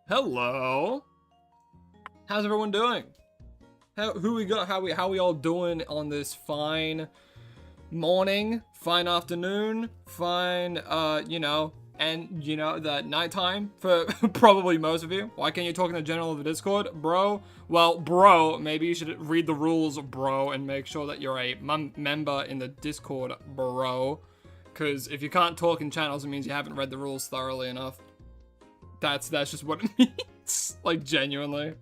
Hello. How's everyone doing? How we all doing on this fine morning, fine afternoon, fine the nighttime for probably most of you. Why can't you talk in the general of the Discord, bro? Well, bro, maybe you should read the rules, bro, and make sure that you're a member in the Discord, bro. Because if you can't talk in channels, it means you haven't read the rules thoroughly enough. That's just what it means. Like, genuinely.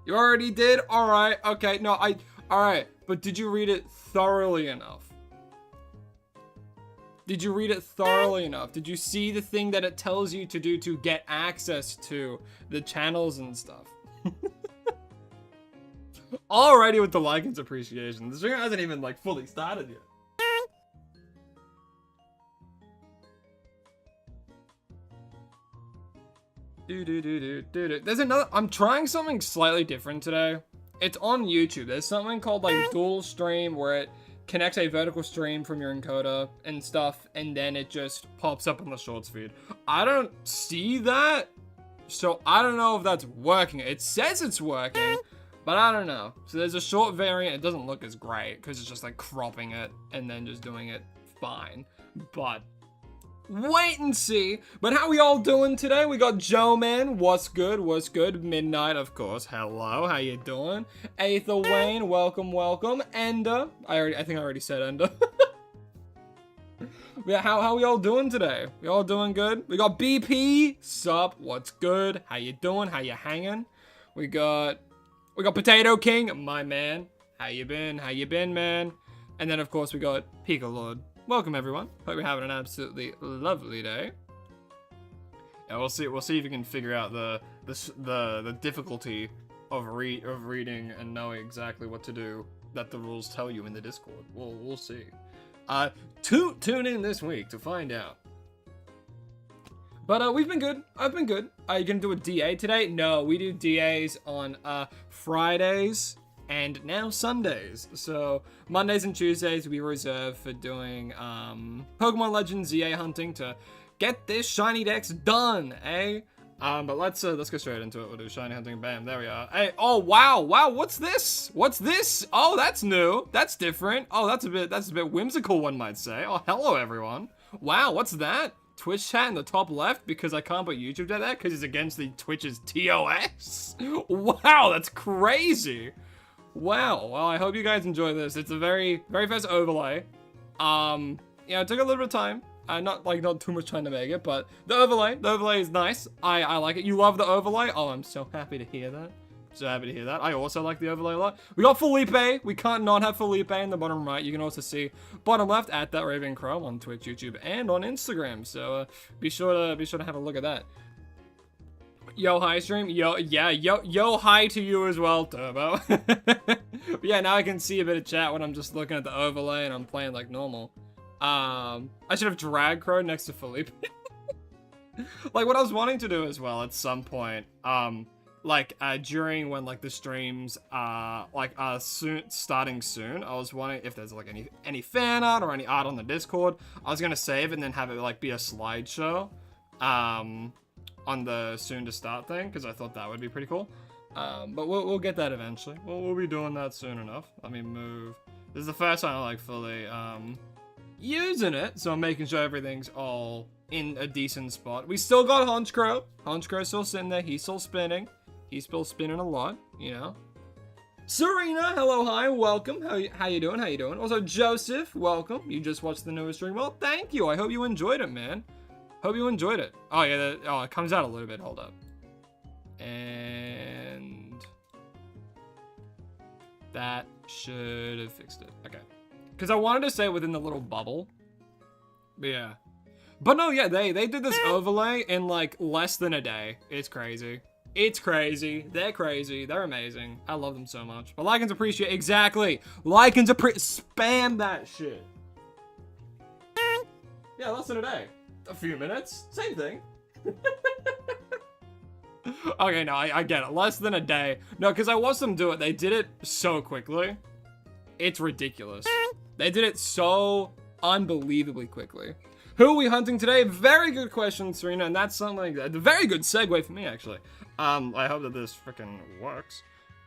You already did? Alright, okay, no, alright, but did you read it thoroughly enough? Did you read it thoroughly enough? Did you see the thing that it tells you to do to get access to the channels and stuff? Already with the likings appreciation. The stream hasn't even, like, fully started yet. There's another. I'm trying something slightly different today. It's on YouTube. There's something called like dual stream where it connects a vertical stream from your encoder and stuff, and then it just pops up on the shorts feed. I don't see that, so I don't know if that's working. It says it's working, but I don't know. So there's a short variant. It doesn't look as great because it's just like cropping it and then just doing it fine, but wait and see. But how we all doing today? We got Joe Man, what's good, what's good? Midnight, of course, hello, how you doing? Aether Wayne, welcome, welcome. Ender, I think I already said Ender. Yeah, how we all doing today? We all doing good? We got BP, sup, what's good? How you doing, how you hanging? We got Potato King, my man. How you been, man? And then, of course, we got Pika Lord. Welcome everyone. Hope you're having an absolutely lovely day. Yeah, we'll see if you can figure out the difficulty of reading and knowing exactly what to do that the rules tell you in the Discord. We'll see. Tune in this week to find out. But we've been good. I've been good. Are you gonna do a DA today? No, we do DAs on Fridays and now Sundays. So Mondays and Tuesdays we reserve for doing Pokemon Legends ZA hunting to get this shiny dex done, eh? But let's go straight into it. We'll do shiny hunting. Bam, there we are. Hey, oh wow, what's this? What's this? Oh, that's new. That's different. Oh, that's a bit whimsical, one might say. Oh, hello everyone. Wow, what's that? Twitch chat in the top left because I can't put YouTube at that because it's against the Twitch's TOS. Wow, that's crazy. Wow, well, I hope you guys enjoy this. It's a very first overlay. Yeah, it took a little bit of time. Not too much time to make it, but the overlay is nice. I like it. You love the overlay? Oh, I'm so happy to hear that. So happy to hear that. I also like the overlay a lot. We got Felipe. We can't not have Felipe in the bottom right. You can also see bottom left at that Raven Crow on Twitch, YouTube, and on Instagram. So be sure to have a look at that. Yo, hi stream. Yo, hi to you as well, Turbo. But yeah, now I can see a bit of chat when I'm just looking at the overlay and I'm playing like normal. I should have drag Crow next to Felipe. Like what I was wanting to do as well at some point, during when like the streams are starting soon, I was wondering if there's like any fan art or any art on the Discord. I was gonna save and then have it like be a slideshow. On the soon to start thing, because I thought that would be pretty cool. But we'll get that eventually. We'll be doing that soon enough. Let me move. This is the first time I like fully using it, so I'm making sure everything's all in a decent spot. We still got Honchcrow. Honchcrow's still sitting there. He's still spinning. He's still spinning a lot, you know. Serena, hello, hi, welcome. How you doing? How you doing? Also, Joseph, welcome. You just watched the newest stream. Well, thank you. I hope you enjoyed it, man. Hope you enjoyed it. Oh yeah, it comes out a little bit. Hold up. And that should have fixed it. Okay. Because I wanted to say within the little bubble. But yeah. But no, yeah, they did this overlay in like less than a day. It's crazy. It's crazy. They're crazy. They're amazing. I love them so much. But like and appreciate. Exactly. Like and spam that shit. Yeah, less than a day. A few minutes, same thing. Okay, no, I get it. Less than a day. No, because I watched them do it. They did it so quickly. It's ridiculous. They did it so unbelievably quickly. Who are we hunting today? Very good question, Serena, and that's something, a very good segue for me, actually. I hope that this freaking works.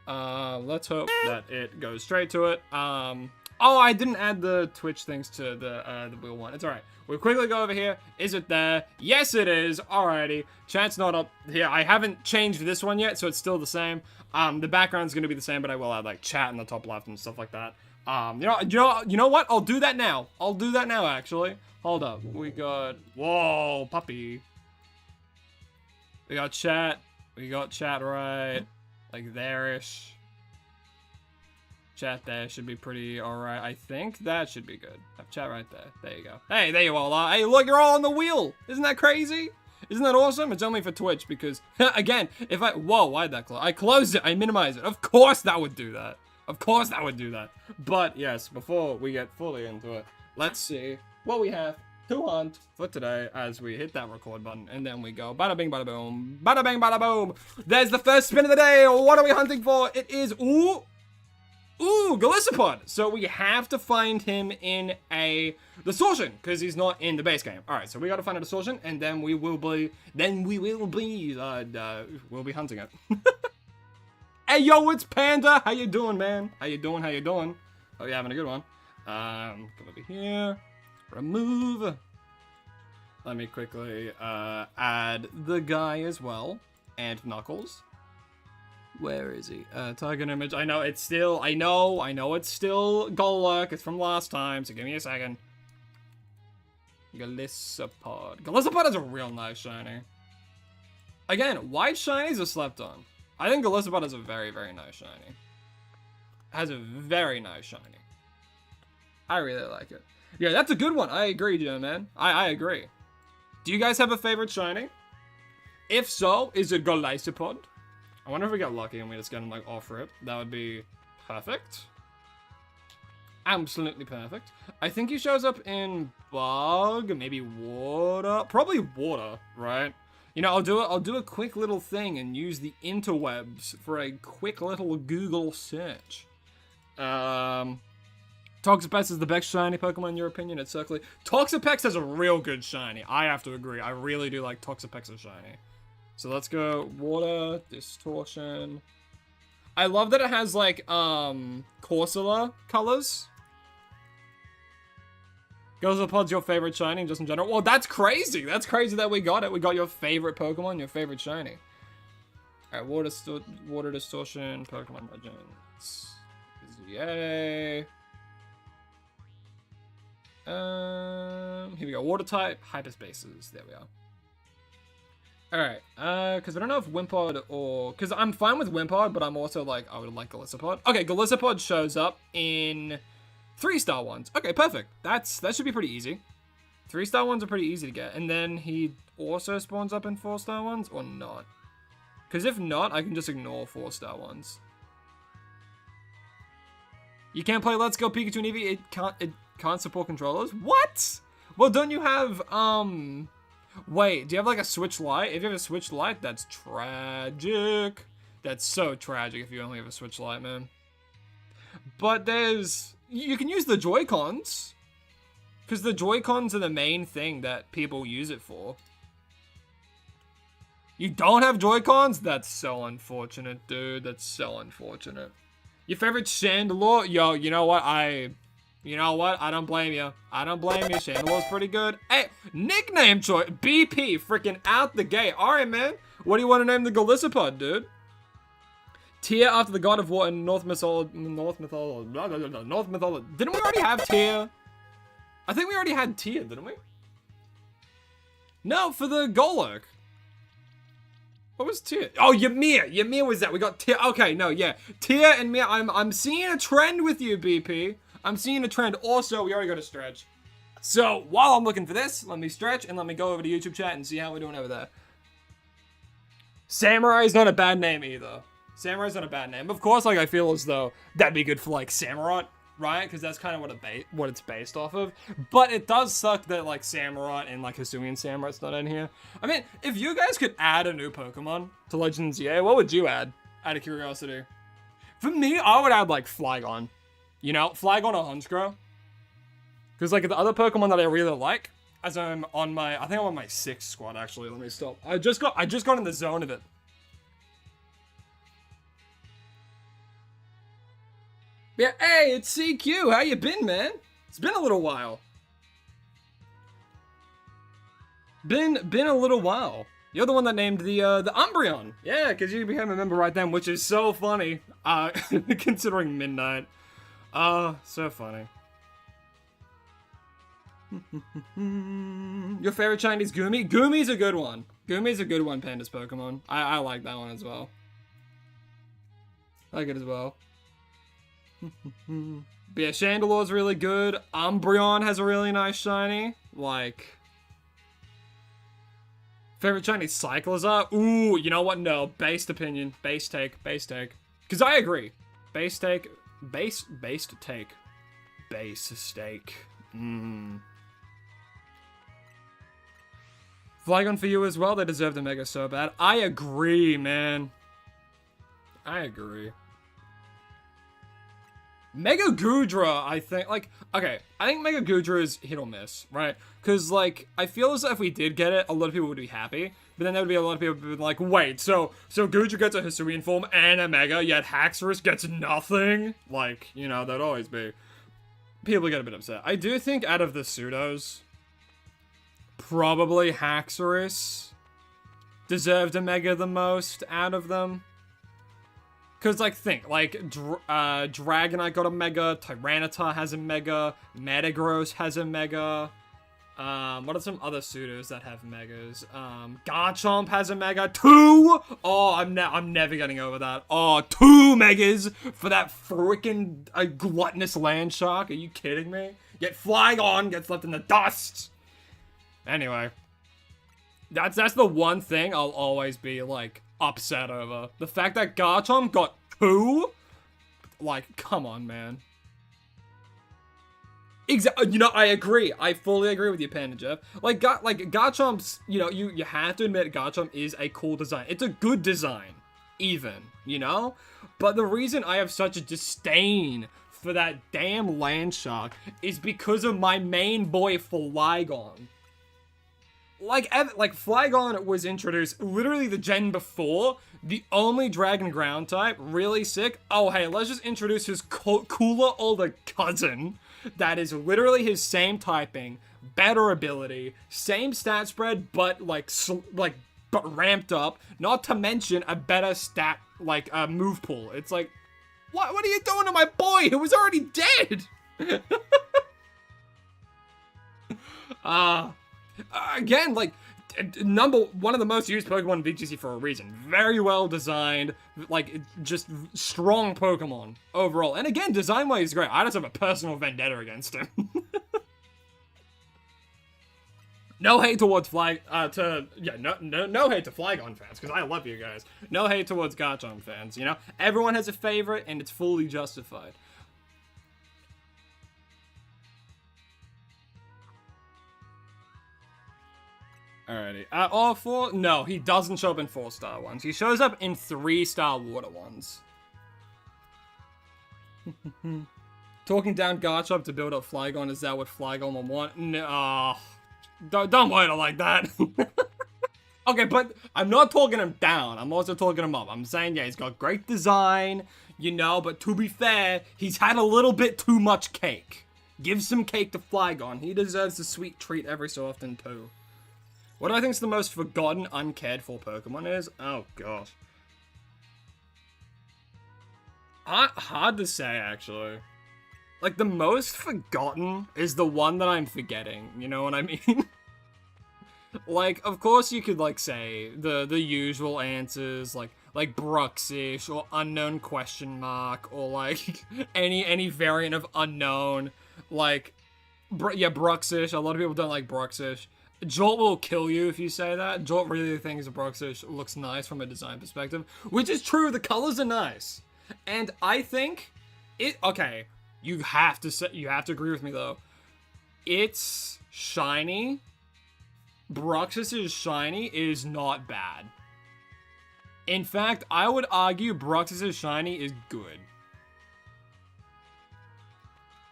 Let's hope that it goes straight to it. Oh, I didn't add the Twitch things to the wheel one. It's alright. We'll quickly go over here. Is it there? Yes, it is. Alrighty. Chat's not up here. I haven't changed this one yet, so it's still the same. The background's gonna be the same, but I will add like chat in the top left and stuff like that. You know what? I'll do that now. I'll do that now, actually. Hold up. We got, whoa, puppy. We got chat. We got chat right, like there-ish. Chat there should be pretty alright. I think that should be good. Have chat right there. There you go. Hey, there you all are. Hey, look, you're all on the wheel. Isn't that crazy? Isn't that awesome? It's only for Twitch because, again, if I, whoa, why'd that close? I closed it. I minimized it. Of course that would do that. Of course that would do that. But, yes, before we get fully into it, let's see what we have to hunt for today as we hit that record button and then we go bada bing bada boom, bada bing bada boom. There's the first spin of the day. What are we hunting for? It is Galissapod. So we have to find him in a distortion because he's not in the base game. All right, so we got to find a distortion and then we'll be hunting it. Hey yo, it's Panda. How you doing, man? How you doing? Hope you're having a good one. Come over here. Remove. Let me quickly add the guy as well. And Knuckles. Where is he? Target image. I know it's still, I know it's still Golurk. It's from last time, so give me a second. Galissapod. Galissapod is a real nice shiny. Again, white shinies are slept on. I think Galissapod is a very, very nice shiny. Has a very nice shiny. I really like it. Yeah, that's a good one. I agree, Jim, man. I agree. Do you guys have a favorite shiny? If so, is it Galissapod? I wonder if we get lucky and we just get him, like, off rip. That would be perfect. Absolutely perfect. I think he shows up in bug, maybe water. Probably water, right? You know, I'll do a quick little thing and use the interwebs for a quick little Google search. Toxapex is the best shiny Pokemon in your opinion? It's certainly... Toxapex has a real good shiny. I have to agree. I really do like Toxapex's shiny. So let's go water, distortion. I love that it has like Corsola colors. Galissapod's your favorite shiny just in general. Well, that's crazy. That's crazy that we got it. We got your favorite Pokemon, your favorite shiny. Alright, water distortion, Pokemon Legends. Yay. Here we go. Water type, hyperspaces. There we are. Alright, because I don't know if Wimpod or... Because I'm fine with Wimpod, but I'm also like, I would like Galissapod. Okay, Galissapod shows up in 3-star ones. Okay, perfect. That should be pretty easy. 3-star ones are pretty easy to get. And then he also spawns up in 4-star ones, or not? Because if not, I can just ignore 4-star ones. You can't play Let's Go Pikachu and Eevee. It can't support controllers? What? Well, don't you have, Wait, do you have like a Switch Lite? If you have a Switch Lite, that's tragic. That's so tragic if you only have a Switch Lite, man. But you can use the Joy-Cons. Because the Joy-Cons are the main thing that people use it for. You don't have Joy-Cons? That's so unfortunate, dude. That's so unfortunate. Your favorite Chandelure? Yo, you know what? I don't blame you. I don't blame you. Chandelure's pretty good. Hey, nickname choice. BP, freaking out the gate. Alright, man. What do you want to name the Galissapod, dude? Tyr after the god of war in North Mythology. Didn't we already have Tyr? I think we already had Tyr, didn't we? No, for the Golurk. What was Tyr? Oh, Ymir. Ymir was that. We got Tyr. Okay, no, yeah. Tyr and Ymir. I'm seeing a trend with you, BP. I'm seeing a trend. Also, we already got a stretch. So, while I'm looking for this, let me stretch and let me go over to YouTube chat and see how we're doing over there. Samurai is not a bad name either. Samurai's not a bad name. Of course, like, I feel as though that'd be good for, like, Samurott, right? Because that's kind of what it's based off of. But it does suck that, like, Samurott and, like, Hisuian Samurott's not in here. I mean, if you guys could add a new Pokemon to Legends EA, what would you add? Out of curiosity. For me, I would add, like, Flygon. You know, Flygon or Honchkrow. Because, like, the other Pokemon that I really like as I'm on my, I think I'm on my 6th squad actually. Let me stop. I just got in the zone of it. Yeah, hey, it's CQ. How you been, man? It's been a little while. Been a little while. You're the one that named the Umbreon. Yeah, because you became a member right then, which is so funny. Considering midnight. So funny. Your favorite Chinese Goomy? Goomy's a good one. Goomy's a good one, Panda's Pokemon. I like that one as well. I like it as well. But yeah, Chandelore's really good. Umbreon has a really nice shiny. Like... Favorite Chinese cyclers are? Ooh, you know what? No. Based opinion. Base take. Base take. Because I agree. Base take. Based take. Base steak. Flygon for you as well. They deserve the Mega so bad. I agree, man. I agree. Mega Goodra, I think, like, okay, I think Mega Goodra is hit or miss, right? Because, like, I feel as if we did get it, a lot of people would be happy, but then there would be a lot of people who would be like, wait, so Goodra gets a Hisuian form and a Mega, yet Haxorus gets nothing? Like, you know, that'd always be. People get a bit upset. I do think out of the pseudos, probably Haxorus deserved a Mega the most out of them. Because, like, think, like, Dragonite got a Mega, Tyranitar has a Mega, Metagross has a Mega, what are some other pseudos that have Megas? Garchomp has a Mega, 2! Oh, I'm never getting over that. Oh, 2 Megas for that freaking gluttonous Landshark, are you kidding me? Yet Flygon gets left in the dust! Anyway, that's the one thing I'll always be, like, upset over. The fact that Garchomp got 2? Like, come on, man. You know, I agree. I fully agree with you, Panda Jeff. Like Garchomp's, you know, you have to admit Garchomp is a cool design. It's a good design, even, you know? But the reason I have such a disdain for that damn Landshark is because of my main boy, Flygon. Like Flygon was introduced literally the gen before, the only Dragon Ground type, really sick. Oh, hey, let's just introduce his cooler older cousin that is literally his same typing, better ability, same stat spread, but but ramped up, not to mention a better stat, like, move pool. It's like, what are you doing to my boy who was already dead? Again, like, one of the most used Pokemon in VGC for a reason. Very well designed, like, just strong Pokemon overall. And again, design-wise, is great. I just have a personal vendetta against him. No hate towards no hate to Flygon fans, because I love you guys. No hate towards Garchomp fans, you know? Everyone has a favorite, and it's fully justified. Alrighty. No, he doesn't show up in 4-star ones. He shows up in 3-star water ones. Talking down Garchomp to build up Flygon, is that what Flygon will want? No. Don't word it like that. Okay, but I'm not talking him down. I'm also talking him up. I'm saying, yeah, he's got great design, you know, but to be fair, he's had a little bit too much cake. Give some cake to Flygon. He deserves a sweet treat every so often, too. What do I think is the most forgotten, uncared for Pokemon is? Oh, gosh. Hard to say, actually. Like, the most forgotten is the one that I'm forgetting. You know what I mean? Like, of course you could, like, say the usual answers, like Bruxish, or unknown question mark, or, like, any variant of unknown. Like, yeah, Bruxish. A lot of people don't like Bruxish. Jolt will kill you if you say that. Jolt really thinks Bruxish looks nice from a design perspective, which is true. The colors are nice, and I think okay, you have to agree with me though. It's shiny. Bruxish's shiny is not bad. In fact, I would argue Bruxish's shiny is good.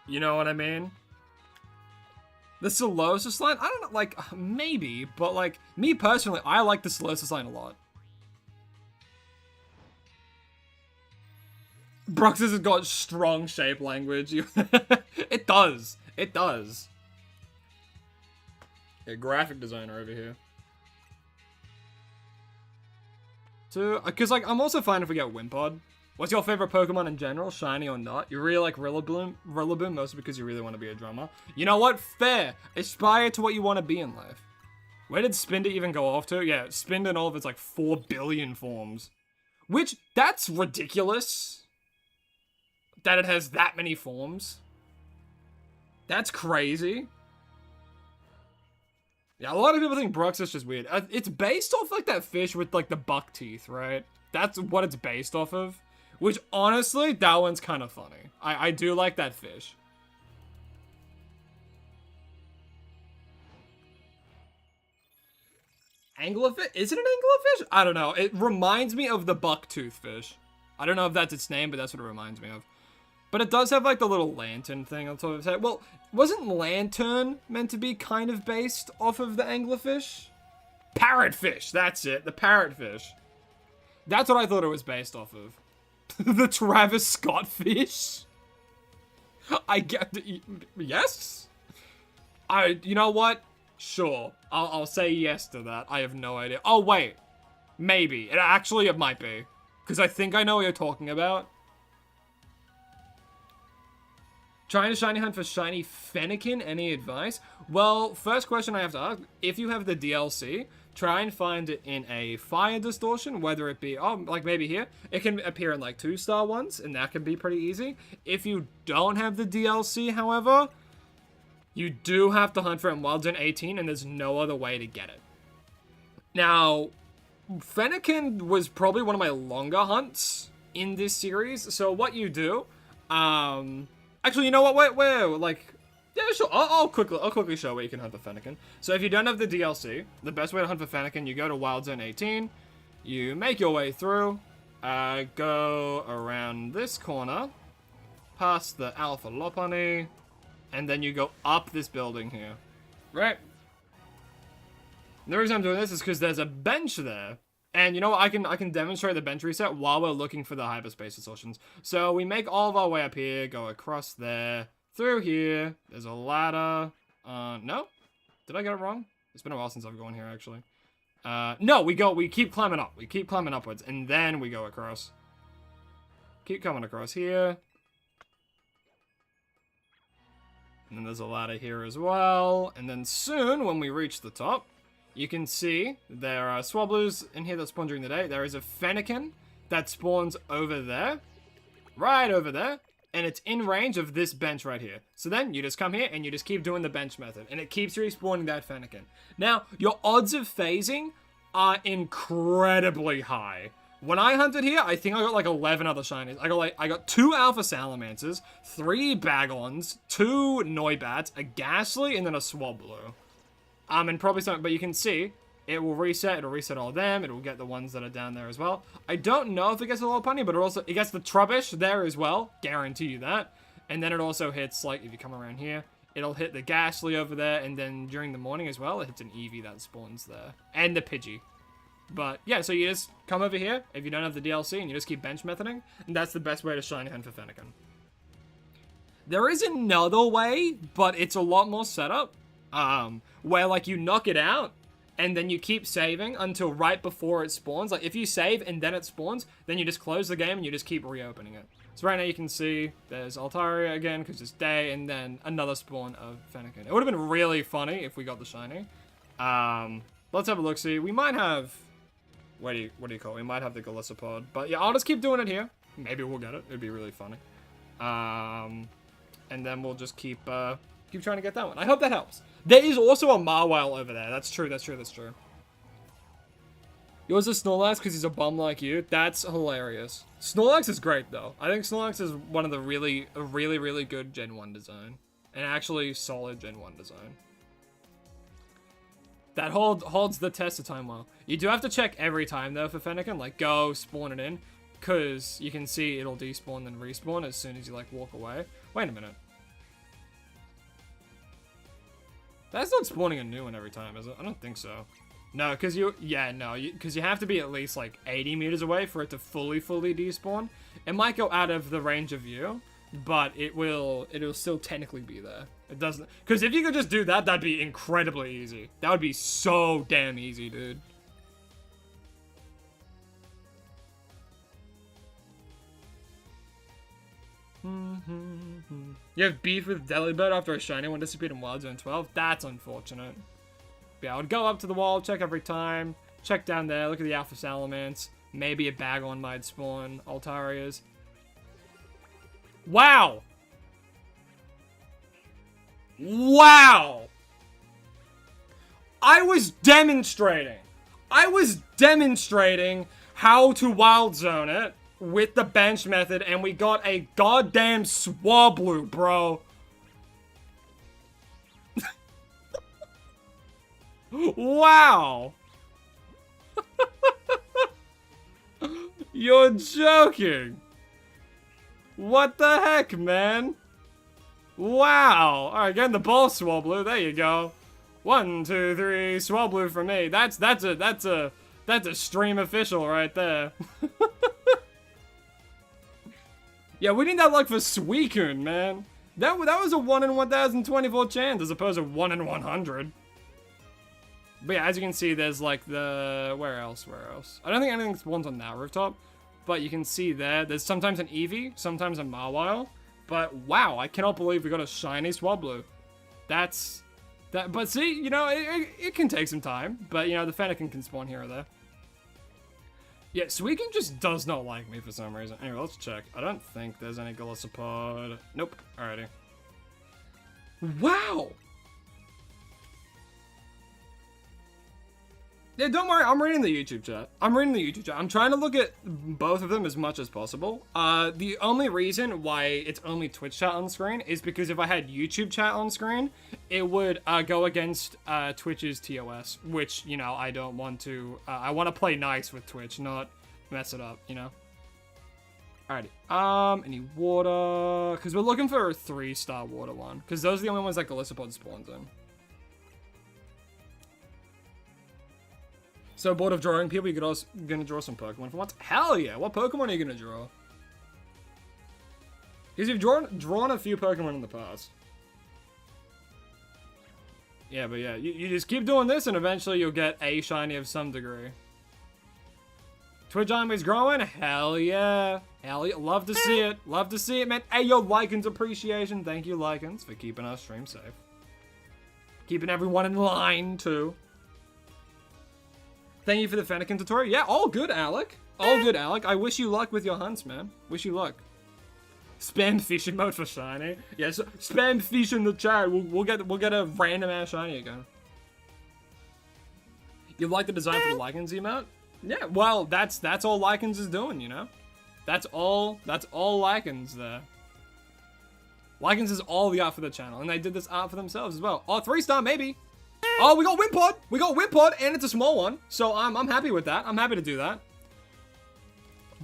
You know what I mean? The Solosis line? I don't know, like, maybe, but like, me personally, I like the Solosis line a lot. Bruxus has got strong shape language. It does. It does. Yeah, graphic designer over here. So, because like, I'm also fine if we get Wimpod. What's your favorite Pokemon in general, shiny or not? You really like Rillaboom, mostly because you really want to be a drummer. You know what? Fair. Aspire to what you want to be in life. Where did Spinder even go off to? Yeah, Spinder in all of its like 4 billion forms. Which, that's ridiculous. That it has that many forms. That's crazy. Yeah, a lot of people think Bruxus is just weird. It's based off like that fish with like the buck teeth, right? That's what it's based off of. Which, honestly, that one's kind of funny. I do like that fish. Anglerfish? Is it an anglerfish? I don't know. It reminds me of the bucktooth fish. I don't know if that's its name, but that's what it reminds me of. But it does have, like, the little lantern thing on top of its head. Well, wasn't Lantern meant to be kind of based off of the anglerfish? Parrotfish, that's it. The parrotfish. That's what I thought it was based off of. The Travis Scott fish? I get... Yes? You know what? Sure. I'll say yes to that. I have no idea. Oh, wait. Maybe. It might be. Because I think I know what you're talking about. Trying to shiny hunt for shiny Fennekin, any advice? Well, first question I have to ask, if you have the DLC, try and find it in a fire distortion, whether it be, like maybe here, it can appear in like 2-star ones, and that can be pretty easy. If you don't have the DLC, however, you do have to hunt for it in Wild Zone 18, and there's no other way to get it. Now, Fennekin was probably one of my longer hunts in this series, so what you do, actually, you know what? Wait, like, yeah, sure. I'll quickly show where you can hunt for Fennekin. So if you don't have the DLC, the best way to hunt for Fennekin, you go to Wild Zone 18, you make your way through, go around this corner, past the Alpha Lopunny, and then you go up this building here, right? The reason I'm doing this is because there's a bench there. And you know what, I can demonstrate the bench reset while we're looking for the hyperspace distortions. So we make all of our way up here, go across there, through here. There's a ladder. No? Did I get it wrong? It's been a while since I've gone here, actually. No, we keep climbing up. We keep climbing upwards, and then we go across. Keep coming across here. And then there's a ladder here as well. And then soon, when we reach the top, you can see there are Swablues in here that spawn during the day. There is a Fennekin that spawns over there. Right over there. And it's in range of this bench right here. So then you just come here and you just keep doing the bench method. And it keeps respawning that Fennekin. Now, your odds of phasing are incredibly high. When I hunted here, I think I got like 11 other shinies. I got 2 Alpha Salamancers, 3 Bagons, 2 Noibats, a Ghastly, and then a Swablu. And probably something, but you can see, it will reset, it'll reset all of them, it will get the ones that are down there as well. I don't know if it gets a Lopunny, but it gets the Trubbish there as well, guarantee you that. And then it also hits, like, if you come around here, it'll hit the Ghastly over there, and then during the morning as well, it hits an Eevee that spawns there. And the Pidgey. But, yeah, so you just come over here, if you don't have the DLC, and you just keep bench methoding, and that's the best way to shiny hunt for Fennekin. There is another way, but it's a lot more setup. Where like you knock it out and then you keep saving until right before it spawns. Like if you save and then it spawns, then you just close the game and you just keep reopening it. So right now you can see there's Altaria again because it's day, and then another spawn of Fennekin. It would have been really funny if we got the shiny. Let's have a look. See, we might have, what do you call it? We might have the Golisopod, but yeah, I'll just keep doing it here. Maybe we'll get it. It'd be really funny. And then we'll just keep trying to get that one. I hope that helps. There is also a Marwile over there. That's true. Yours is Snorlax because he's a bum like you. That's hilarious. Snorlax is great, though. I think Snorlax is one of the really good Gen 1 design. And actually solid Gen 1 design. That holds the test of time well. You do have to check every time, though, for Fennekin. Like, go spawn it in. Because you can see it'll despawn and respawn as soon as you, like, walk away. Wait a minute. That's not spawning a new one every time, is it? I don't think so. No, because because you have to be at least like 80 meters away for it to fully despawn. It might go out of the range of view, but it'll still technically be there. It doesn't, because if you could just do that, that'd be incredibly easy. That would be so damn easy, dude. You have beef with Delibird after a shiny one disappeared in Wild Zone 12? That's unfortunate. Yeah, I would go up to the wall, check every time, check down there, look at the Alpha Salamence. Maybe a Bagon might spawn Altarias. Wow! Wow! I was demonstrating how to Wild Zone it with the bench method, and we got a goddamn Swablu, bro. Wow. You're joking. What the heck, man? Wow. Alright, getting the ball, Swablu. There you go. 1, 2, 3, Swablu for me. That's a stream official right there. Yeah, we need that luck for Suicune, man. That was a 1 in 1,024 chance as opposed to 1 in 100. But yeah, as you can see, there's like the... Where else? I don't think anything spawns on that rooftop. But you can see there's sometimes an Eevee, sometimes a Mawile. But wow, I cannot believe we got a shiny Swablu. But see, you know, it can take some time. But, you know, the Fennekin can spawn here or there. Yeah, Suicune just does not like me for some reason. Anyway, let's check. I don't think there's any Golisopod. Nope. Alrighty. Wow! Yeah, don't worry. I'm reading the YouTube chat. I'm trying to look at both of them as much as possible. The only reason why it's only Twitch chat on screen is because if I had YouTube chat on screen, it would go against Twitch's TOS, which, you know, I don't want to. I want to play nice with Twitch, not mess it up, you know? Alrighty. Any water? Because we're looking for a 3-star water one. Because those are the only ones that Golisopod spawns in. So bored of drawing people, you could also gonna draw some Pokemon for once. Hell yeah! What Pokemon are you gonna draw? Because you've drawn a few Pokemon in the past. Yeah, but yeah, you just keep doing this, and eventually you'll get a shiny of some degree. Twitch Army's growing. Hell yeah! Hell yeah! Love to see it. Love to see it, man. Hey, yo, Lycans appreciation. Thank you, Lycans, for keeping our stream safe. Keeping everyone in line too. Thank you for the Fennekin tutorial. Yeah, all good, Alec. All good, Alec. I wish you luck with your hunts, man. Wish you luck. Spam fishing mode for shiny. Yeah, so spam fish in the chat. We'll get a random ass shiny again. You like the design for the Lycans emote? Yeah, well, that's all Lycans is doing, you know? That's all Lycans there. Lycans is all the art for the channel, and they did this art for themselves as well. Oh, 3-star maybe. Oh, we got Wimpod! We got Wimpod, and it's a small one. So I'm happy with that. I'm happy to do that.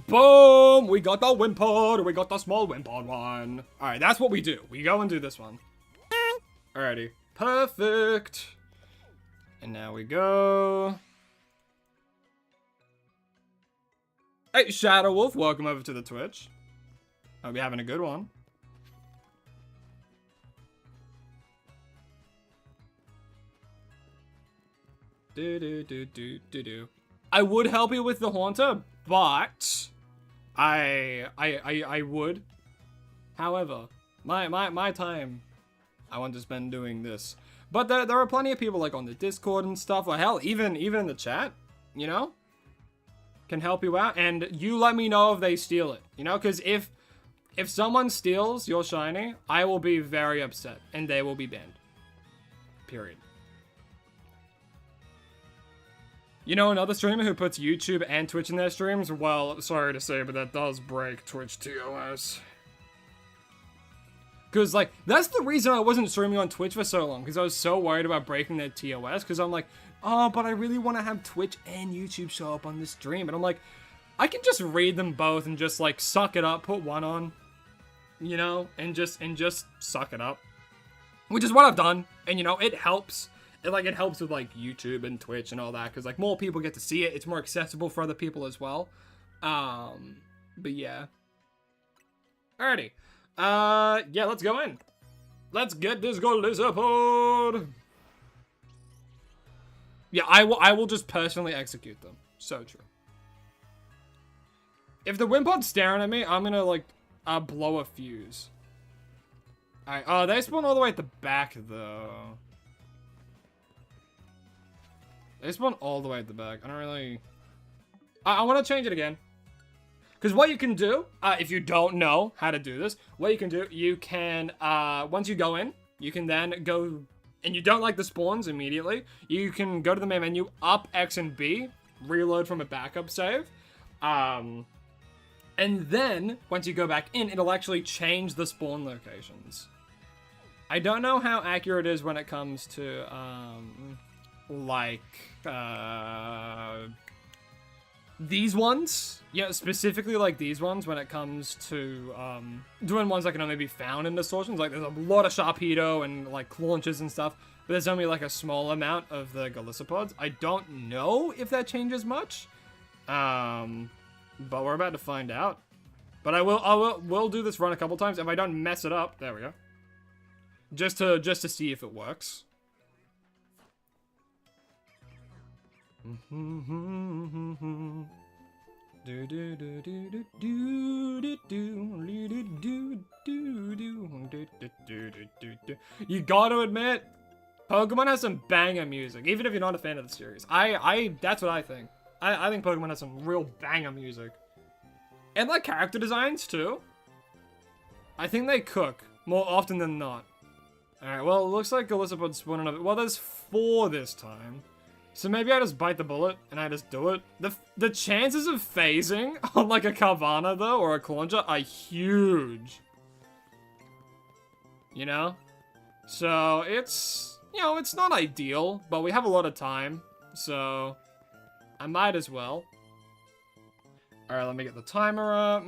Boom! We got the Wimpod. We got the small Wimpod one. Alright, that's what we do. We go and do this one. Alrighty. Perfect. And now we go. Hey, Shadow Wolf, welcome over to the Twitch. Hope you're having a good one. I would help you with the Haunter, but I would. However, my time I want to spend doing this. But there are plenty of people like on the Discord and stuff, or hell, even in the chat, you know, can help you out. And you let me know if they steal it, you know, because if someone steals your shiny, I will be very upset, and they will be banned. Period. You know another streamer who puts YouTube and Twitch in their streams? Well, sorry to say, but that does break Twitch TOS. Because, like, that's the reason I wasn't streaming on Twitch for so long, because I was so worried about breaking their TOS, because I'm like, oh, but I really want to have Twitch and YouTube show up on the stream, and I'm like, I can just read them both and just, like, suck it up, put one on, you know, and just suck it up. which is what I've done. And, you know, it helps. It helps with, like, YouTube and Twitch and all that, because, like, more people get to see it. It's more accessible for other people as well. But, yeah. Alrighty. Yeah, let's go in. Let's get this Golisopod. Yeah, I will just personally execute them. So true. If the Wimpod's staring at me, I'm gonna, like, blow a fuse. Alright, oh, they spawn all the way at the back, though. They spawn all the way at the back. I don't really... I want to change it again. Because what you can do, if you don't know how to do this, what you can do, you can, once you go in, you can then go, and you don't like the spawns immediately, you can go to the main menu, up X and B, reload from a backup save, and then, once you go back in, it'll actually change the spawn locations. I don't know how accurate it is when it comes to, like, these ones, yeah, specifically like these ones when it comes to doing ones that can only be found in distortions. Like, there's a lot of Sharpedo and like launches and stuff, but there's only like a small amount of the Galisopods. I don't know if that changes much, but we're about to find out. But I will do this run a couple times. If I don't mess it up, there we go. Just to see if it works. You gotta admit, Pokemon has some banger music, even if you're not a fan of the series. That's what I think. I think Pokemon has some real banger music. And like character designs too. I think they cook more often than not. Alright, well, it looks like Galisopod's spawning up. Well, there's 4 this time. So maybe I just bite the bullet and I just do it. The chances of phasing on like a Carvana though, or a Concha, are huge. You know? So it's, you know, it's not ideal, but we have a lot of time. So I might as well. Alright, let me get the timer up.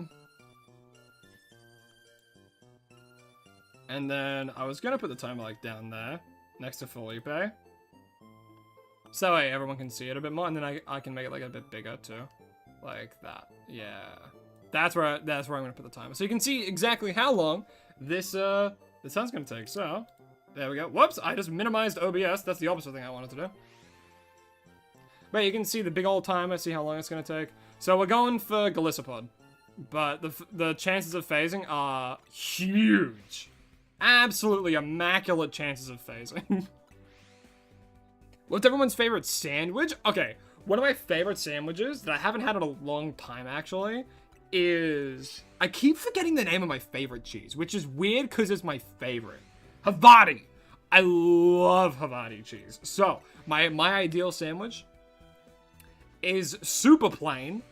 And then I was gonna put the timer like down there, next to Felipe. So hey, everyone can see it a bit more, and then I can make it like a bit bigger too. Like that. Yeah. That's where I'm gonna put the timer. So you can see exactly how long this sound's gonna take. So there we go. Whoops, I just minimized OBS. That's the opposite thing I wanted to do. But you can see the big old timer, see how long it's gonna take. So we're going for Galisopod. But the chances of phasing are huge. Absolutely immaculate chances of phasing. What's everyone's favorite sandwich? Okay, one of my favorite sandwiches that I haven't had in a long time, actually, is... I keep forgetting the name of my favorite cheese, which is weird because it's my favorite. Havarti! I love Havarti cheese. So, my ideal sandwich is super plain,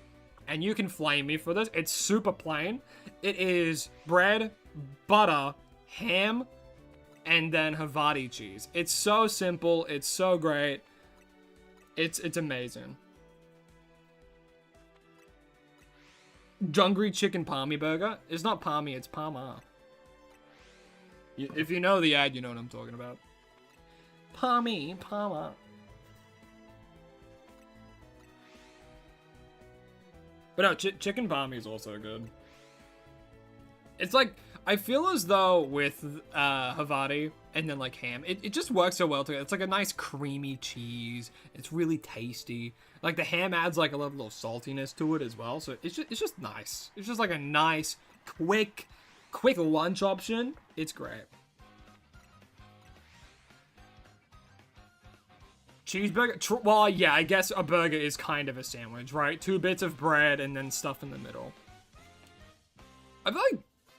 and you can flame me for this. It's super plain. It is bread, butter, ham, and then Havarti cheese. It's so simple. It's so great. It's amazing. Jungry chicken palmy burger. It's not palmy, it's Parma. If you know the ad, you know what I'm talking about. Palmy, Parma. But no, chicken palmy is also good. It's like, I feel as though with Havarti and then like ham, it just works so well together. It's like a nice creamy cheese. It's really tasty. Like the ham adds like a little saltiness to it as well. So it's just nice. It's just like a nice, quick lunch option. It's great. Cheeseburger? Well, yeah, I guess a burger is kind of a sandwich, right? 2 bits of bread and then stuff in the middle. I feel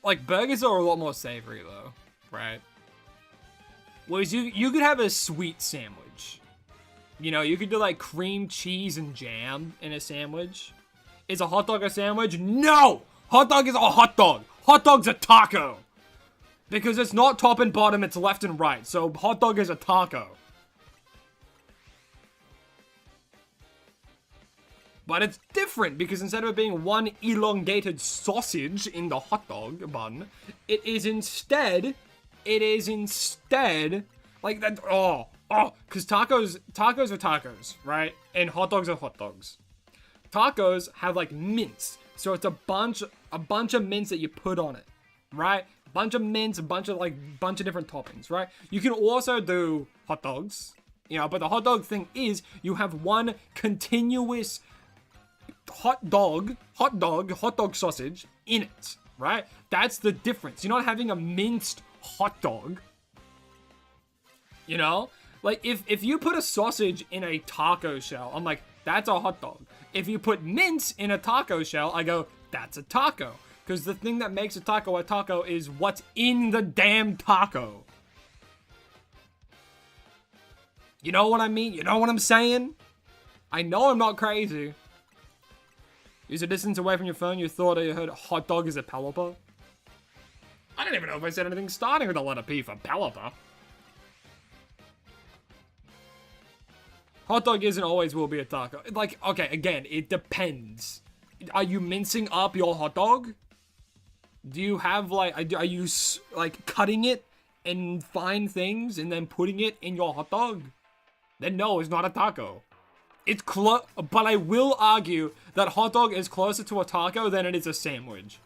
like burgers are a lot more savory though, right? Whereas you could have a sweet sandwich. You know, you could do like cream cheese and jam in a sandwich. Is a hot dog a sandwich? No! Hot dog is a hot dog. Hot dog's a taco. Because it's not top and bottom, it's left and right. So hot dog is a taco. But it's different because instead of it being one elongated sausage in the hot dog bun, it is instead It is instead like that. Because tacos are tacos, right? And hot dogs are hot dogs. Tacos have like mince, so it's a bunch of mince that you put on it, right? A bunch of mince, a bunch of different toppings, right? You can also do hot dogs, but the hot dog thing is you have one continuous hot dog sausage in it, right? That's the difference. You're not having a minced hot dog. Like if you put a sausage in a taco shell, I'm like, that's a hot dog. If you put mince in a taco shell, I go, that's a taco. Because the thing that makes a taco is what's in the damn taco. You know what I mean? You know what I'm saying? I know I'm not crazy. Use a distance away from your phone, you thought you heard hot dog is a palaper? I don't even know if I said anything starting with a letter P for palaper. Hot dog isn't always will be a taco. Like, okay, again, it depends. Are you mincing up your hot dog? Do you have, like, are you, like, cutting it in fine things and then putting it in your hot dog? Then no, it's not a taco. It's but I will argue that hot dog is closer to a taco than it is a sandwich.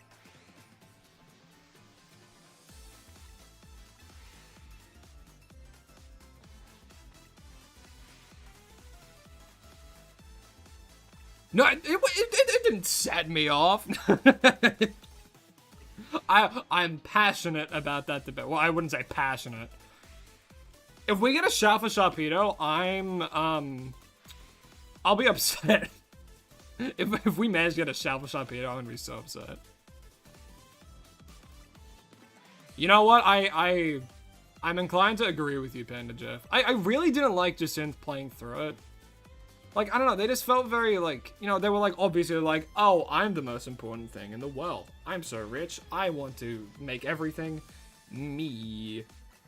No, it didn't set me off. I'm passionate about that debate. Well, I wouldn't say passionate. If we get a shot for Sharpedo, I'll be upset. If we manage to get a shot for Sharpedo, I'm gonna be so upset. You know what? I'm inclined to agree with you, Panda Jeff. I really didn't like Jacinth playing through it. Like, I don't know, they just felt very, like, they were, like, obviously, like, oh, I'm the most important thing in the world. I'm so rich, I want to make everything me.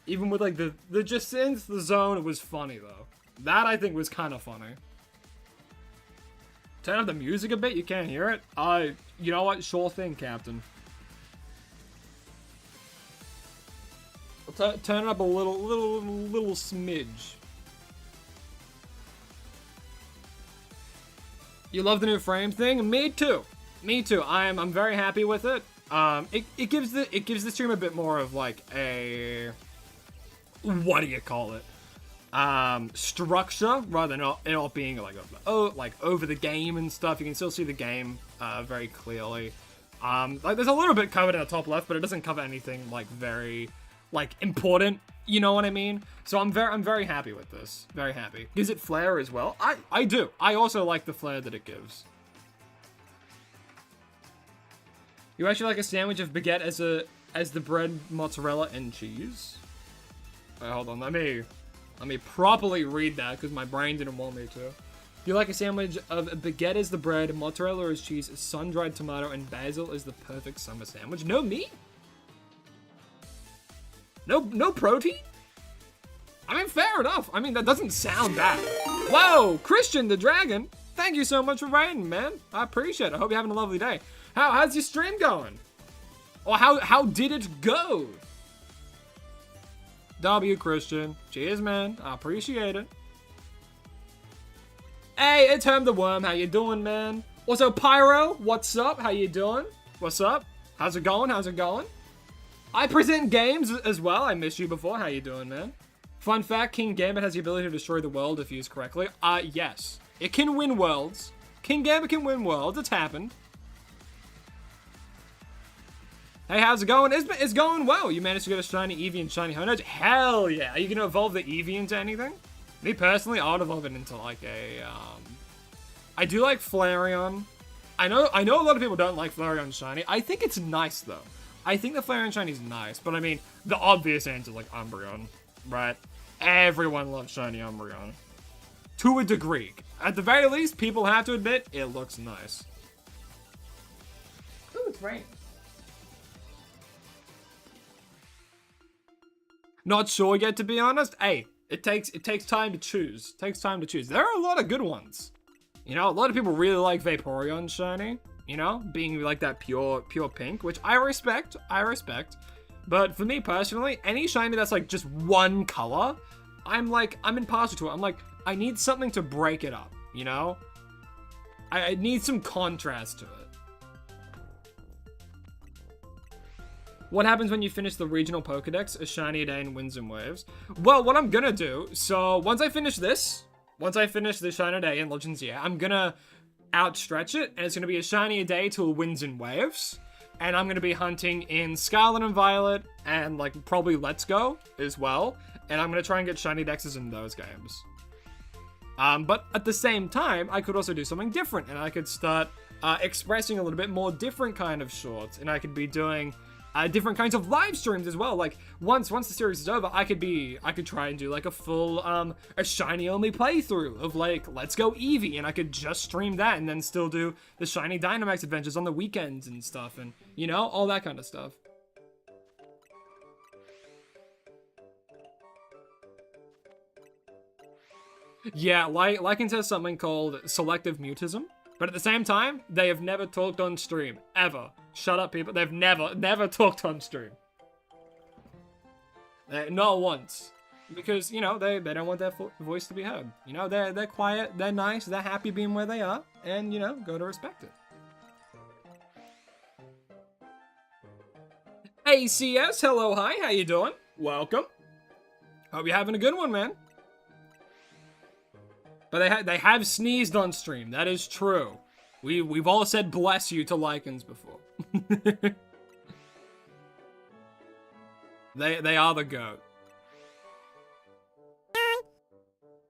Even with, like, the Jacinth zone was funny, though. That, I think, was kind of funny. Turn up the music a bit, you can't hear it? You know what, sure thing, Captain. I'll turn it up a little smidge. You love the new frame thing? Me too. Me too. I'm very happy with it. It gives the stream a bit more of like a, what do you call it? Structure rather than it all being like over the game and stuff. You can still see the game very clearly. Like there's a little bit covered in the top left, but it doesn't cover anything like very important. You know what I mean? So I'm very happy with this. Very happy. Gives it flair as well. I do. I also like the flair that it gives. You actually like a sandwich of baguette as the bread, mozzarella, and cheese? Wait, hold on. Let me properly read that because my brain didn't want me to. You like a sandwich of baguette as the bread, mozzarella as cheese, sun-dried tomato, and basil is the perfect summer sandwich. No meat? No protein? I mean, fair enough. I mean, that doesn't sound bad. Whoa, Christian the Dragon. Thank you so much for writing, man. I appreciate it. I hope you're having a lovely day. How's your stream going? Or how did it go? W, Christian. Cheers, man. I appreciate it. Hey, it's Herm the Worm. How you doing, man? Also, Pyro, what's up? How you doing? What's up? How's it going? How's it going? I present games as well. I missed you before. How you doing, man? Fun fact, King Gambit has the ability to destroy the world if used correctly. Yes. It can win worlds. King Gambit can win worlds. It's happened. Hey, how's it going? It's going well. You managed to get a shiny Eevee and shiny Honedge? Hell yeah. Are you going to evolve the Eevee into anything? Me personally, I would evolve it into like a, I do like Flareon. I know a lot of people don't like Flareon shiny. I think it's nice though. I think the Flareon shiny is nice, but I mean, the obvious answer is like Umbreon, right? Everyone loves shiny Umbreon. To a degree. At the very least, people have to admit, it looks nice. Ooh, it's raining. Not sure yet, to be honest. Hey, it takes time to choose. It takes time to choose. There are a lot of good ones. You know, a lot of people really like Vaporeon shiny. You know, being like that pure pink, which I respect. But for me personally, any shiny that's like just one color, I'm impartial to it. I'm like, I need something to break it up, you know? I need some contrast to it. What happens when you finish the regional Pokedex, a shiny a day in Winds and Waves? Well, what I'm gonna do, so once I finish this shiny a day in Legends Year, I'm gonna outstretch it, and it's gonna be a shiny a day till Winds and Waves. And I'm gonna be hunting in Scarlet and Violet, and like probably Let's Go as well. And I'm gonna try and get shiny dexes in those games. But at the same time, I could also do something different, and I could start expressing a little bit more different kind of shorts, and I could be doing different kinds of live streams as well. Like once the series is over, I could try and do like a full a shiny only playthrough of like Let's Go Eevee, and I could just stream that and then still do the shiny Dynamax adventures on the weekends and stuff, and you know, all that kind of stuff. Yeah, Lycans has something called selective mutism, but at the same time, they have never talked on stream, ever. Shut up, people. They've never talked on stream. Not once. Because, you know, they don't want their voice to be heard. You know, they're quiet, they're nice, they're happy being where they are, and, you know, go to respect it. Hey, CS, hello, hi, how you doing? Welcome. Hope you're having a good one, man. But they have sneezed on stream. That is true. We've all said bless you to Lycans before. They are the GOAT.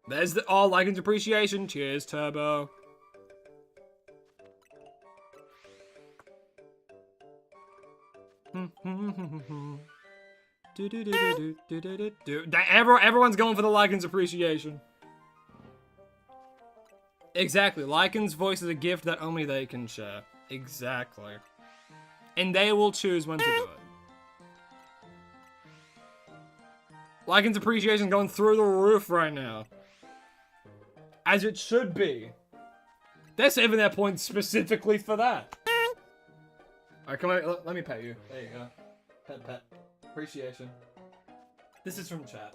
There's the Lycans appreciation. Cheers, Turbo. Everyone's going for the Lycans appreciation. Exactly. Lycan's voice is a gift that only they can share. Exactly. And they will choose when to do it. Lycan's appreciation going through the roof right now. As it should be. They're saving their points specifically for that. Alright, come on, let me pet you. There you go. Pet. Appreciation. This is from chat.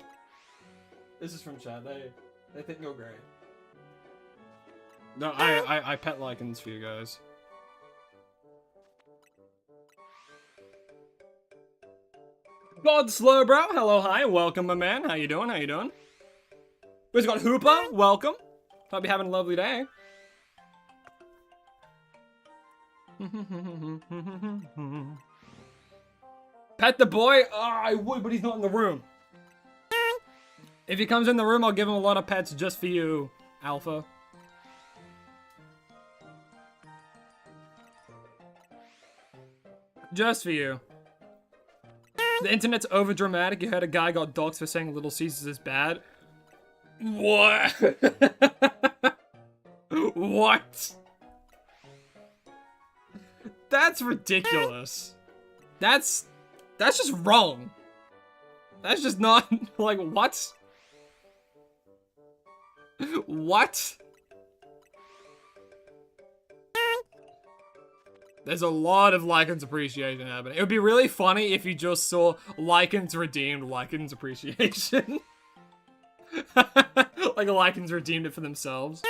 This is from chat. They think you're great. No, I pet Lycans for you guys. God Slowbro, hello, hi, welcome, my man. How you doing? How you doing? We've got Hooper, welcome. Hope you're having a lovely day. Pet the boy? Oh, I would, but he's not in the room. If he comes in the room, I'll give him a lot of pets just for you, Alpha. Just for you. The internet's over dramatic. You heard a guy got doxxed for saying Little Caesars is bad. What? What? That's ridiculous. That's just wrong. That's just not, like, what? What? There's a lot of Lycans appreciation happening. It would be really funny if you just saw Lycans redeemed Lycans appreciation. Like Lycans redeemed it for themselves.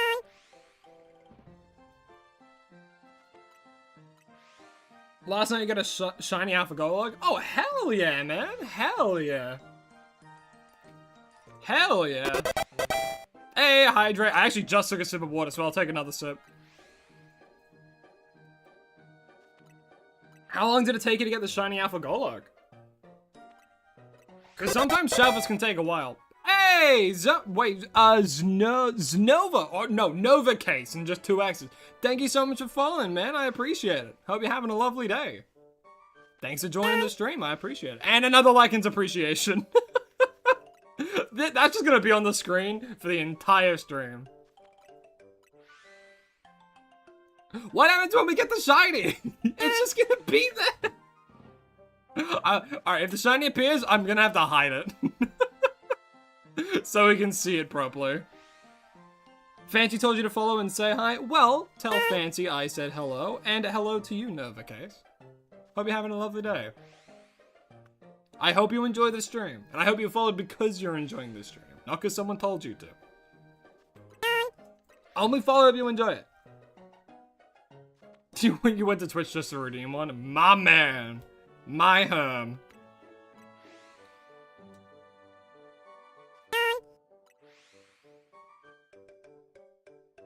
Last night you got a shiny Alpha Golog? Oh, hell yeah, man. Hell yeah. Hell yeah. Hey, hydrate. I actually just took a sip of water, so I'll take another sip. How long did it take you to get the shiny Alpha Golok? Because sometimes shovels can take a while. Hey! Znova. Or no, Nova Case and just 2 X's. Thank you so much for following, man. I appreciate it. Hope you're having a lovely day. Thanks for joining the stream. I appreciate it. And another Lycans appreciation. That's just going to be on the screen for the entire stream. What happens when we get the shiny? It's just gonna be there. Alright, if the shiny appears, I'm gonna have to hide it. So we can see it properly. Fancy told you to follow and say hi. Well, tell Fancy I said hello, and hello to you, Nova Case. Hope you're having a lovely day. I hope you enjoy the stream. And I hope you followed because you're enjoying the stream. Not because someone told you to. Only follow if you enjoy it. You went to Twitch just to redeem one? My man. My herm.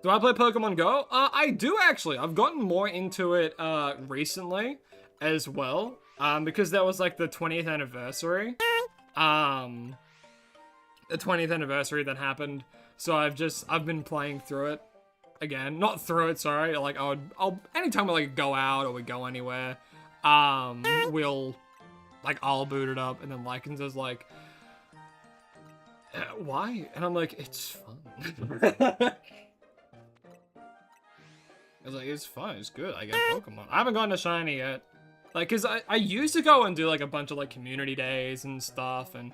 Do I play Pokemon Go? I do actually. I've gotten more into it recently as well. Because that was like the 20th anniversary. The 20th anniversary that happened. So I've been playing through it again. Not through it, sorry. Like I'll anytime we like go out or we go anywhere, we'll like I'll boot it up and then Lycans is like, why? And I'm like, it's fun. I was like, it's fun, it's good, I get Pokemon. I haven't gotten a shiny yet. Like, cause I used to go and do like a bunch of like community days and stuff, and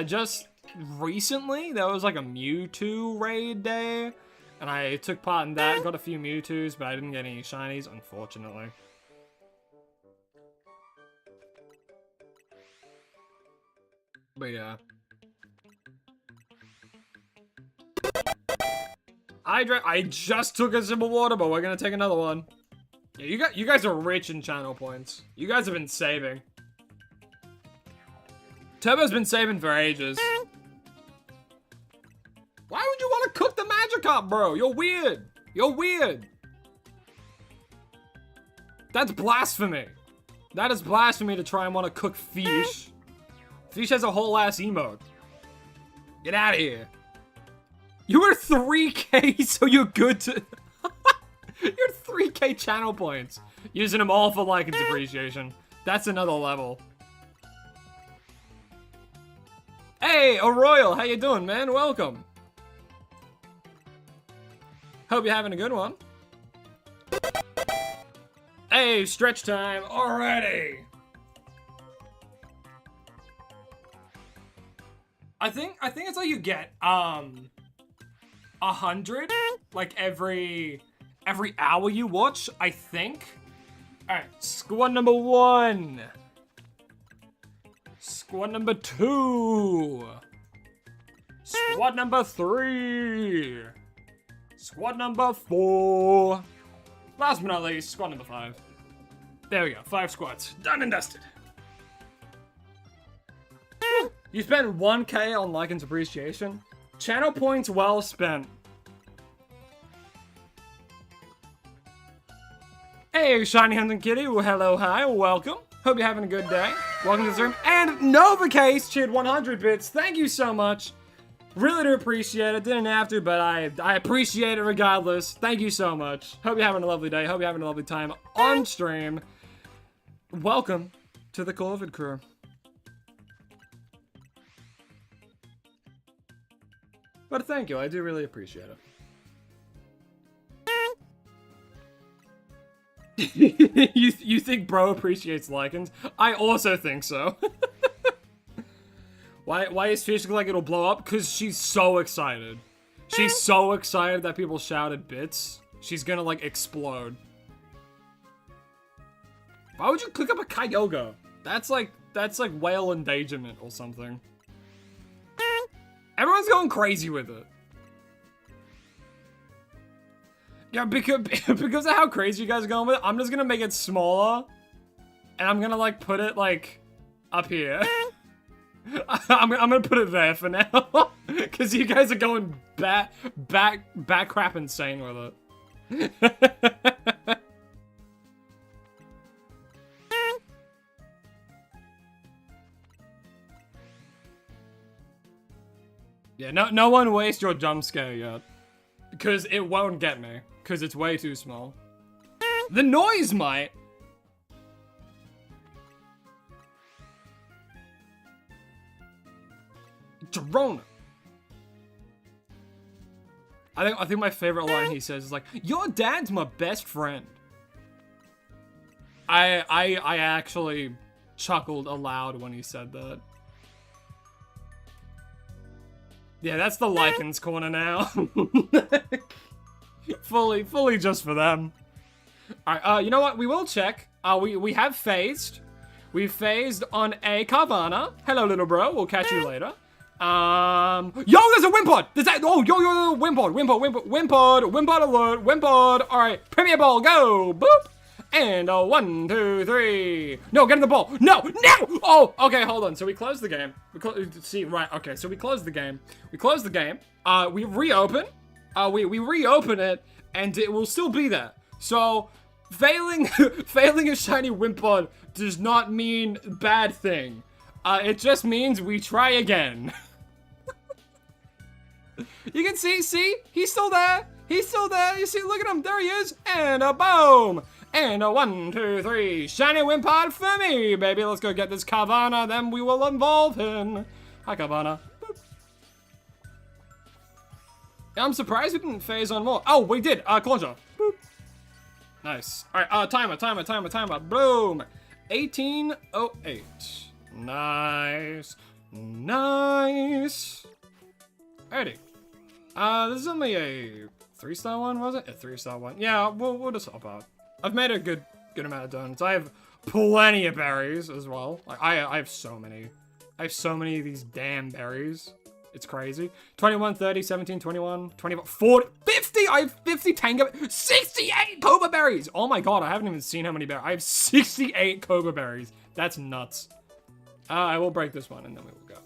just recently, there was like a Mewtwo raid day, and I took part in that, got a few Mewtwo's, but I didn't get any shinies, unfortunately. But yeah. I just took a sip of water, but we're gonna take another one. Yeah, you guys are rich in channel points. You guys have been saving. Turbo's been saving for ages. Why would you want to cook the Magikarp, bro? You're weird. You're weird. That's blasphemy. That is blasphemy to try and want to cook fish. Fish has a whole ass emote. Get out of here. You were 3K, so you're good to... You're 3K channel points. Using them all for Lycan's appreciation. That's another level. Hey, O'Royal, how you doing, man? Welcome. Hope you're having a good one. Hey, stretch time already. I think it's like you get 100 like every hour you watch, I think. Alright, squad number 1. Squad number 2. Squad number 3. Squad number 4. Last but not least, squad number 5. There we go, 5 squads. Done and dusted. You spent 1K on Lycan's appreciation? Channel points well spent. Hey, Shiny Hunting Kitty. Well, hello, hi, welcome. Hope you're having a good day. Welcome to the stream. And Nova Case cheered 100 bits. Thank you so much. Really do appreciate it. Didn't have to, but I appreciate it regardless. Thank you so much. Hope you're having a lovely day. Hope you're having a lovely time on stream. Welcome to the COVID crew. But thank you, I do really appreciate it. you think bro appreciates Lycans? I also think so. Why is Fish look like it'll blow up? Because she's so excited. She's so excited that people shouted bits. She's gonna like explode. Why would you click up a Kyogre? That's like whale endangerment or something. Everyone's going crazy with it. Yeah, because of how crazy you guys are going with it, I'm just gonna make it smaller. And I'm gonna like put it like up here. I'm gonna put it there for now. Cause you guys are going back crap insane with it. Yeah, no one waste your jump scare yet. Because it won't get me. Because it's way too small. The noise might. Drone. I think my favorite line he says is like, "Your dad's my best friend." I actually chuckled aloud when he said that. Yeah, that's the Lycans corner now. fully just for them. Alright, you know what? We will check. We have phased. We phased on a Carvana. Hello, little bro. We'll catch you later. Yo, there's a Wimpod! There's that. Oh, yo, Wimpod alert, Wimpod. All right, Premier Ball, go, boop. And 1, 2, 3. No, get in the ball. No. Oh, okay, hold on. So we closed the game. See, right, okay, so we closed the game. We reopen. We reopen it, and it will still be there. So, failing a shiny Wimpod does not mean bad thing. It just means we try again. You can see, he's still there. You see, look at him, there he is. And a boom. And a 1, 2, 3. Shiny Wimpod for me, baby. Let's go get this Carvana, then we will involve him. Hi, Carvana. Boop. I'm surprised we didn't phase on more. Oh, we did. Conjure. Boop. Nice. All right, timer. Boom. 1808. Nice. Alrighty. This is only a 3-star one, was it? A 3-star one. Yeah, we'll just hop out. I've made a good amount of donuts. I have plenty of berries as well. Like I have so many. I have so many of these damn berries. It's crazy. 21, 30, 17, 21, 24, 40, 50! I have 50 tango, 68 cobra berries! Oh my god, I haven't even seen how many berries. I have 68 cobra berries. That's nuts. I will break this one, and then we will go.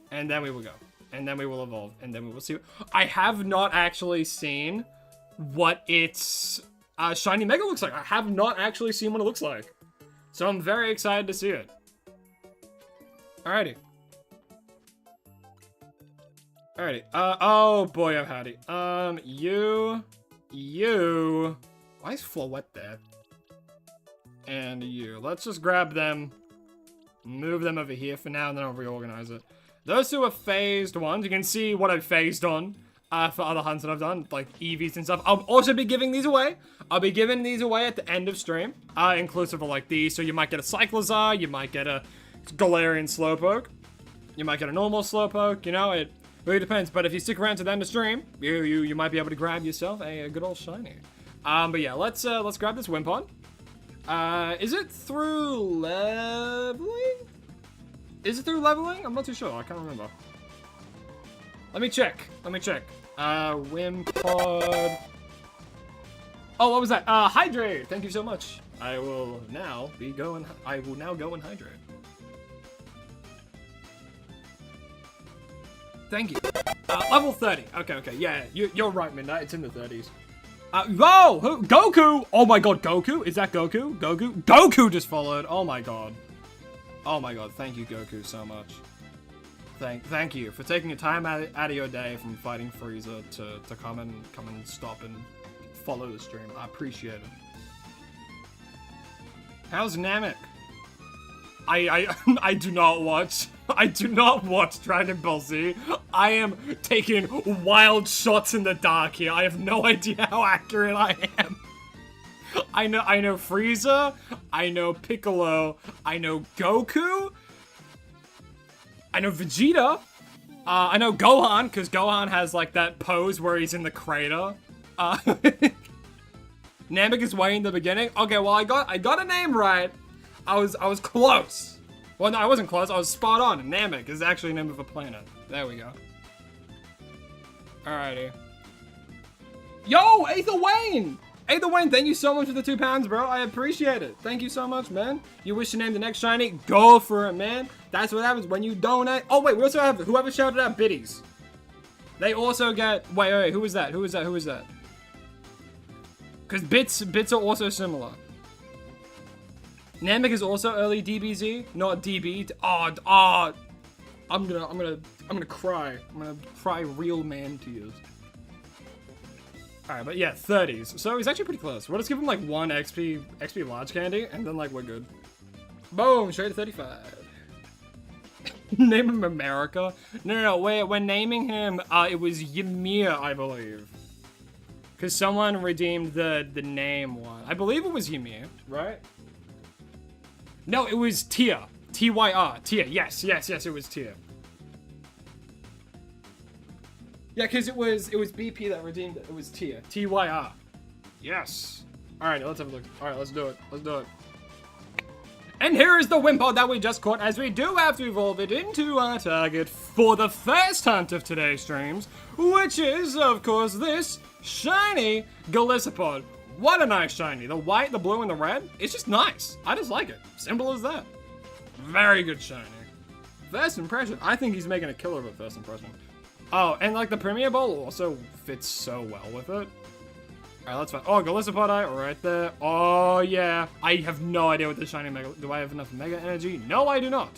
And then we will go. And then we will evolve. And then we will see. I have not actually seen what its shiny mega looks like. I have not actually seen what it looks like. So I'm very excited to see it. Alrighty. Oh boy, oh howdy. You. Why is Floette there? And you. Let's just grab them. Move them over here for now, and then I'll reorganize it. Those two are phased ones. You can see what I've phased on for other hunts that I've done, like EVs and stuff. I'll also be giving these away. I'll be giving these away at the end of stream, inclusive of like these. So you might get a Cyclizar, you might get a Galarian Slowpoke, you might get a normal Slowpoke. You know, it really depends. But if you stick around to the end of stream, you might be able to grab yourself a good old shiny. But yeah, let's grab this Wimpod. Is it through leveling? Is it through leveling? I'm not too sure. I can't remember. Let me check. Wimpod. Oh, what was that? Hydrate. Thank you so much. I will now go and hydrate. Thank you. Level 30. Okay. Yeah, you're right, Midnight. It's in the 30s. Whoa! Goku! Oh my god, Goku? Is that Goku? Goku just followed. Oh my god. Thank you, Goku, so much. Thank you for taking your time out of your day from fighting Frieza to come and stop and follow the stream. I appreciate it. How's Namek? I do not watch Dragon Ball Z. I am taking wild shots in the dark here. I have no idea how accurate I am. I know Frieza, I know Piccolo, I know Goku, I know Vegeta, I know Gohan, because Gohan has like that pose where he's in the crater. Namek is way in the beginning. Okay, well I got a name right. I was close. Well, no, I wasn't close. I was spot on. Namek is actually the name of a planet. There we go. Alrighty. Yo, Aether Wayne! Aether Wayne, thank you so much for the £2, bro. I appreciate it. Thank you so much, man. You wish to name the next shiny? Go for it, man. That's what happens when you donate. Oh, wait, we also have whoever shouted out biddies. They also get... Wait, who was that? Who was that? Because bits are also similar. Namek is also early DBZ, not DB. Oh, I'm gonna cry. I'm gonna cry real man tears. Alright, but yeah, 30s. So he's actually pretty close. We'll just give him like 1 XP large candy, and then like we're good. Boom, straight to 35. Name him America? No, we're naming him, it was Ymir, I believe. Because someone redeemed the name one. I believe it was Ymir, right? No, it was Tia. T-Y-R. Tia, yes, it was Tia. Yeah, because it was BP that redeemed it. It was Tia. T-Y-R. Yes. Alright, let's have a look. Alright, let's do it. And here is the Wimpod that we just caught, as we do have to evolve it into our target for the first hunt of today's streams, which is, of course, this shiny Golisopod. What a nice shiny. The white, the blue, and the red. It's just nice. I just like it. Simple as that. Very good shiny. First impression. I think he's making a killer of a first impression. Oh, and like the Premier Bowl also fits so well with it. Alright, let's find. Oh, Golisopod eye right there. Oh, yeah. I have no idea what this shiny mega. Do I have enough mega energy? No, I do not.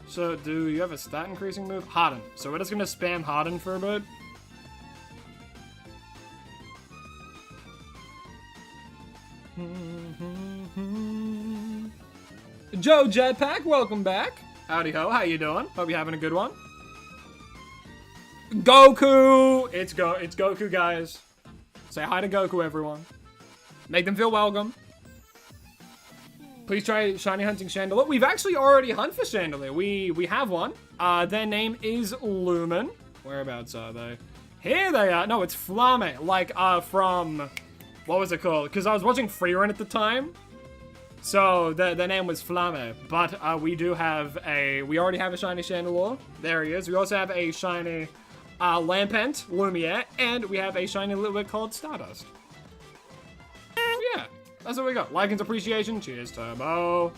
So, do you have a stat increasing move? Harden. So, we're just gonna spam Harden for a bit. Joe Jetpack, welcome back. Howdy ho, how you doing? Hope you're having a good one. Goku! It's Goku, guys. Say hi to Goku, everyone. Make them feel welcome. Please try shiny hunting Chandelier. We've actually already hunted for Chandelier. We have one. Their name is Lumen. Whereabouts are they? Here they are. No, it's Flame. Like, from... What was it called? Because I was watching Freerun at the time. So, their name was Flame. But, we do have a... We already have a shiny Chandelier. There he is. We also have a shiny... Lampent, Lumiere, and we have a shiny little bit called Stardust. Yeah, that's what we got. Lycan's appreciation. Cheers, Turbo.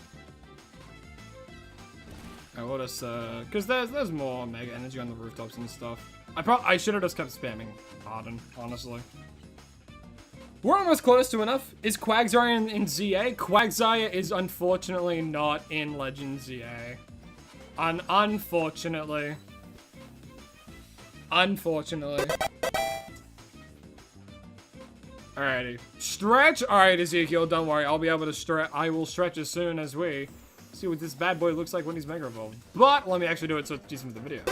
I will just, because there's more mega energy on the rooftops and stuff. I should have just kept spamming Harden, honestly. We're almost close to enough. Is Quagsire in ZA? Quagsire is unfortunately not in Legend ZA. Unfortunately. Unfortunately. Alrighty. Stretch? Alright, Ezekiel, don't worry. I'll be able to stretch. I will stretch as soon as we see what this bad boy looks like when he's Mega Evolved. But let me actually do it so it's decent for the video.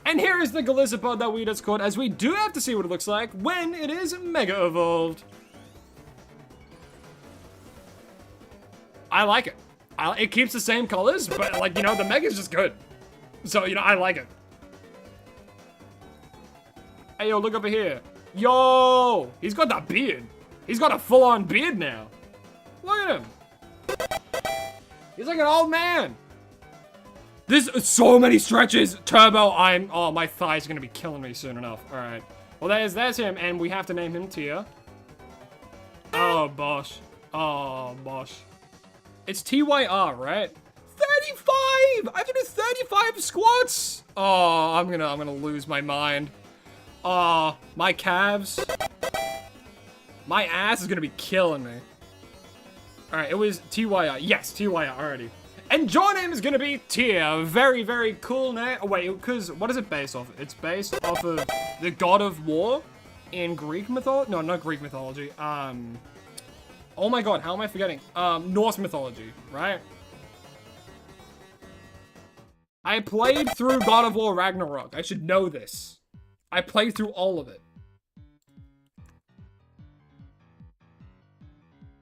And here is the Golisopod that we just caught, as we do have to see what it looks like when it is Mega Evolved. I like it. It keeps the same colors, but like, you know, the Mega's just good. So, you know, I like it. Hey, yo, look over here. Yo! He's got that beard. He's got a full-on beard now. Look at him. He's like an old man. There's so many stretches. Turbo, oh, my thigh's gonna be killing me soon enough. All right. Well, there's him, and we have to name him Tia. Oh, Bosh. Oh, Bosh. It's TYR, right? 35! I have to do 35 squats! Oh, I'm gonna lose my mind. My calves. My ass is gonna be killing me. Alright, it was TYR. Yes, TYR already. And your name is gonna be Tia. Very, very cool name. Oh, wait, because what is it based off? It's based off of the god of war in Greek mythology. No, not Greek mythology. Oh my god, how am I forgetting? Norse mythology, right? I played through God of War Ragnarok. I should know this. I played through all of it.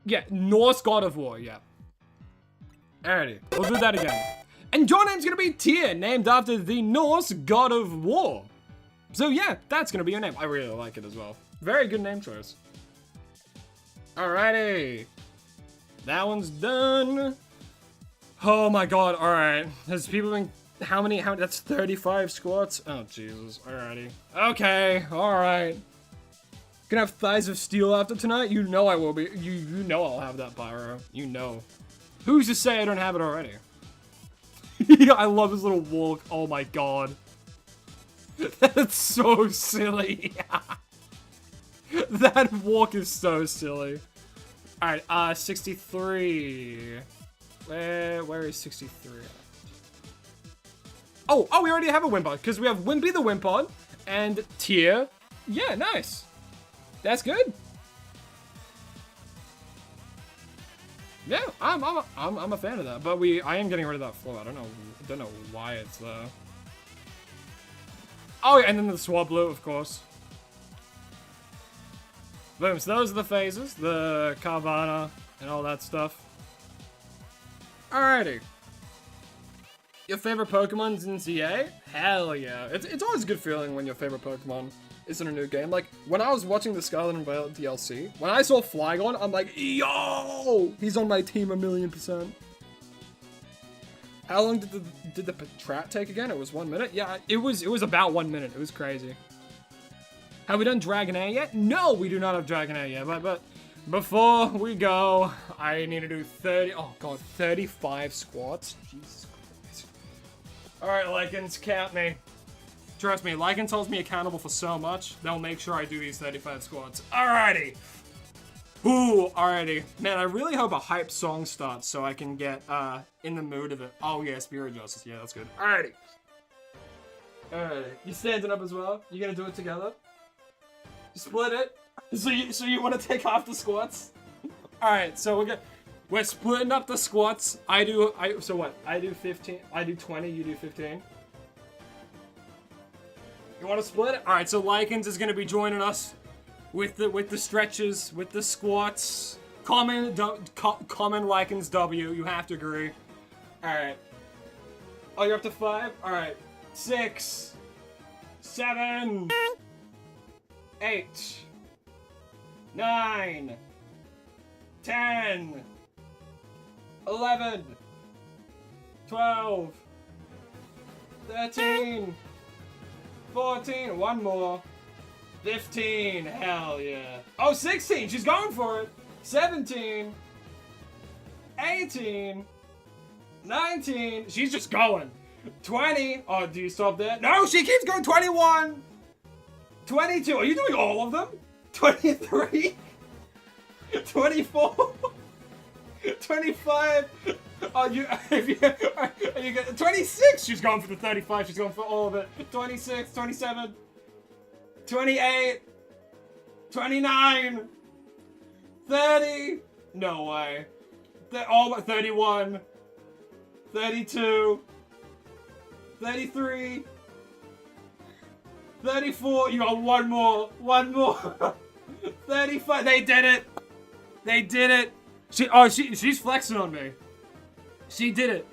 Yeah, Norse God of War, yeah. Alrighty, we'll do that again. And your name's gonna be Tyr, named after the Norse God of War. So yeah, that's gonna be your name. I really like it as well. Very good name choice. Alrighty. That one's done. Oh my god, alright. Has people been... How many, that's 35 squats? Oh, Jesus. Alrighty. Okay, alright. Gonna have thighs of steel after tonight? You know I will be. You know I'll have that, Pyro. You know. Who's to say I don't have it already? I love his little walk. Oh my god. That's so silly. That walk is so silly. Alright, 63. Where is 63? Oh, we already have a Wimpod, because we have Wimpy the Wimpod and Tyr. Yeah, nice. That's good. Yeah, I'm a fan of that, but I am getting rid of that flow. I don't know why it's there. Oh, yeah, and then the Swablu, of course. Boom, so those are the phases, the Carvana, and all that stuff. Alrighty. Your favorite Pokemon's in ZA? Hell yeah. It's always a good feeling when your favorite Pokemon is in a new game. Like, when I was watching the Scarlet and Violet DLC, when I saw Flygon, I'm like, yo! He's on my team 1,000,000%. How long did the trap take again? It was 1 minute? Yeah, it was about 1 minute. It was crazy. Have we done Dragonair yet? No, we do not have Dragonair yet, but before we go, I need to do 35 squats. Jesus Christ. Alright, Lycans, count me. Trust me, Lycans holds me accountable for so much, they'll make sure I do these 35 squats. Alrighty. Ooh, alrighty. Man, I really hope a hype song starts so I can get, in the mood of it. Oh yeah, Spirit Justice. Yeah, that's good. Alrighty. Alrighty. You standing up as well? You gonna do it together? Split it? So you want to take off the squats? Alright, so we're splitting up the squats. So what? I do 15, I do 20, you do 15. You want to split it? Alright, so Lycans is gonna be joining us with the stretches, with the squats. Common Lycans W, you have to agree. Alright. Oh, you're up to 5? Alright. 6, 7, 8, 9, 10, 11, 12, 13, 14, one more, 15, hell yeah. Oh, 16, she's going for it. 17, 18, 19, she's just going. 20, oh, do you stop there? No, she keeps going. 21, 22, are you doing all of them? 23, 24, 25, are you good? 26, she's going for the 35, she's going for all of it. 26, 27, 28, 29, 30, no way. Oh, 31, 32, 33, 34, you got one more, 35, they did it, she's flexing on me, she did it,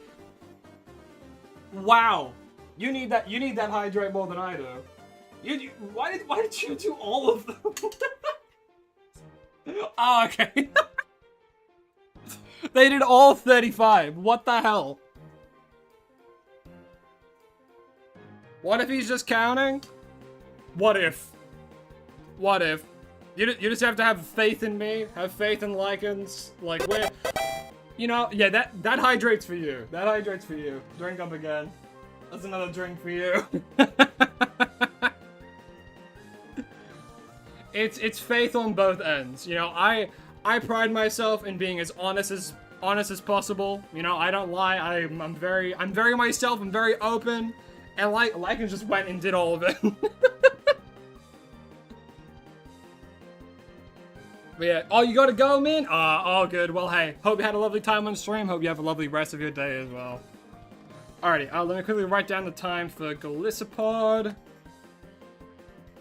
wow, you need that hydrate more than I do, why did you do all of them? Oh, okay, they did all 35, what the hell? What if he's just counting? What if? What if? You just have to have faith in me, have faith in Lycans, like we're... You know, yeah, that hydrates for you. That hydrates for you. Drink up again. That's another drink for you. It's faith on both ends. You know, I pride myself in being as honest as possible. You know, I don't lie. I'm very myself. I'm very open. And Lycans just went and did all of it. But yeah, oh, you gotta go, man? All good. Well, hey, hope you had a lovely time on stream. Hope you have a lovely rest of your day as well. Alrighty, let me quickly write down the time for Galissapod.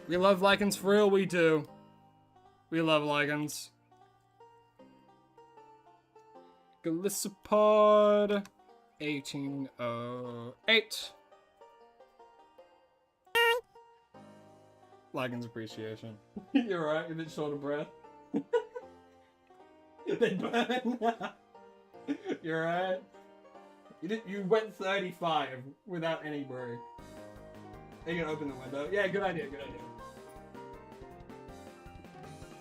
We love Lycans for real, we do. We love Lycans. Galissapod 1808. Lycans appreciation. You're right, you're a bit short of breath. They burn. You're right. You went 35 without any break. Are you gonna open the window? Yeah, good idea, good idea.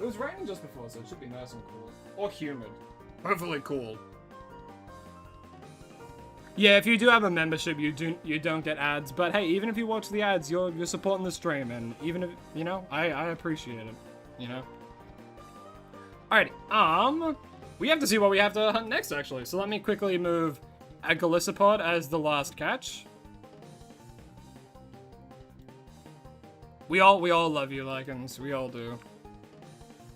It was raining just before, so it should be nice and cool. Or humid. Hopefully cool. Yeah, if you do have a membership, you don't get ads. But hey, even if you watch the ads, you're supporting the stream, and even if you know, I appreciate it. You know. Alrighty, we have to see what we have to hunt next, actually. So let me quickly move a Galissapod as the last catch. We all love you, Lycans. We all do.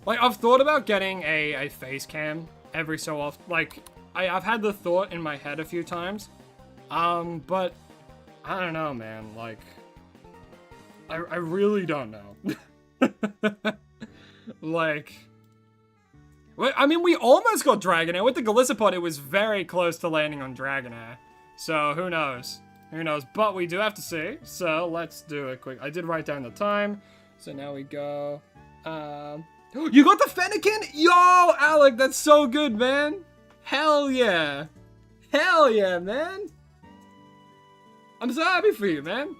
Like, I've thought about getting a face cam every so often. Like, I've had the thought in my head a few times. But I don't know, man. Like, I really don't know. Like... I mean, we almost got Dragonair. With the Galissapod, it was very close to landing on Dragonair. So, who knows? Who knows? But we do have to see. So, let's do it quick. I did write down the time. So, now we go... You got the Fennekin? Yo, Alec, that's so good, man. Hell yeah. Hell yeah, man. I'm so happy for you, man.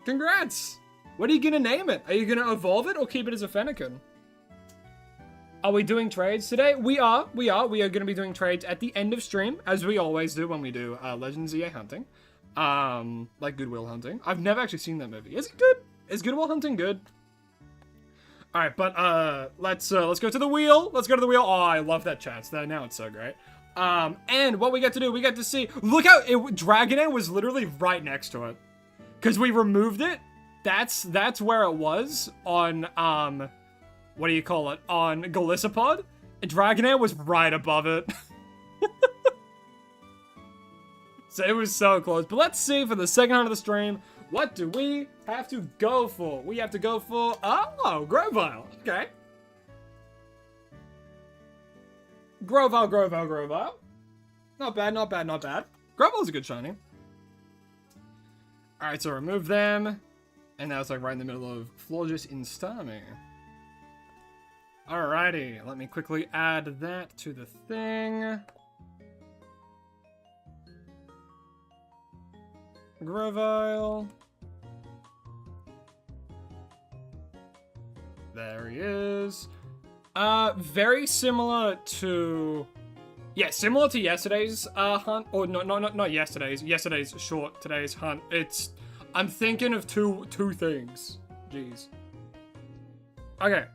Congrats. What are you gonna name it? Are you gonna evolve it or keep it as a Fennekin? Are we doing trades today? We are gonna be doing trades at the end of stream, as we always do when we do Legends EA hunting. Like Good Will Hunting. I've never actually seen that movie. Is it good? Is Good Will Hunting good? Alright, but let's go to the wheel. Let's go to the wheel. Oh, I love that chat. Now it's so great. And what we get to do, we get to see, look how Dragonair was literally right next to it. Cause we removed it. That's where it was on what do you call it? On Galissapod. Dragonair was right above it. So it was so close. But let's see for the second half of the stream, what do we have to go for? We have to go for, oh, Grovyle. Okay. Grovyle. Not bad. Grovyle's a good shiny. Alright, so remove them. And now it's like right in the middle of Florges Instami. Alrighty, let me quickly add that to the thing. Grovyle. There he is. Very similar to... Yeah, similar to yesterday's hunt. Or no, not yesterday's. Yesterday's short, today's hunt. It's... I'm thinking of two things. Jeez. Okay.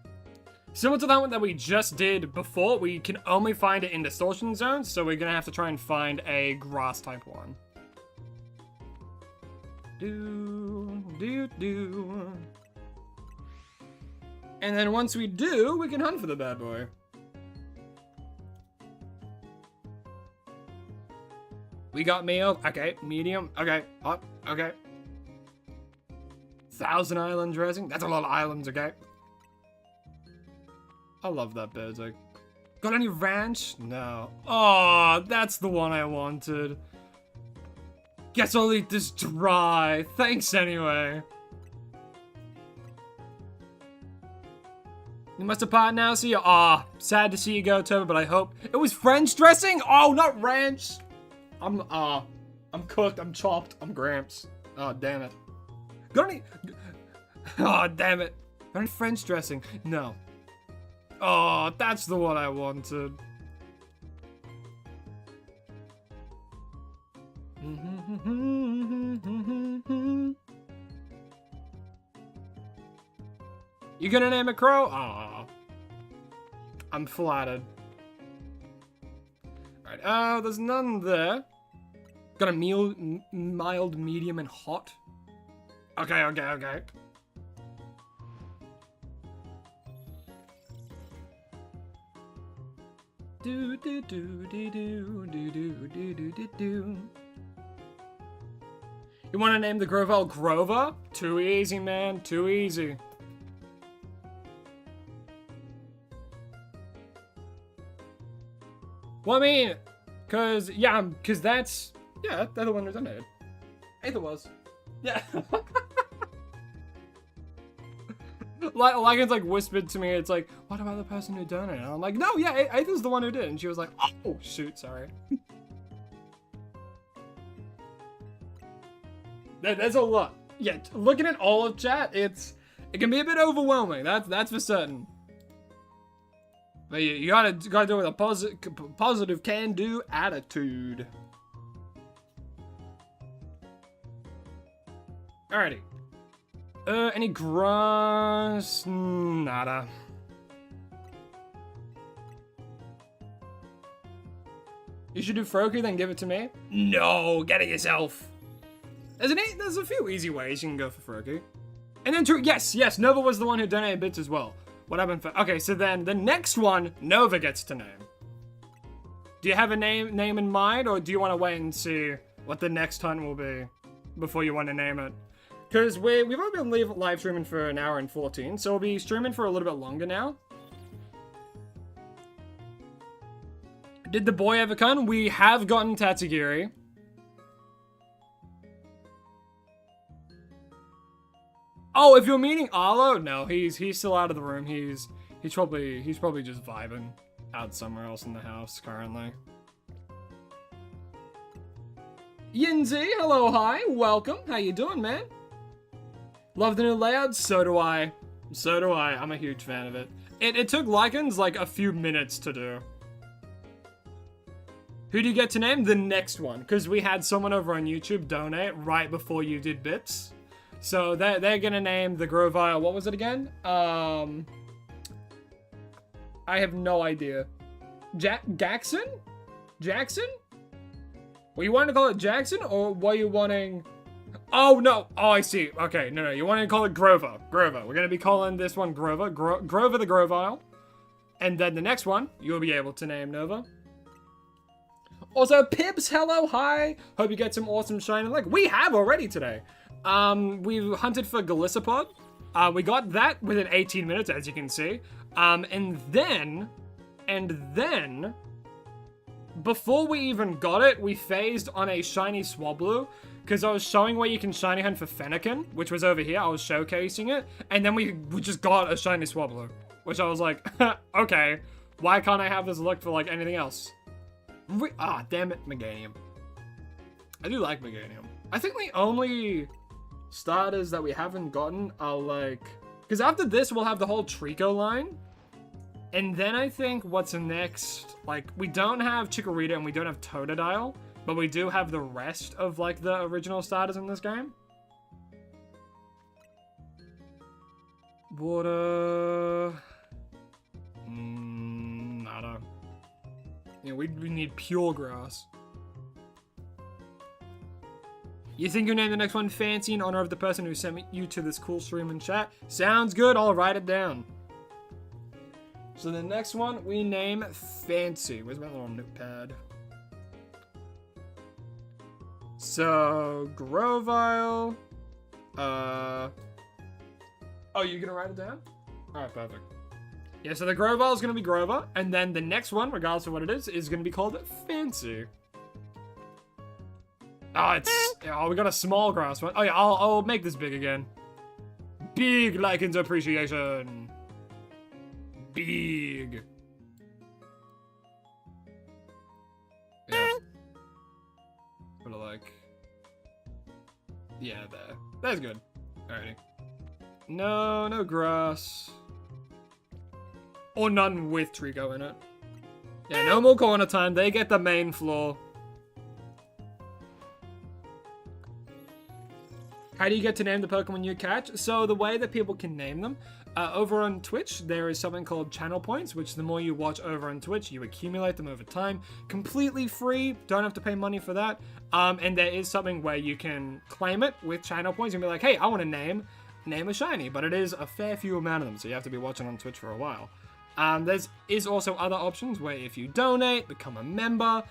Similar to that one that we just did before, we can only find it in distortion zones, so we're gonna have to try and find a grass type one. And then once we do, we can hunt for the bad boy. We got meal. Okay, medium. Okay, hot. Okay. 1,000 island dressing. That's a lot of islands, okay? I love that bird. Like, got any ranch? No. Oh, that's the one I wanted. Guess I'll eat this dry. Thanks anyway. You must depart now, see you. Aw, sad to see you go, Toba, but I hope it was French dressing. Oh, not ranch. I'm cooked. I'm chopped. I'm Gramps. Oh, damn it. Got any? Oh, damn it. Got any French dressing? No. Oh, that's the one I wanted. You gonna name it Crow? Aw. I'm flattered. Alright, there's none there. Got a mild, medium, and hot. Okay. Do. You want to name the Grovyle Grover? Too easy, man. Too easy. Well, I mean, cause that's, yeah, they're the one who donated. Aether was. Yeah. Like it's like whispered to me, it's like, what about the person who donated? And I'm like, no, yeah, Aether's the one who did. And she was like, oh, shoot, sorry. There's a lot. Yeah, looking at all of chat, it can be a bit overwhelming. That's for certain. But you gotta do it with a positive can-do attitude. Alrighty. Any grass? Nada. You should do Froakie, then give it to me? No, get it yourself. There's a few easy ways you can go for Froakie. And then yes, Nova was the one who donated bits as well. What happened for, okay, so then the next one, Nova gets to name. Do you have a name in mind, or do you want to wait and see what the next hunt will be before you want to name it? Because we've only been live streaming for an hour and 14, so we'll be streaming for a little bit longer now. Did the boy ever come? We have gotten Tatsugiri. Oh, if you're meaning Arlo, no, he's still out of the room. He's probably just vibing out somewhere else in the house currently. Yinzi, hello, hi, welcome. How you doing, man? Love the new layout? So do I. So do I. I'm a huge fan of it. It took Lycans like a few minutes to do. Who do you get to name? The next one. Because we had someone over on YouTube donate right before you did bits. So they're gonna name the Grovile. What was it again? I have no idea. Jackson? Jackson? Were you wanting to call it Jackson, or were you wanting... Oh, no. Oh, I see. Okay, no. You wanted to call it Grover. Grover. We're going to be calling this one Grover. Grover the Grovile. And then the next one, you'll be able to name Nova. Also, Pibbs, hello, hi. Hope you get some awesome shiny. Like, we have already today. We hunted for Galissapod. We got that within 18 minutes, as you can see. And then, before we even got it, we phased on a shiny Swablu, because I was showing where you can shiny hunt for Fennekin, which was over here. I was showcasing it, and then we just got a shiny Swablu, which I was like, okay, why can't I have this look for like anything else? Damn it, Meganium. I do like Meganium. I think the only starters that we haven't gotten are like, because after this we'll have the whole Trico line. And then I think what's next, like, we don't have Chikorita and we don't have Totodile, but we do have the rest of, like, the original starters in this game. Water... nada. Yeah, we need pure grass. You think you name the next one Fancy in honor of the person who sent you to this cool stream and chat? Sounds good, I'll write it down. So the next one, we name Fancy. Where's my little notepad? So, Grovile. Oh, you're gonna write it down? Alright, perfect. Yeah, so the Grovile is gonna be Grover, and then the next one, regardless of what it is gonna be called Fancy. Oh, we got a small grass one. Oh yeah, I'll make this big again. Big Lycans appreciation. Big. Yeah. Put it like... Yeah, there. That's good. Alrighty. No grass. Or none with Trico in it. Yeah, no more corner time. They get the main floor. How do you get to name the Pokemon you catch? So the way that people can name them, over on Twitch, there is something called channel points, which the more you watch over on Twitch, you accumulate them over time. Completely free, don't have to pay money for that. And there is something where you can claim it with channel points and be like, hey, I want to name a shiny, but it is a fair few amount of them, so you have to be watching on Twitch for a while. There is also other options where if you donate, become a member,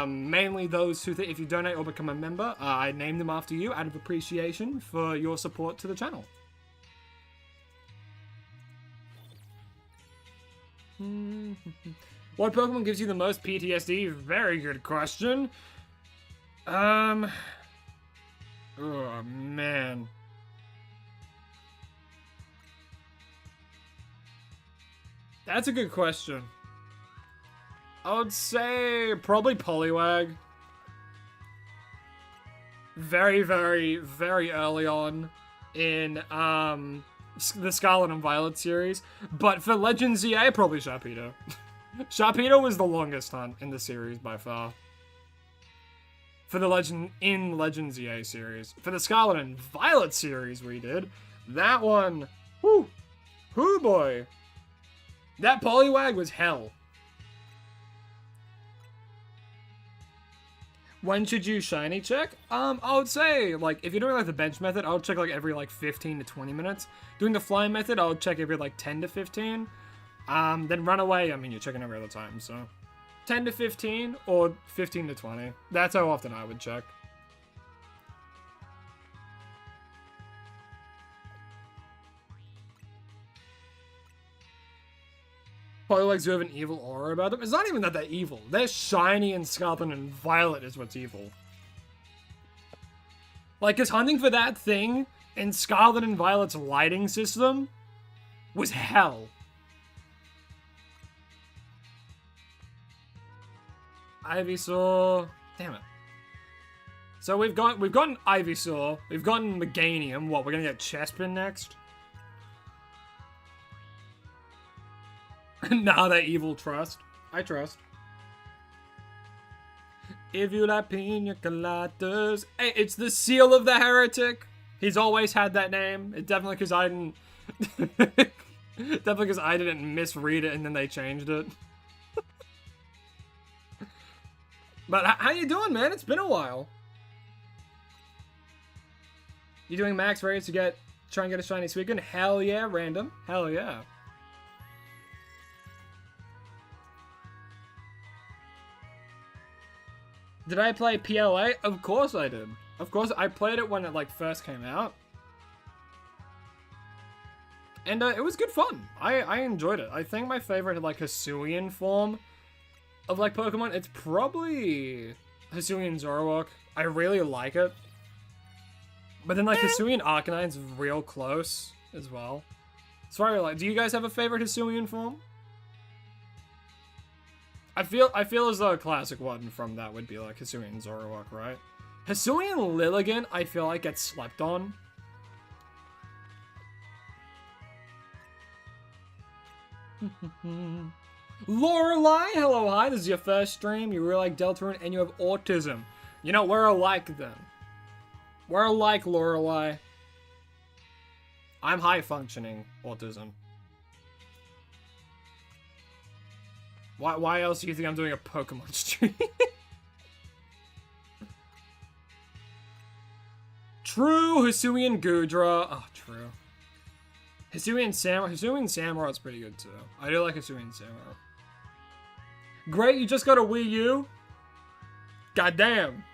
mainly those who if you donate or become a member, I name them after you out of appreciation for your support to the channel. What Pokemon gives you the most PTSD? Very good question. Oh man. That's a good question. I would say probably Poliwag. Very, very, very early on in the Scarlet and Violet series. But for Legends ZA, probably Sharpedo. Sharpedo was the longest hunt in the series by far. For the Legends ZA series. For the Scarlet and Violet series we did, that one, whoo boy. That Poliwag was hell. When should you shiny check? I would say, like, if you're doing, like, the bench method, I would check, like, every, like, 15 to 20 minutes. Doing the flying method, I would check every, like, 10 to 15. Then run away, I mean, you're checking every other time, so. 10 to 15, or 15 to 20. That's how often I would check. Poliwags do have an evil aura about them. It's not even that they're evil. They're shiny and Scarlet and Violet is what's evil. Like, cause hunting for that thing in Scarlet and Violet's lighting system was hell. Ivysaur. Damn it. So we've gotten Ivysaur, we've gotten Meganium. What, we're gonna get Chespin next? Nah, that evil trust. I trust. If you like pina coladas. Hey, it's the seal of the heretic. He's always had that name. It's definitely because I didn't... definitely because I didn't misread it and then they changed it. But how you doing, man? It's been a while. You doing max raids to try and get a shiny Suicune? Hell yeah, random. Hell yeah. Did I play PLA? Of course I did. Of course, I played it when it like first came out. And it was good fun. I enjoyed it. I think my favorite like Hisuian form of like Pokemon, it's probably Hisuian Zoroark. I really like it. But then like Hisuian Arcanine's real close as well. So I really like. Do you guys have a favorite Hisuian form? I feel as though a classic one from that would be like Hisuian Zoroark, right? Hisuian Lilligant, I feel like gets slept on. Lorelei, hello, hi. This is your first stream. You really like Deltarune and you have autism. You know, we're alike then. We're alike, Lorelei. I'm high functioning autism. Why else do you think I'm doing a Pokemon stream? True, Hisuian Gudra. Oh, true. Hisuian Samurot's pretty good too. I do like Hisuian Samurott. Great, you just got a Wii U? Goddamn.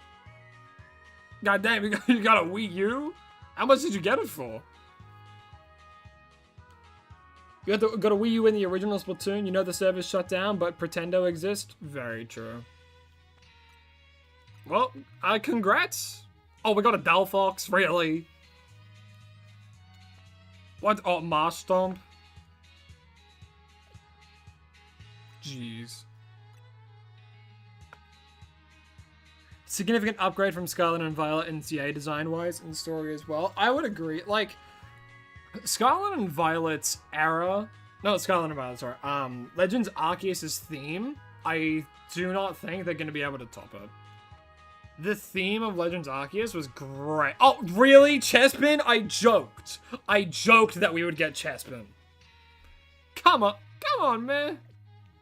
Goddamn, you got a Wii U? How much did you get it for? You got a Wii U in the original Splatoon. You know the server's shut down, but Pretendo exists? Very true. Well, congrats. Oh, we got a Delphox, really? What? Oh, Marstomp? Jeez. Significant upgrade from Scarlet and Violet NCA design-wise and story as well. I would agree. Like, Scarlet and Violet's era... No, Scarlet and Violet, sorry. Legends Arceus' theme, I do not think they're going to be able to top it. The theme of Legends Arceus was great. Oh, really? Chespin? I joked. I joked that we would get Chespin. Come on, man.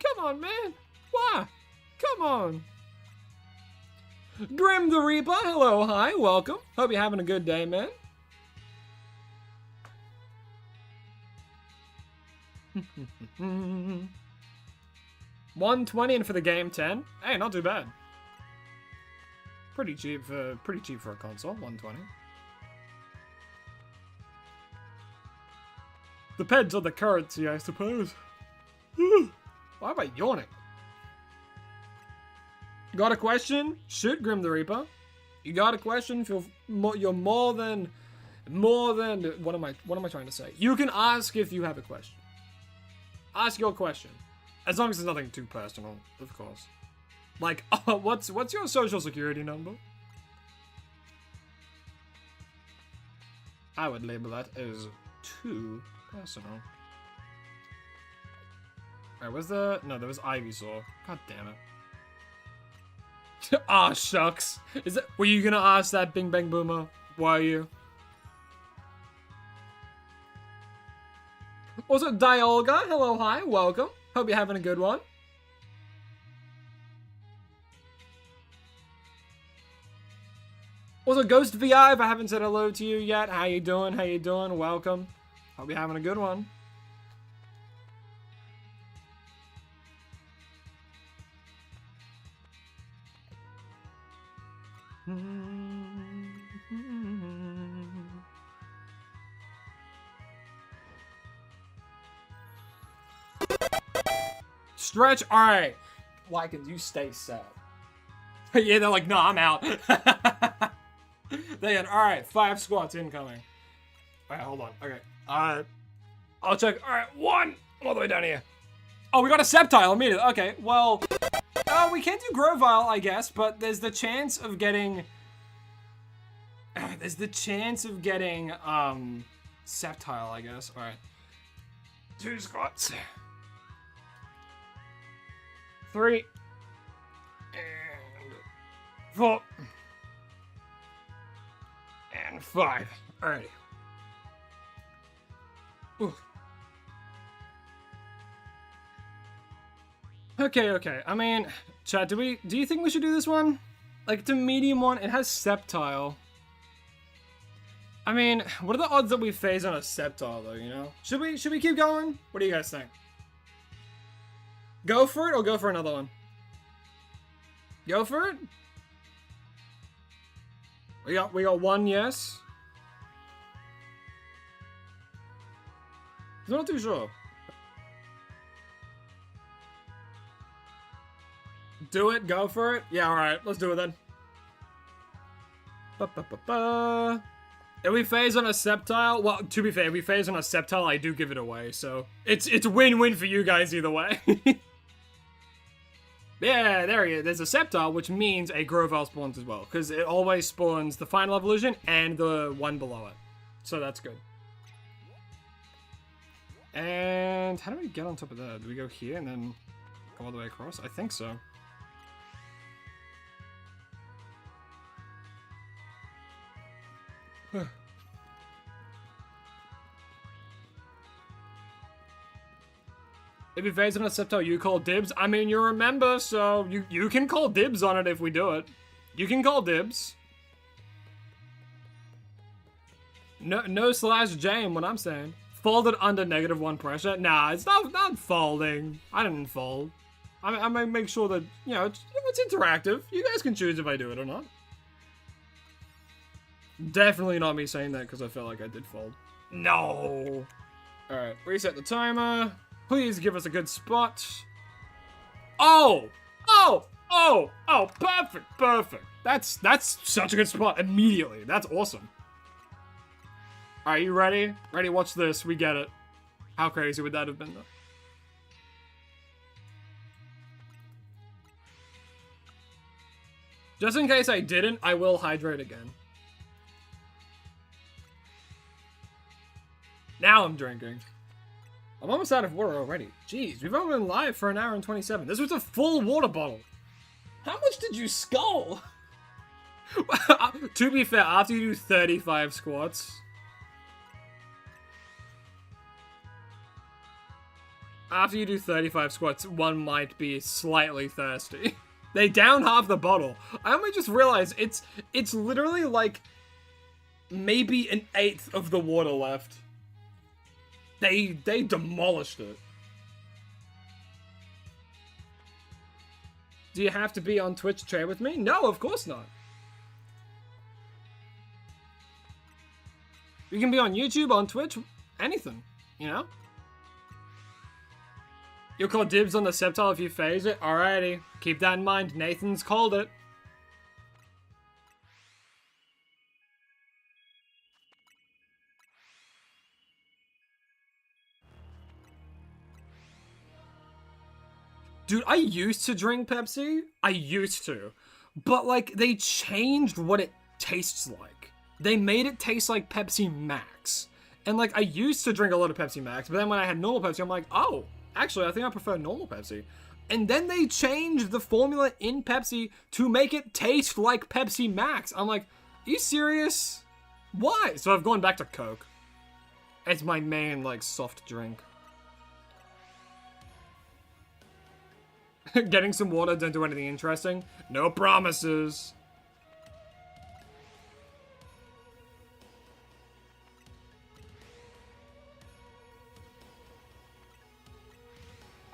Come on, man. Why? Come on. Grim the Reaper, hello, hi, welcome. Hope you're having a good day, man. $120 and for the game 10. Hey, not too bad. Pretty cheap for a console. $120. Depends on the currency, I suppose. Why am I yawning? Got a question? Shoot, Grim the Reaper. You got a question? You're more than what am I trying to say? You can ask if you have a question. Ask your question. As long as it's nothing too personal, of course. Like, what's your social security number? I would label that as too personal. Alright, was the... No, there was Ivysaur. God damn it. Ah, shucks. Were you gonna ask that, Bing Bang Boomer? Were you? Also, Dialga, hello, hi, welcome. Hope you're having a good one. Also, Ghost VI, if I haven't said hello to you yet, how you doing? How you doing? Welcome. Hope you're having a good one. Stretch, alright. Lycans, you stay set. Yeah, they're like, no, I'm out. They had, alright, 5 squats incoming. Alright, hold on. Okay. I'll check. Alright, 1! All the way down here. Oh, we got a Sceptile immediately. Okay, well, we can't do Grovyle, I guess, but there's the chance of getting There's the chance of getting, septile, I guess. Alright. 2 squats. 3. And 4. And 5. Alrighty. Ooh. Okay. I mean, chat, do you think we should do this one? Like, it's a medium one. It has septile. I mean, what are the odds that we phase on a septile, though, you know? Should we keep going? What do you guys think? Go for it or go for another one? Go for it? We got 1 yes. I'm not too sure. Do it, go for it. Yeah, alright, let's do it then. If we phase on a septile, well, to be fair, if we phase on a septile, I do give it away, so it's win-win for you guys either way. Yeah, there he is. There's a septile, which means a Grovyle spawns as well, because it always spawns the final evolution and the one below it. So that's good. And how do we get on top of that? Do we go here and then go all the way across? I think so. If you phase on a septile, you call dibs. I mean, you're a member, so you can call dibs on it if we do it. You can call dibs. No slash Jame, what I'm saying. Folded under -1 pressure. Nah, it's not folding. I didn't fold. I might make sure that, you know, it's interactive. You guys can choose if I do it or not. Definitely not me saying that because I felt like I did fold. No. Alright, reset the timer. Please give us a good spot. Oh! Perfect. That's such a good spot immediately. That's awesome. Alright, you ready? Ready, watch this. We get it. How crazy would that have been, though? Just in case I didn't, I will hydrate again. Now I'm drinking. I'm almost out of water already. Jeez, we've only been live for 1 hour and 27. This was a full water bottle. How much did you skull? To be fair, after you do 35 squats... After you do 35 squats, one might be slightly thirsty. They down half the bottle. I only just realized it's literally like maybe 1/8 of the water left. They demolished it. Do you have to be on Twitch to trade with me? No, of course not. You can be on YouTube, on Twitch, anything, you know? You'll call dibs on the septile if you phase it? Alrighty. Keep that in mind. Nathan's called it. Dude, I used to drink Pepsi. I used to. But, like, they changed what it tastes like. They made it taste like Pepsi Max. And, like, I used to drink a lot of Pepsi Max, but then when I had normal Pepsi, I'm like, oh, actually, I think I prefer normal Pepsi. And then they changed the formula in Pepsi to make it taste like Pepsi Max. I'm like, are you serious? Why? So I've gone back to Coke. It's my main, like, soft drink. Getting some water, don't do anything interesting. No promises.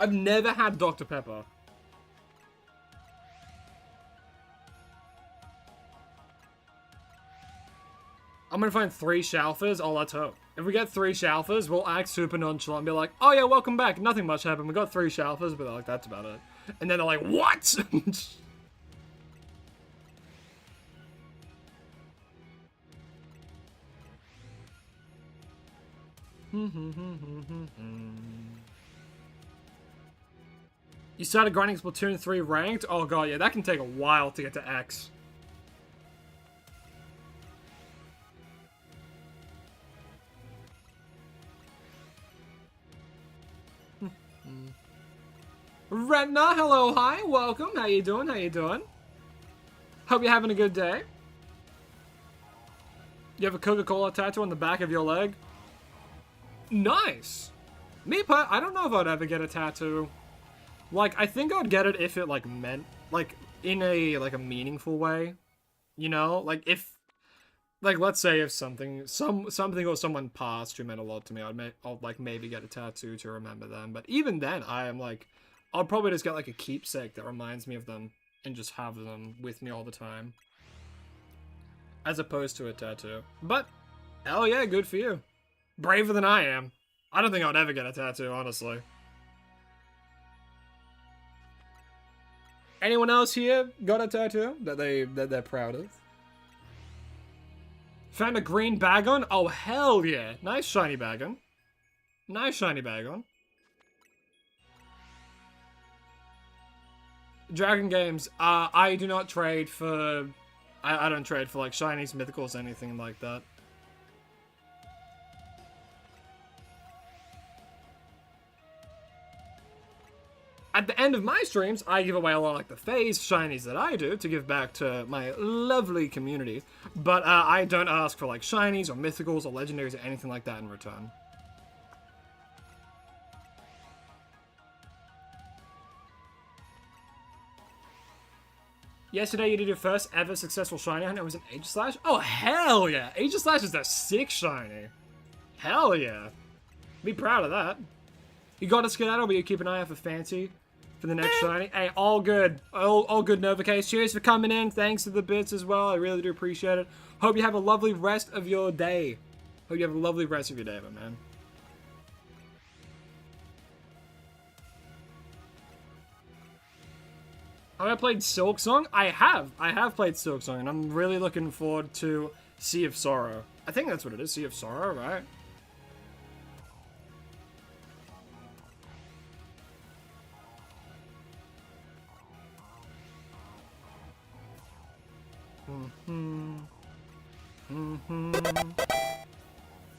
I've never had Dr. Pepper. I'm gonna find 3 Shalfers. Oh, let's hope. If we get 3 Shalfers, we'll act super nonchalant and be like, oh yeah, welcome back. Nothing much happened. We got 3 Shalfers, but like, that's about it. And then they're like, what? You started grinding Splatoon 3 ranked? Oh god, yeah, that can take a while to get to X. Retna, hello, hi, welcome. How you doing? How you doing? Hope you're having a good day. You have a Coca-Cola tattoo on the back of your leg? Nice. I don't know if I'd ever get a tattoo. Like, I think I'd get it if it, like, meant, like, in a, like, a meaningful way. You know? Like, if, like, let's say if something or someone passed who meant a lot to me, I'll like, maybe get a tattoo to remember them. But even then, I am, like, I'll probably just get, like, a keepsake that reminds me of them and just have them with me all the time. As opposed to a tattoo. But, hell yeah, good for you. Braver than I am. I don't think I would ever get a tattoo, honestly. Anyone else here got a tattoo that they're proud of? Found a green bag on? Oh, hell yeah. Nice shiny bag on. Nice shiny bag on. Dragon games. I do not trade for... I don't trade for, like, shinies, mythicals, anything like that. At the end of my streams, I give away a lot of, like, the phase shinies that I do to give back to my lovely community. But I don't ask for, like, shinies or mythicals or legendaries or anything like that in return. Yesterday you did your first ever successful shiny hunt. It was an Aegislash. Oh, hell yeah. Aegislash is a sick shiny. Hell yeah. Be proud of that. You got a skedaddle, but you keep an eye out for Fancy for the next shiny. Hey, all good. All good, Novacase. Cheers for coming in. Thanks for the bits as well. I really do appreciate it. Hope you have a lovely rest of your day. Hope you have a lovely rest of your day, my man. Have I played Silk Song? I have played Silk Song, and I'm really looking forward to Sea of Sorrow. I think that's what it is, Sea of Sorrow, right?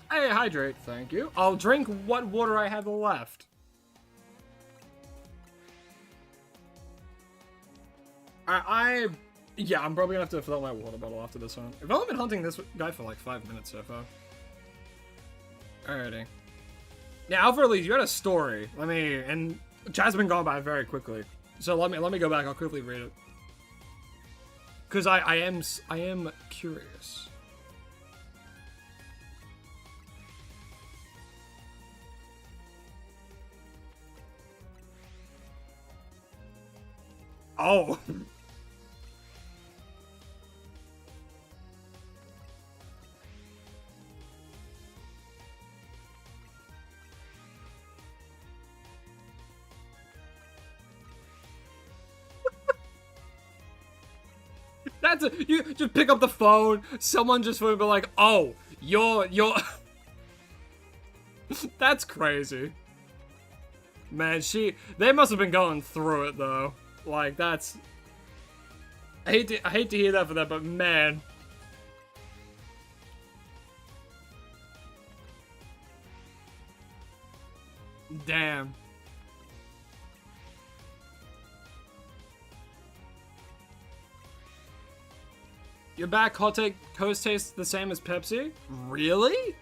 Hey, hydrate, thank you. I'll drink what water I have left. Yeah, I'm probably gonna have to fill out my water bottle after this one. I've only been hunting this guy for like 5 minutes so far. Alrighty. Now, Alpha Elise, you had a story. And chat's been gone by very quickly. So let me go back, I'll quickly read it. Cause I am curious. Oh. You just pick up the phone, someone just would be like, oh, you're... That's crazy. Man, they must have been going through it, though. Like, that's... I hate to hear that for that, but man... Damn. Your back hot take Coast tastes the same as Pepsi? Really?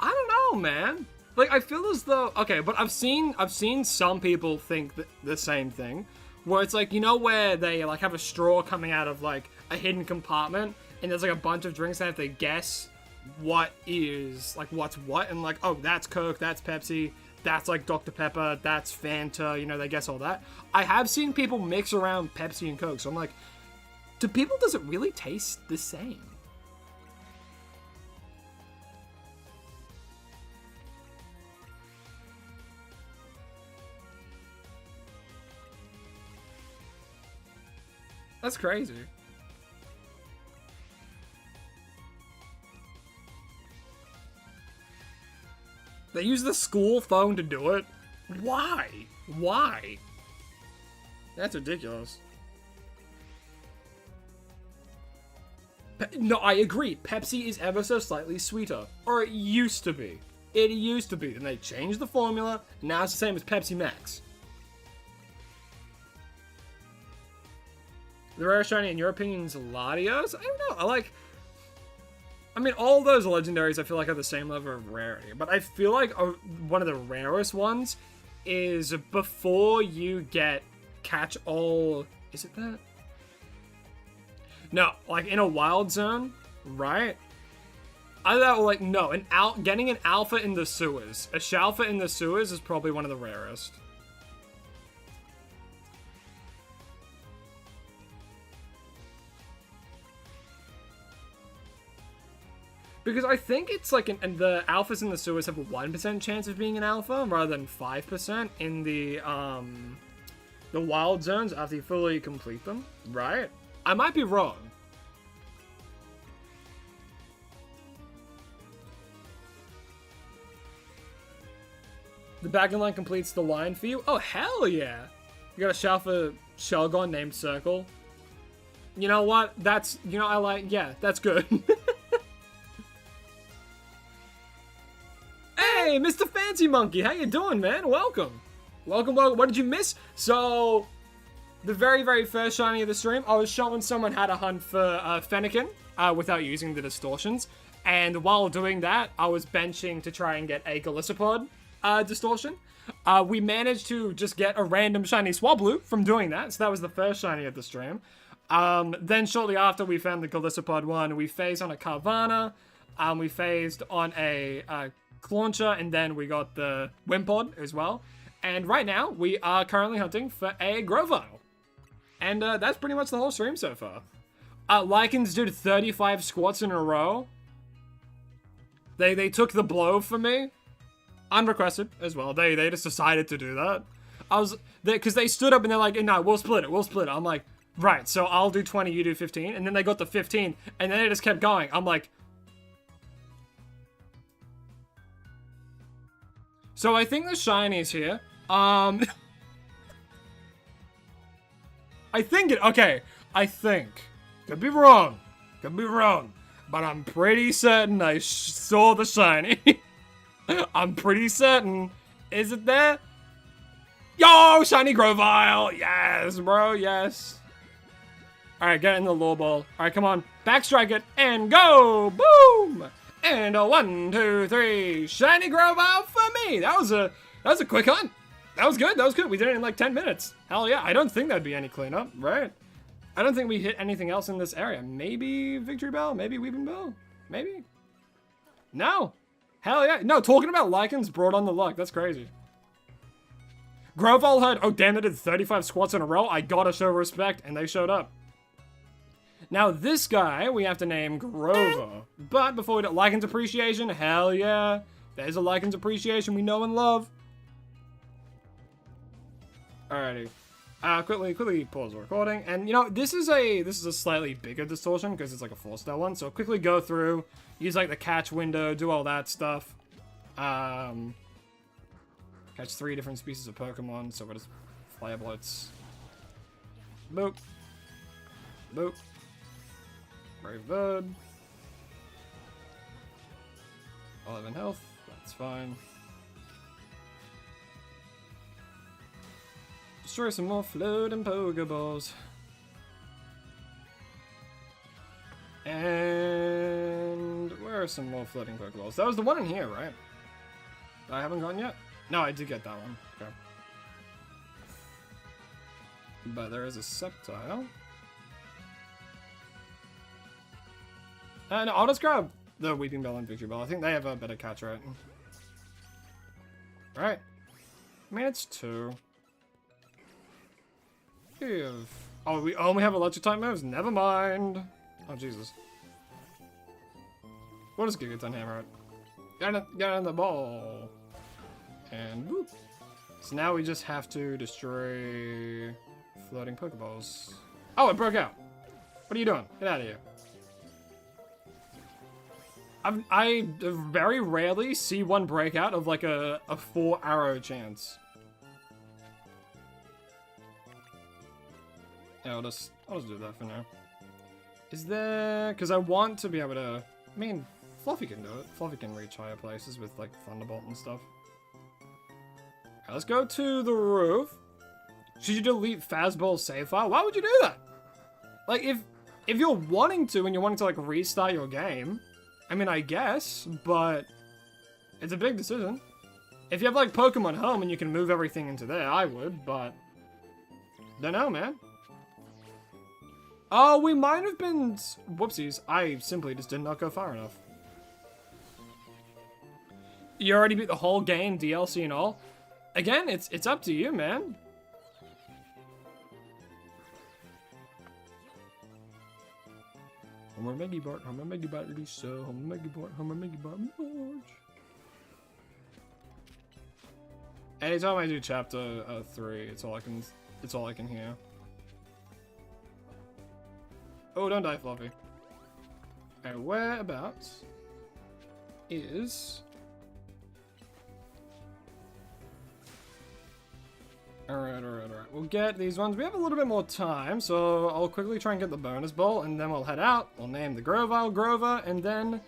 I don't know, man. Like, I feel as though... Okay, but I've seen some people think the same thing. Where it's like, you know where they, like, have a straw coming out of, like, a hidden compartment, and there's, like, a bunch of drinks, and if they guess what is, like, what's what, and, like, oh, that's Coke, that's Pepsi, that's, like, Dr. Pepper, that's Fanta, you know, they guess all that. I have seen people mix around Pepsi and Coke, so I'm like... To people, does it really taste the same? That's crazy. They use the school phone to do it? Why? Why? That's ridiculous. No, I agree. Pepsi is ever so slightly sweeter. Or it used to be. It used to be. And they changed the formula. Now it's the same as Pepsi Max. The rare shiny, in your opinion, is Latios? I don't know. I mean, all those legendaries I feel like are the same level of rarity, but I feel like one of the rarest ones is before you get catch all. Is it that? No, like in a wild zone, right? I thought, like, no, getting an alpha in the sewers. A shalfa in the sewers is probably one of the rarest. Because I think it's like, and the alphas in the sewers have a 1% chance of being an alpha rather than 5% in the wild zones after you fully complete them, right? I might be wrong. The back line completes the line for you? Oh, hell yeah! You got a Shalfa Shelgon named Circle. You know what? That's, you know, I like, yeah, that's good. Hey, Mr. Fancy Monkey, how you doing, man? Welcome. Welcome, welcome. What did you miss? So, the very, very first shiny of the stream, I was showing someone how to hunt for Fennekin without using the distortions. And while doing that, I was benching to try and get a Galissapod distortion. We managed to just get a random shiny Swablu from doing that, so that was the first shiny of the stream. Then shortly after we found the Galissapod one, we phased on a Carvana, we phased on a Clauncher, and then we got the Wimpod as well. And right now, we are currently hunting for a Grovyle. And that's pretty much the whole stream so far. Lycans did 35 squats in a row. They took the blow for me. Unrequested as well. They just decided to do that. Because they stood up and they're like, no, we'll split it. I'm like, right, so I'll do 20, you do 15. And then they got the 15, and then they just kept going. I'm like, so I think the shinies here. I think. Could be wrong. But I'm pretty certain I saw the shiny. I'm pretty certain. Is it there? Yo, shiny Grovyle. Yes, bro, yes. Alright, get in the lure ball. Alright, come on. Backstrike it and go. Boom. And a 1, 2, 3. Shiny Grovyle for me. That was a quick hunt. That was good. We did it in like 10 minutes. Hell yeah. I don't think that'd be any cleanup, right? I don't think we hit anything else in this area. Maybe Victory Bell? Maybe Weeping Bell? Maybe? No. Hell yeah. No, talking about Lycans brought on the luck. That's crazy. Grovyle had, oh damn, they did 35 squats in a row. I gotta show respect, and they showed up. Now this guy, we have to name Grover. But before we do Lycans appreciation, hell yeah. There's a Lycans appreciation we know and love. Alrighty. Quickly pause the recording. And you know, this is a slightly bigger distortion because it's like a 4-star one. So quickly go through, use like the catch window, do all that stuff. Catch 3 different species of Pokemon. So what is Flare Blitz? Boop. Boop. Brave Bird. 11 health. That's fine. Destroy some more floating Pokeballs. And where are some more floating Pokeballs? That was the one in here, right? I haven't gone yet? No, I did get that one. Okay. But there is a Sceptile. No, I'll just grab the Weeping Bell and Victory Bell. I think they have a better catch rate. Right. I mean, it's 2. Oh, we only have electric type moves? Never mind. Oh, Jesus. What does Gigaton hammer at? Get in the ball. And boop. So now we just have to destroy floating Pokeballs. Oh, it broke out. What are you doing? Get out of here. I very rarely see one breakout of like a 4-arrow chance. Yeah, I'll just do that for now. Is there... Because I want to be able to... I mean, Fluffy can do it. Fluffy can reach higher places with, like, Thunderbolt and stuff. Okay, let's go to the roof. Should you delete Fazball's save file? Why would you do that? Like, if you're wanting to and you're wanting to, like, restart your game, I mean, I guess, but it's a big decision. If you have, like, Pokemon Home and you can move everything into there, I would, but don't know, man. Oh, we might have been... Whoopsies. I simply just did not go far enough. You already beat the whole game, DLC and all? Again, it's up to you, man. Homer Megabart, Homer Megabart, it is so. Homer Megabart, March. Anytime I do chapter 3, it's all I can hear. Oh, don't die, Fluffy. Alright, whereabouts is... Alright. We'll get these ones. We have a little bit more time, so I'll quickly try and get the bonus ball, and then we'll head out. We'll name the Grovyle Grover, and then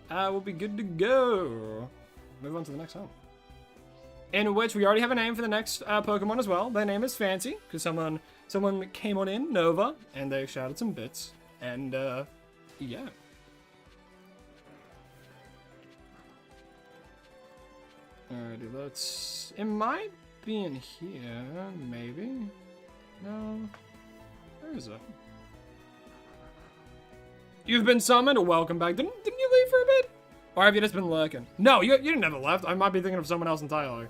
we'll be good to go. Move on to the next home. In which we already have a name for the next Pokemon as well. Their name is Fancy, because someone came on in, Nova, and they shouted some bits. And, yeah. Alrighty, let's... It might be in here, maybe? No? Where is it? You've been summoned? Welcome back. Didn't you leave for a bit? Or have you just been lurking? No, you never left. I might be thinking of someone else entirely.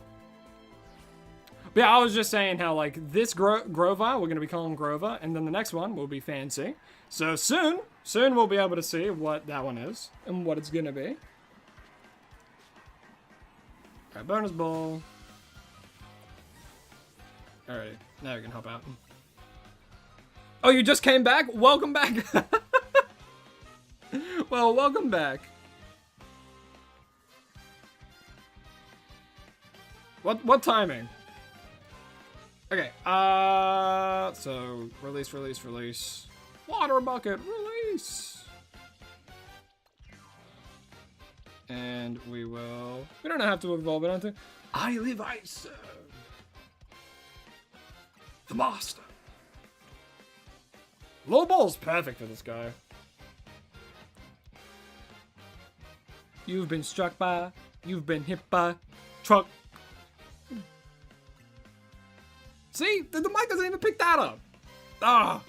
But yeah, I was just saying how, like, this Grovyle, we're going to be calling Grover, and then the next one will be Fancy. So soon we'll be able to see what that one is, and what it's going to be. Alright, bonus ball. Alright, now we can hop out. Oh, you just came back? Welcome back! Well, welcome back. What timing? Okay, so release. Water bucket, release. And we don't have to evolve it onto I live ice. The master. Low ball's perfect for this guy. You've been struck by, you've been hit by truck. See? The mic doesn't even pick that up. Ah.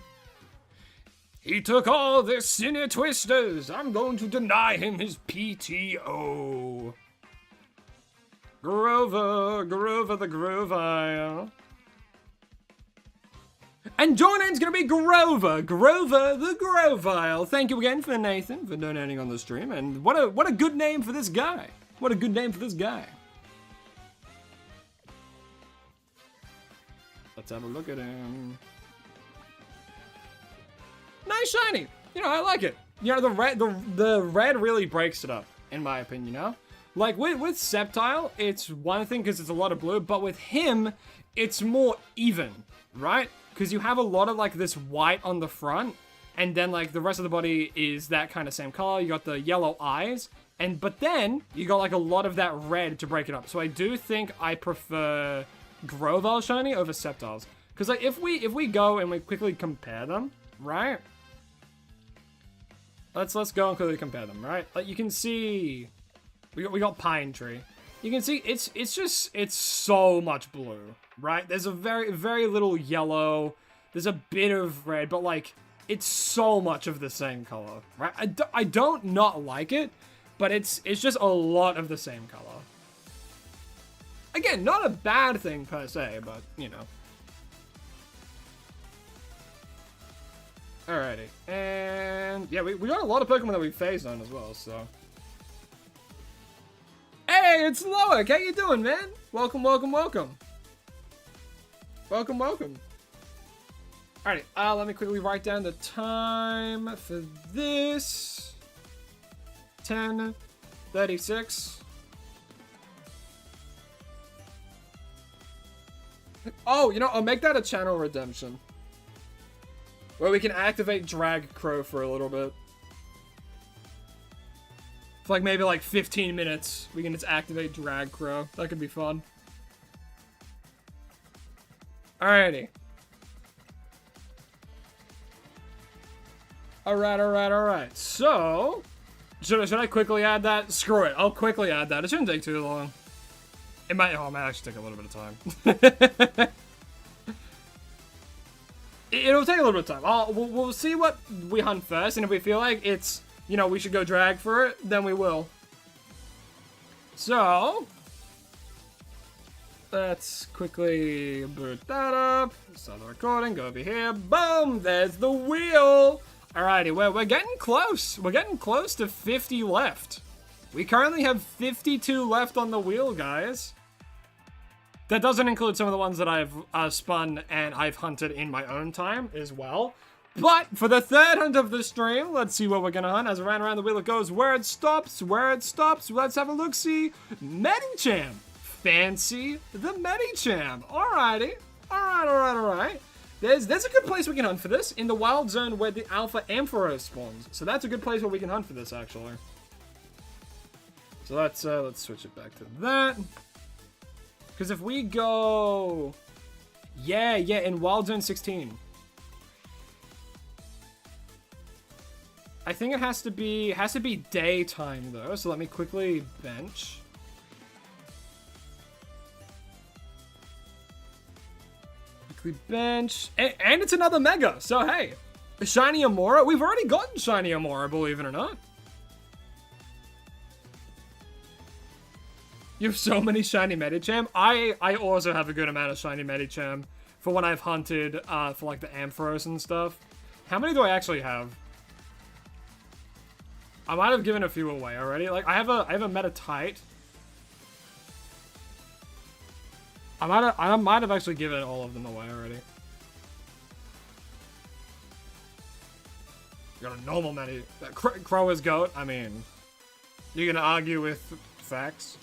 He took all the sinner twisters. I'm going to deny him his PTO. Grover the Grovyle. And your name's gonna be Grover the Grovyle. Thank you again for Nathan for donating on the stream. And what a good name for this guy. What a good name for this guy. Let's have a look at him. Nice shiny. You know, I like it. You know, the red really breaks it up, in my opinion, you know? Like, with Sceptile, it's one thing because it's a lot of blue, but with him, it's more even, right? Because you have a lot of, like, this white on the front, and then, like, the rest of the body is that kind of same color. You got the yellow eyes, but then you got, like, a lot of that red to break it up. So I do think I prefer Grovyle shiny over Sceptiles. Because, like, if we go and we quickly compare them, right? Let's go and quickly compare them, right? Like, you can see we got Pine Tree. You can see it's so much blue, right? There's a very little yellow. There's a bit of red, but like it's so much of the same color, right? I don't not like it, but it's just a lot of the same color. Again, not a bad thing per se, but you know. Alrighty, and yeah, we got a lot of Pokemon that we phased on as well, so. Hey, it's Loic! How you doing, man? Welcome. Welcome. Alrighty, let me quickly write down the time for this. 10:36. Oh, you know, I'll make that a channel redemption. Where we can activate Drag Crow for a little bit. For like maybe like 15 minutes, we can just activate Drag Crow. That could be fun. Alrighty. Alright. So, should I quickly add that? Screw it. I'll quickly add that. It shouldn't take too long. It might actually take a little bit of time. It'll take a little bit of time. We'll see what we hunt first, and if we feel like it's, you know, we should go drag for it, then we will. So, let's quickly boot that up. Start the recording, go over here. Boom! There's the wheel! Alrighty, we're getting close. We're getting close to 50 left. We currently have 52 left on the wheel, guys. That doesn't include some of the ones that I've spun and I've hunted in my own time as well. But for the third hunt of the stream, let's see what we're gonna hunt. As I ran around the wheel, it goes where it stops. Let's have a look-see. Medicham. Fancy the Medicham. Alrighty. Alright. There's a good place we can hunt for this. In the wild zone where the Alpha Ampharos spawns. So that's a good place where we can hunt for this, actually. So let's switch it back to that. Because if we go... Yeah, in Wild Zone 16. I think it has to be daytime, though. So let me quickly bench. Quickly bench. And it's another Mega. So, hey. Shiny Amora. We've already gotten Shiny Amora, believe it or not. You have so many shiny Medicham. I also have a good amount of shiny Medicham for when I've hunted for like the Ampharos and stuff. How many do I actually have? I might have given a few away already. Like I have a Metatite. I might have actually given all of them away already. Got a normal Medi. Crow is goat. I mean, you're gonna argue with facts.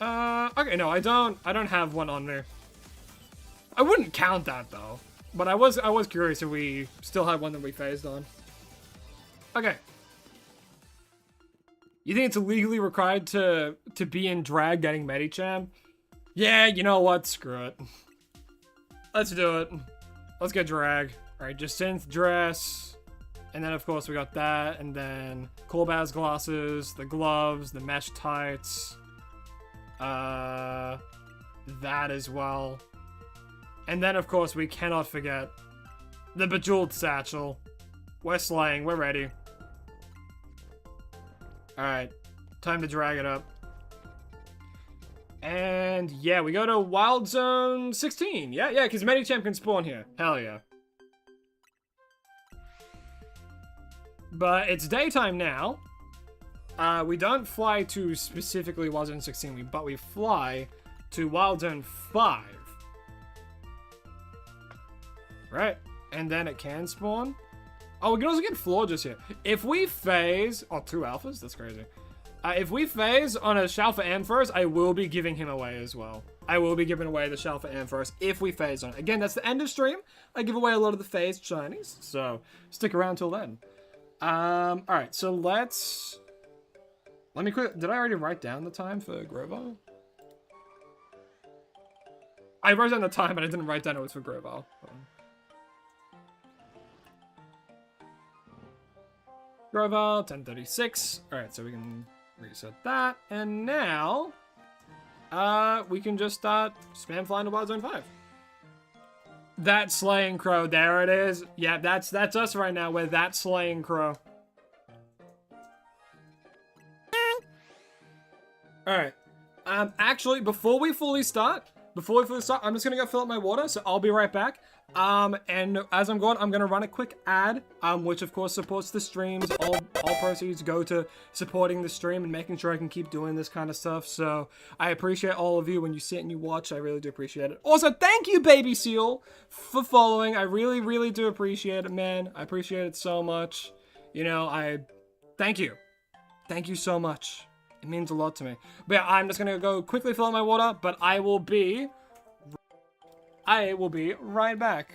Okay, no, I don't have one on me. I wouldn't count that though. But I was curious if we still had one that we phased on. Okay. You think it's legally required to be in drag getting Medicham? Yeah, you know what? Screw it. Let's do it. Let's get drag. Alright, Jacinth dress. And then, of course, we got that, and then Corbaz glasses, the gloves, the mesh tights, that as well. And then, of course, we cannot forget the Bejeweled Satchel. We're slaying, we're ready. Alright, time to drag it up. And, yeah, we go to Wild Zone 16. Yeah, because Medicham can spawn here. Hell yeah. But it's daytime now. We don't fly to specifically Wild Zone 16, but we fly to Wild Zone 5. Right. And then it can spawn. Oh, we can also get Florges here. If we phase... Oh, 2 alphas? That's crazy. If we phase on a Shalfa Ampharos, I will be giving him away as well. I will be giving away the Shalfa Ampharos if we phase on it. Again, that's the end of stream. I give away a lot of the phased shinies, so stick around till then. Alright, so let me quick. Did I already write down the time for Grovo? I wrote down the time, but I didn't write down it was for Grovo. Grovo, 10:36. Alright, so we can reset that. And now, we can just start spam flying to Wild Zone 5. That slaying crow, there it is. Yeah, that's us right now with that slaying crow. Alright. Actually, before we fully start, I'm just gonna go fill up my water, so I'll be right back. And as I'm going, I'm gonna run a quick ad, which of course supports the streams. All proceeds go to supporting the stream and making sure I can keep doing this kind of stuff. So I appreciate all of you when you sit and you watch. I really do appreciate it. Also, thank you, Baby Seal, for following. I really, really do appreciate it, man. I appreciate it so much. You know, thank you. Thank you so much. It means a lot to me. But yeah, I'm just gonna go quickly fill up my water, but I will be right back.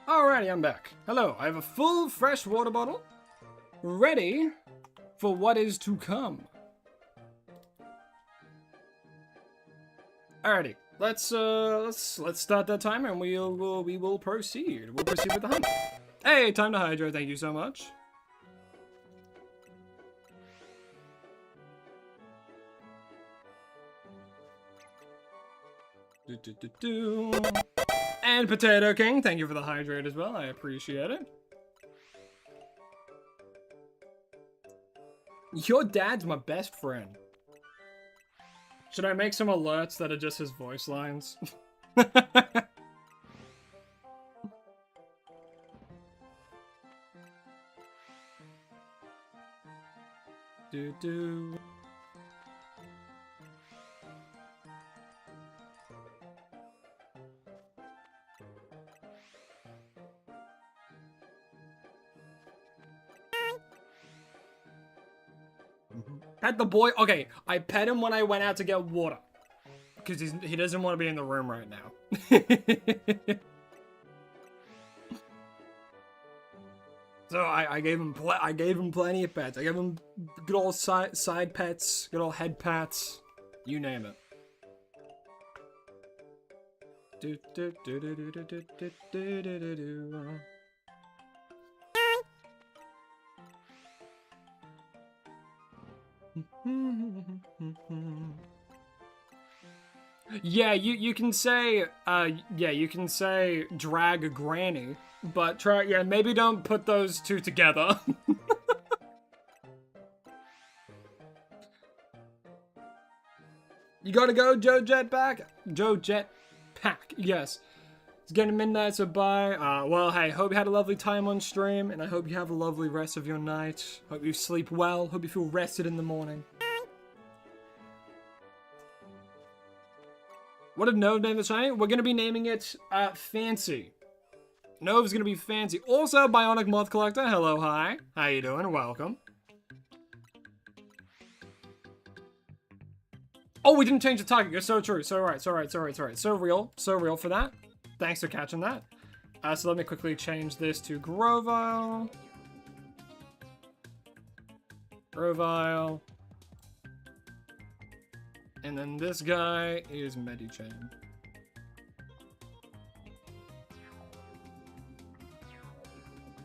Alrighty, I'm back. Hello, I have a full fresh water bottle, ready for what is to come. Alrighty, let's start that timer and we will proceed. We'll proceed with the hunt. Hey, time to hydrate. Thank you so much. And Potato King, thank you for the hydrate as well. I appreciate it. Your dad's my best friend. Should I make some alerts that are just his voice lines? Do. Pet the boy. Okay, I pet him when I went out to get water. Because he doesn't want to be in the room right now. So I gave him plenty of pets. I gave him good old side pets, good old head pats, you name it. Yeah, you can say you can say drag granny, but maybe don't put those two together. You gotta go, Joe Jetpack. Joe Jetpack, yes. It's getting midnight, so bye. Well, hey, hope you had a lovely time on stream, and I hope you have a lovely rest of your night. Hope you sleep well. Hope you feel rested in the morning. What did Nove name the shiny? We're gonna be naming it Fancy. Nove's gonna be Fancy. Also, Bionic Moth Collector. Hello, hi. How you doing? Welcome. Oh, we didn't change the target. You're so true. So right. So real for that. Thanks for catching that. So let me quickly change this to Grovile. Grovile. And then this guy is Medichain.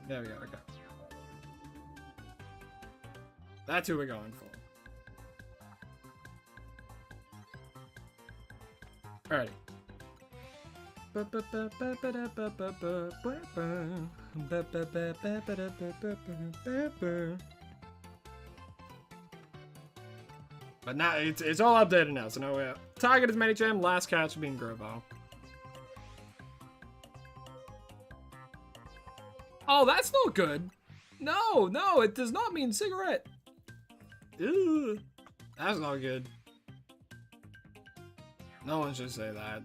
There we go, okay. That's who we're going for. Alrighty. But now it's all updated now, so no target is Medicham, last catch being Grovile. Oh, that's not good. No, it does not mean cigarette. Ew, that's not good. No one should say that.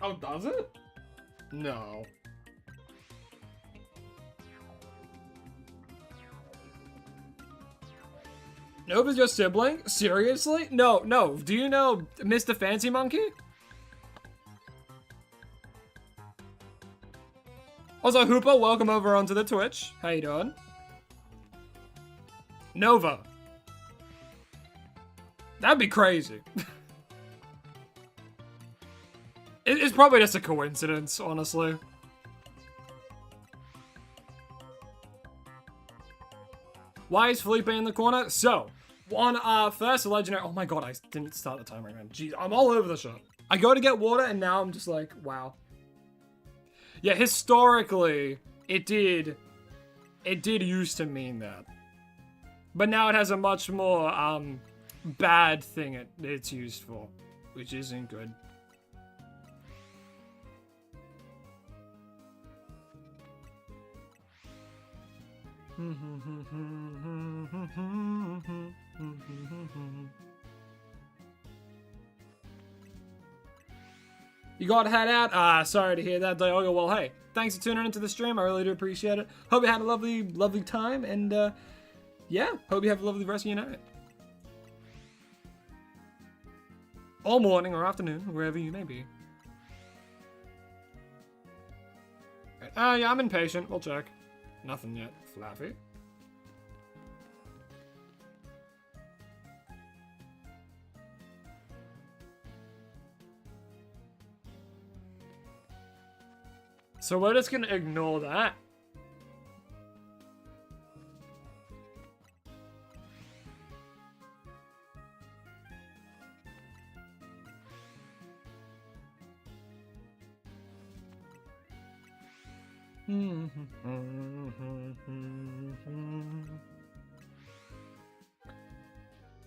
Oh, does it? No. Nova's your sibling? Seriously? No. Do you know Mr. Fancy Monkey? Also, Hooper, welcome over onto the Twitch. How you doing? Nova. That'd be crazy. It's probably just a coincidence, honestly. Why is Felipe in the corner? So, on our first legendary... Oh my god, I didn't start the timer again. Jeez, I'm all over the shop. I go to get water, and now I'm just like, wow. Yeah, historically, it did used to mean that. But now it has a much more, bad thing it's used for, which isn't good. You gotta head out? Sorry to hear that, Diogo. Well, hey, thanks for tuning into the stream. I really do appreciate it. Hope you had a lovely, lovely time, and, yeah, hope you have a lovely rest of your night. Or morning or afternoon, wherever you may be. Yeah, I'm impatient. We'll check. Nothing yet. Flaffy. So we're just gonna ignore that.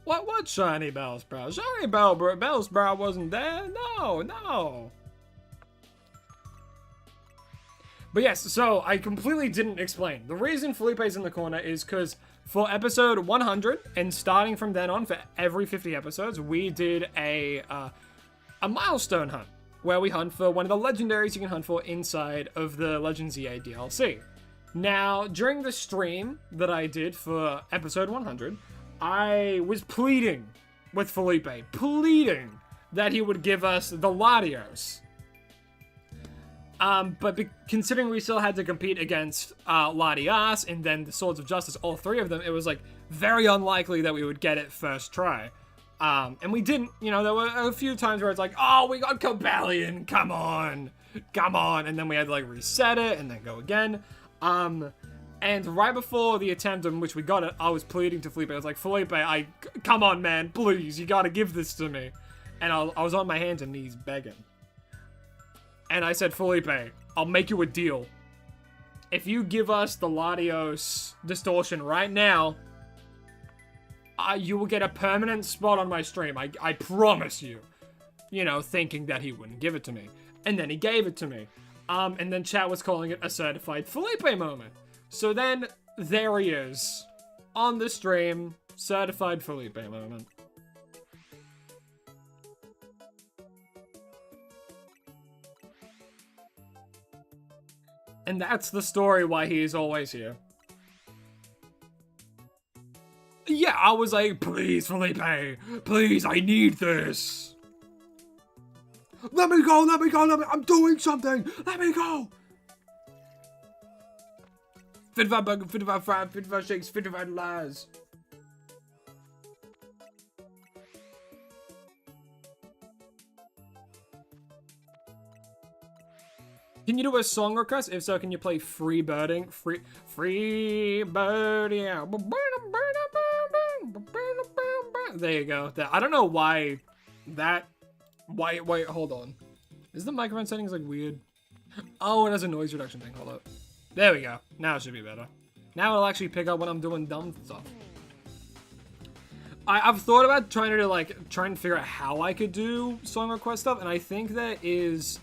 What shiny Bellsprout? Shiny Bellsprout wasn't there? No. But yes, so I completely didn't explain. The reason Felipe's in the corner is because for episode 100, and starting from then on for every 50 episodes, we did a milestone hunt, where we hunt for one of the legendaries you can hunt for inside of the Legends EA DLC. Now, during the stream that I did for episode 100, I was pleading with Felipe, pleading that he would give us the Latios. But considering we still had to compete against Latias and then the Swords of Justice, all three of them, it was like very unlikely that we would get it first try. And we didn't, you know, there were a few times where it's like, oh, we got Cobalion, come on. And then we had to like reset it and then go again. And right before the attempt in which we got it, I was pleading to Felipe. I was like, Felipe, come on, man, please, you gotta give this to me. And I was on my hands and knees begging. And I said, Felipe, I'll make you a deal. If you give us the Latios distortion right now, you will get a permanent spot on my stream. I promise you. You know, thinking that he wouldn't give it to me. And then he gave it to me. And then chat was calling it a certified Felipe moment. So then, there he is. On the stream, certified Felipe moment. And that's the story why he is always here. Yeah, I was like, please, Felipe, please, I need this. Let me go, I'm doing something, let me go. 55 burger, 55 fries, 55 shakes, 55 lies. Can you do a song request? If so, can you play Free Birding? Free Birding. There you go. I don't know why that... Wait, hold on. Is the microphone settings like weird? Oh, it has a noise reduction thing. Hold up. There we go. Now it should be better. Now it'll actually pick up when I'm doing dumb stuff. I've thought about trying to figure out how I could do song request stuff, and I think there is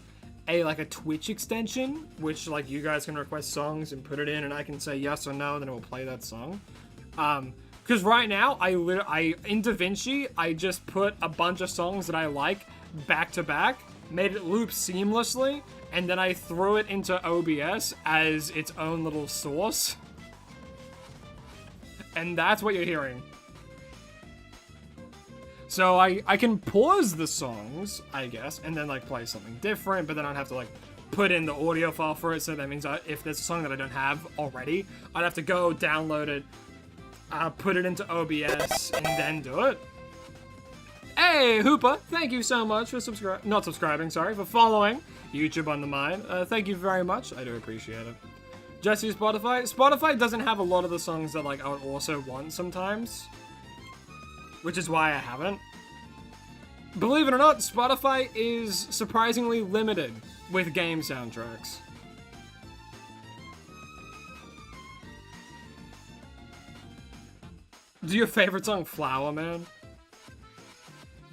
a Twitch extension, which like you guys can request songs and put it in, and I can say yes or no, and then it will play that song. Because right now, in DaVinci, I just put a bunch of songs that I like back to back, made it loop seamlessly, and then I threw it into OBS as its own little source. And that's what you're hearing. So I can pause the songs, I guess, and then like play something different, but then I'd have to like put in the audio file for it, so that means if there's a song that I don't have already, I'd have to go download it, put it into OBS, and then do it. Hey, Hooper, thank you so much for for following YouTube on the Mind. Thank you very much. I do appreciate it. Jesse, Spotify doesn't have a lot of the songs that like I would also want sometimes, which is why I haven't. Believe it or not, Spotify is surprisingly limited with game soundtracks. Do your favorite song Flower Man?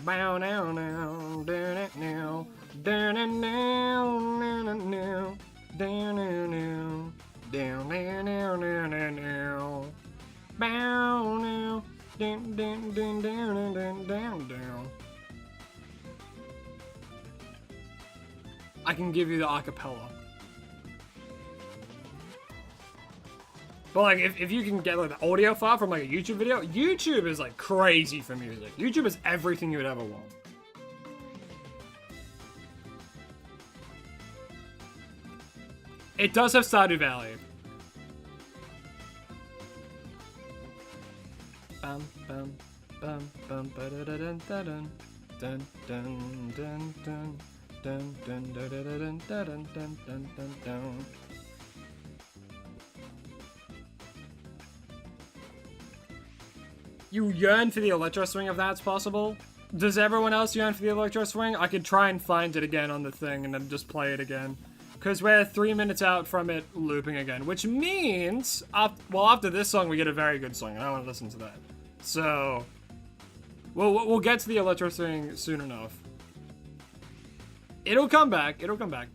Bow now now, down it now, down it now, down now, down now, down now, down now, bow now, down down down down down down down. I can give you the acapella. But like, if you can get like the audio file from like a YouTube video, YouTube is like crazy for music. YouTube is everything you would ever want. It does have Stardew Valley. Bum bum bum bum ba da da dun da dun dun dun dun dun dun dun da da da dun da dun dun dun dun dun. You yearn for the Electro Swing if that's possible? Does everyone else yearn for the Electro Swing? I could try and find it again on the thing and then just play it again. Because we're 3 minutes out from it looping again, which means, after this song we get a very good song, and I want to listen to that. So, we'll get to the Electro Swing soon enough. It'll come back, it'll come back.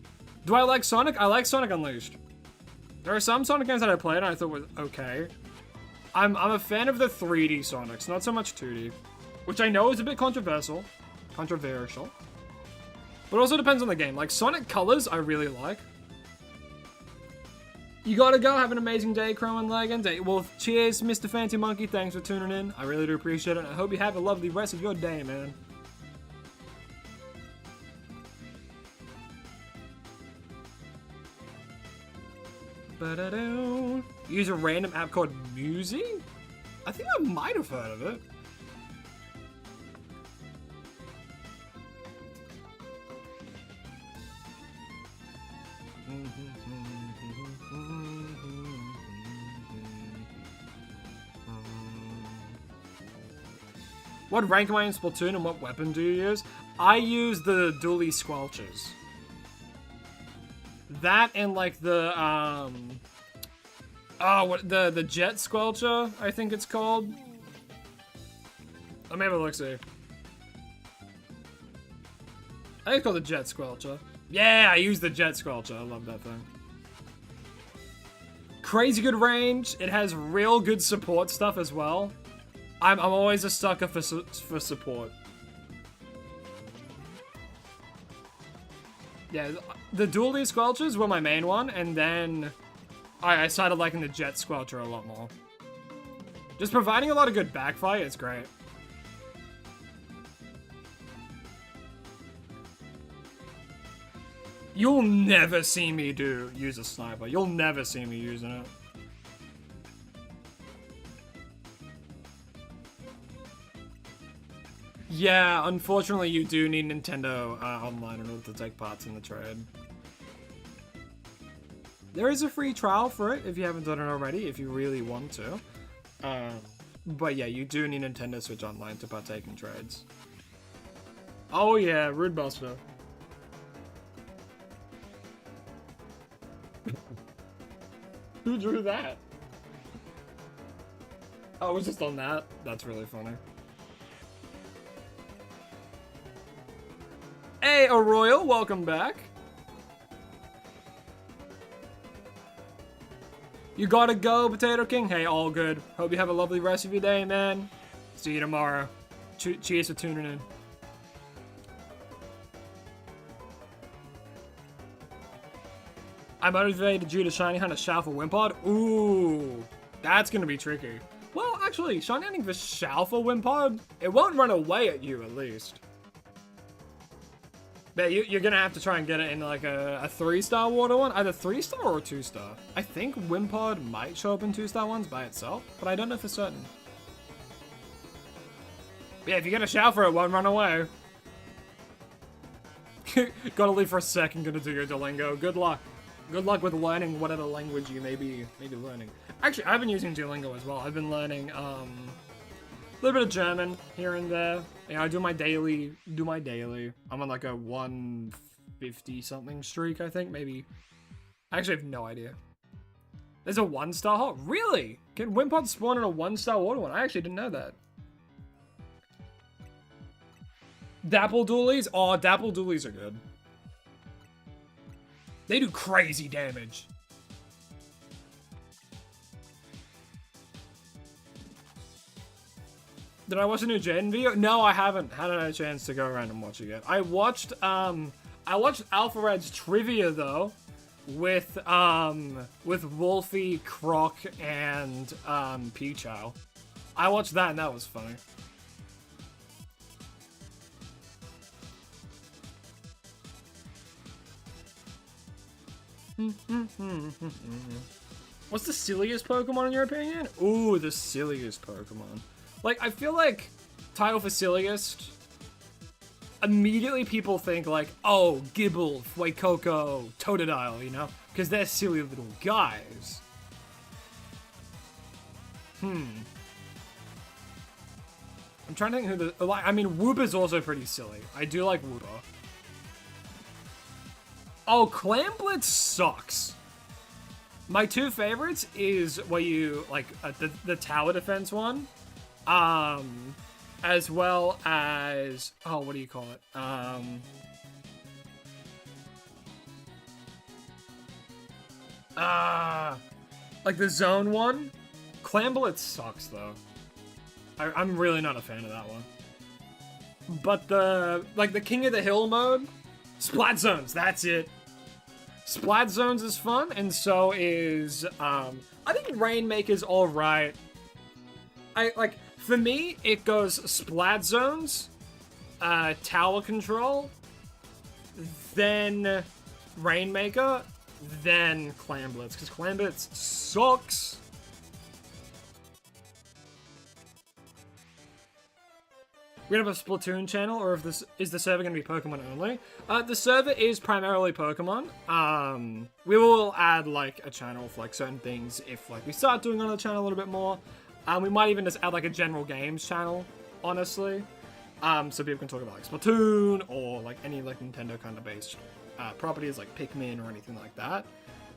Do I like Sonic? I like Sonic Unleashed. There are some Sonic games that I played and I thought was okay. I'm a fan of the 3D Sonics, not so much 2D. Which I know is a bit controversial. But also depends on the game. Like, Sonic Colors, I really like. You gotta go. Have an amazing day, Crow and Legend. Well, cheers, Mr. Fancy Monkey. Thanks for tuning in. I really do appreciate it. I hope you have a lovely rest of your day, man. Ba-da-doo. Use a random app called Musi? I think I might have heard of it. What rank am I in Splatoon and what weapon do you use? I use the dually squelches. That and like the the jet squelcher, I think it's called. Let me have a look see. I think it's called the jet squelcher. Yeah, I use the jet squelcher. I love that thing. Crazy good range. It has real good support stuff as well. I'm always a sucker for support. Yeah, the dually squelchers were my main one, and then I started liking the jet squelcher a lot more. Just providing a lot of good backfire is great. You'll never see me use a sniper. You'll never see me using it. Yeah, unfortunately you do need Nintendo Online in order to take parts in the trade. There is a free trial for it if you haven't done it already, if you really want to. But yeah, you do need Nintendo Switch Online to partake in trades. Oh yeah, Rude Buster. Who drew that? Oh, it was just on that? That's really funny. Hey, Arroyo, welcome back. You gotta go, Potato King? Hey, all good. Hope you have a lovely rest of your day, man. See you tomorrow. Cheers for tuning in. I'm motivated due to Shiny Hunt a Shalfa Wimpod. Ooh, that's gonna be tricky. Well, actually, Shiny Hunting for Shalfa Wimpod, it won't run away at you, at least. But you're gonna have to try and get it in like a 3-star water one, either 3-star or 2-star. I think Wimpod might show up in 2-star ones by itself, but I don't know for certain. But yeah, if you get a Shalfa, it won't run away. Gotta leave for a second, gonna do your Duolingo. Good luck. Good luck with learning whatever language you may be learning. Actually, I've been using Duolingo as well. I've been learning a little bit of German here and there. You know, I do my daily. I'm on like a 150 something streak, I think, maybe. I actually have no idea. There's a 1-star hot? Really? Can Wimpod spawn in a 1-star water one? I actually didn't know that. Dapple Dualies? Oh, Dapple Dualies are good. They do crazy damage. Did I watch a new Jaden video? No, I haven't had a chance to go around and watch it yet. I watched Alpha Red's trivia though, with Wolfie, Croc, and Peachow. I watched that and that was funny. What's the silliest Pokemon in your opinion? Ooh, the silliest Pokemon. Like, I feel like title for silliest, immediately people think like, oh, Gibble, Fuecoco, Totodile, you know? Because they're silly little guys. I'm trying to think who the... I mean, Wooper's also pretty silly. I do like Wooper. Oh, Clamblitz sucks. My two favorites is where you, like, the tower defense one. As well as... Oh, what do you call it? Like the zone one. Clamblitz sucks, though. I'm really not a fan of that one. But the King of the Hill mode, Splat Zones, that's it. Splat Zones is fun, and so is, I think Rainmaker's alright. For me, it goes Splat Zones, Tower Control, then Rainmaker, then Clamblitz, because Clamblitz sucks. We're gonna have a Splatoon channel, or if this is the server gonna be Pokemon only? The server is primarily Pokemon. We will add like a channel for like certain things if like we start doing on the channel a little bit more. We might even just add like a general games channel, honestly. So people can talk about like Splatoon or like any like Nintendo kind of based properties like Pikmin or anything like that.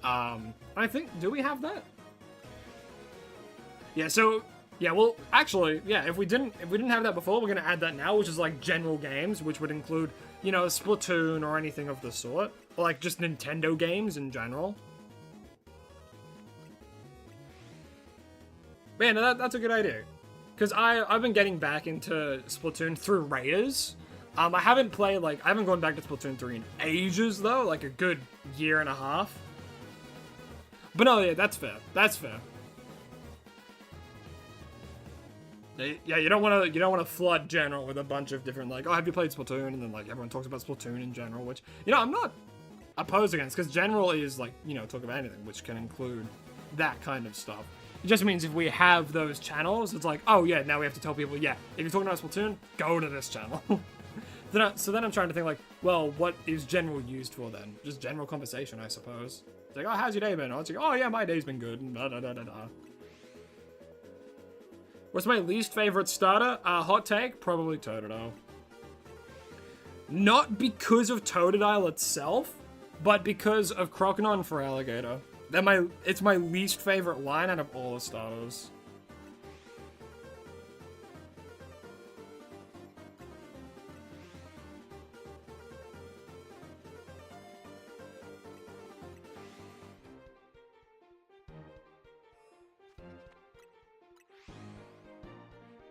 I think, do we have that? Yeah, so yeah, well, actually, yeah, if we didn't have that before, we're gonna add that now, which is like general games, which would include, you know, Splatoon or anything of the sort, or like just Nintendo games in general. Man, that's a good idea, because I've been getting back into Splatoon through Raiders. I haven't gone back to Splatoon 3 in ages though, like a good year and a half. But no, yeah, that's fair. That's fair. Yeah, you don't want to flood general with a bunch of different like, oh, have you played Splatoon? And then like everyone talks about Splatoon in general, which, you know, I'm not opposed against, because general is like, you know, talk about anything, which can include that kind of stuff. It just means if we have those channels, it's like, oh yeah, now we have to tell people, yeah, if you're talking about Splatoon, go to this channel. So then I'm trying to think like, well, what is general used for then? Just general conversation, I suppose. It's like, oh, how's your day been? It's like, oh yeah, my day's been good. And da da da da da. What's my least favorite starter? Hot take, probably Totodile. Not because of Totodile itself, but because of Croconon for Alligator. It's my least favorite line out of all the starters.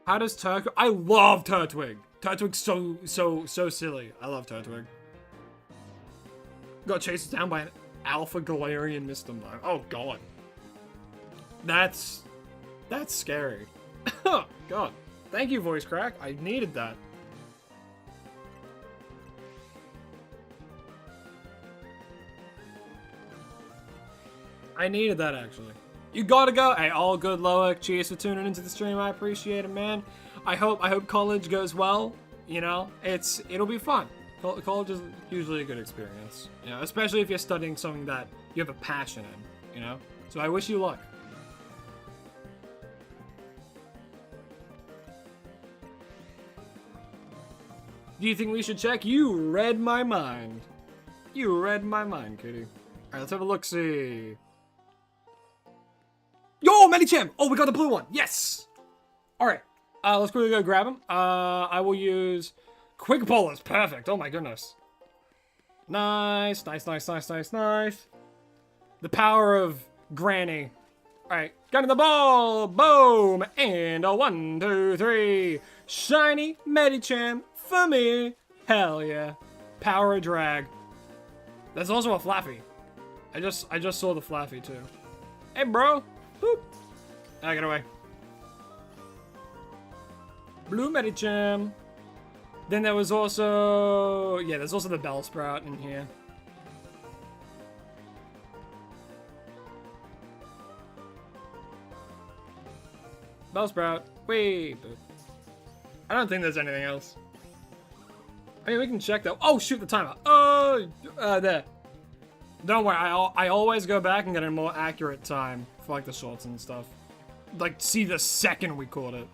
How does Turtwig? I love Turtwig. Turtwig's so silly. I love Turtwig. Got chased down by an Alpha Galarian Mr. Mime. Oh god. That's scary. Oh god. Thank you, voice crack. I needed that. I needed that actually. You gotta go. Hey, all good, Loic. Cheers for tuning into the stream. I appreciate it, man. I hope college goes well. You know, it'll be fun. College is usually a good experience. You know, especially if you're studying something that you have a passion in. You know, so I wish you luck. Do you think we should check? You read my mind. You read my mind, kitty. All right, let's have a look-see. Yo, Medicham! Oh, we got the blue one. Yes! Alright. Let's quickly go grab him. I will use Quick Bowlers. Perfect. Oh my goodness. Nice, nice, nice, nice, nice, nice. The power of Granny. Alright. Got in the ball. Boom! And a 1, 2, 3. Shiny Medicham for me. Hell yeah. Power of Drag. There's also a Flaffy. I just saw the Flaffy too. Hey, bro. Boop. Get away. Blue Medicham. Then there was also... Yeah, there's also the Bellsprout in here. Bellsprout. Wait. I don't think there's anything else. I mean, we can check that. Oh, shoot the timer. Oh, there. Don't worry, I always go back and get a more accurate time for, like, the shorts and stuff. Like, see the second we caught it.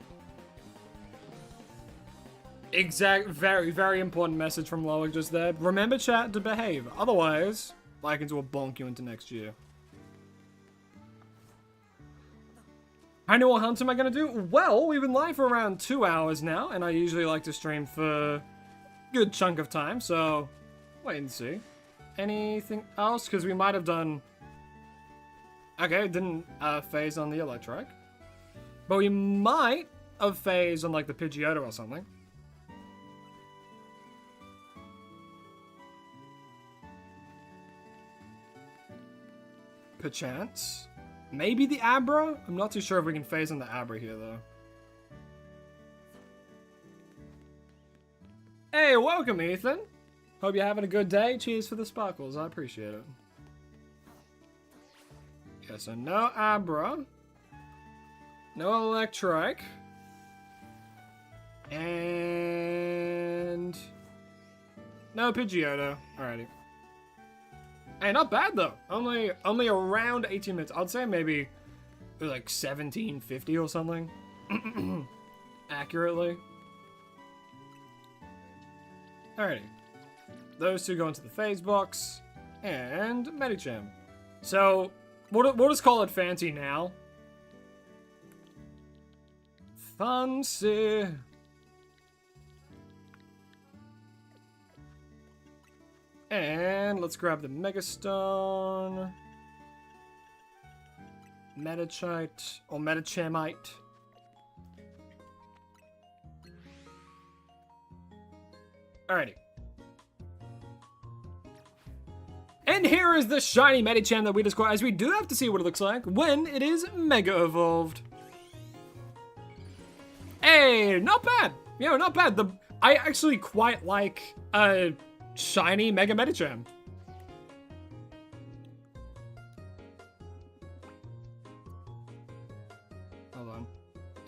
Very, very important message from Loic just there. Remember, chat, to behave. Otherwise, Lycans will bonk you into next year. I know what hunts am I gonna do? Well, we've been live for around 2 hours now, and I usually like to stream for a good chunk of time, so wait and see. Anything else? Because we might have done... Okay, it didn't phase on the Electric. But we might have phased on, like, the Pidgeotto or something. Perchance. Maybe the Abra? I'm not too sure if we can phase on the Abra here, though. Hey, welcome, Ethan. Hope you're having a good day. Cheers for the sparkles. I appreciate it. Yeah, so no Abra. No Electric. And... no Pidgeotto. Alrighty. Hey, not bad though. Only around 18 minutes. I'd say maybe it was like 1750 or something. Accurately. Alrighty. Those two go into the phase box. And Medicham. So, we'll just call it fancy now. Fancy. And let's grab the Megastone. Medichite or Medichamite. Alrighty. And here is the shiny Medicham that we just got, as we do have to see what it looks like when it is Mega Evolved. Hey, not bad. You know, not bad. I actually quite like shiny Mega Medicham. Hold on.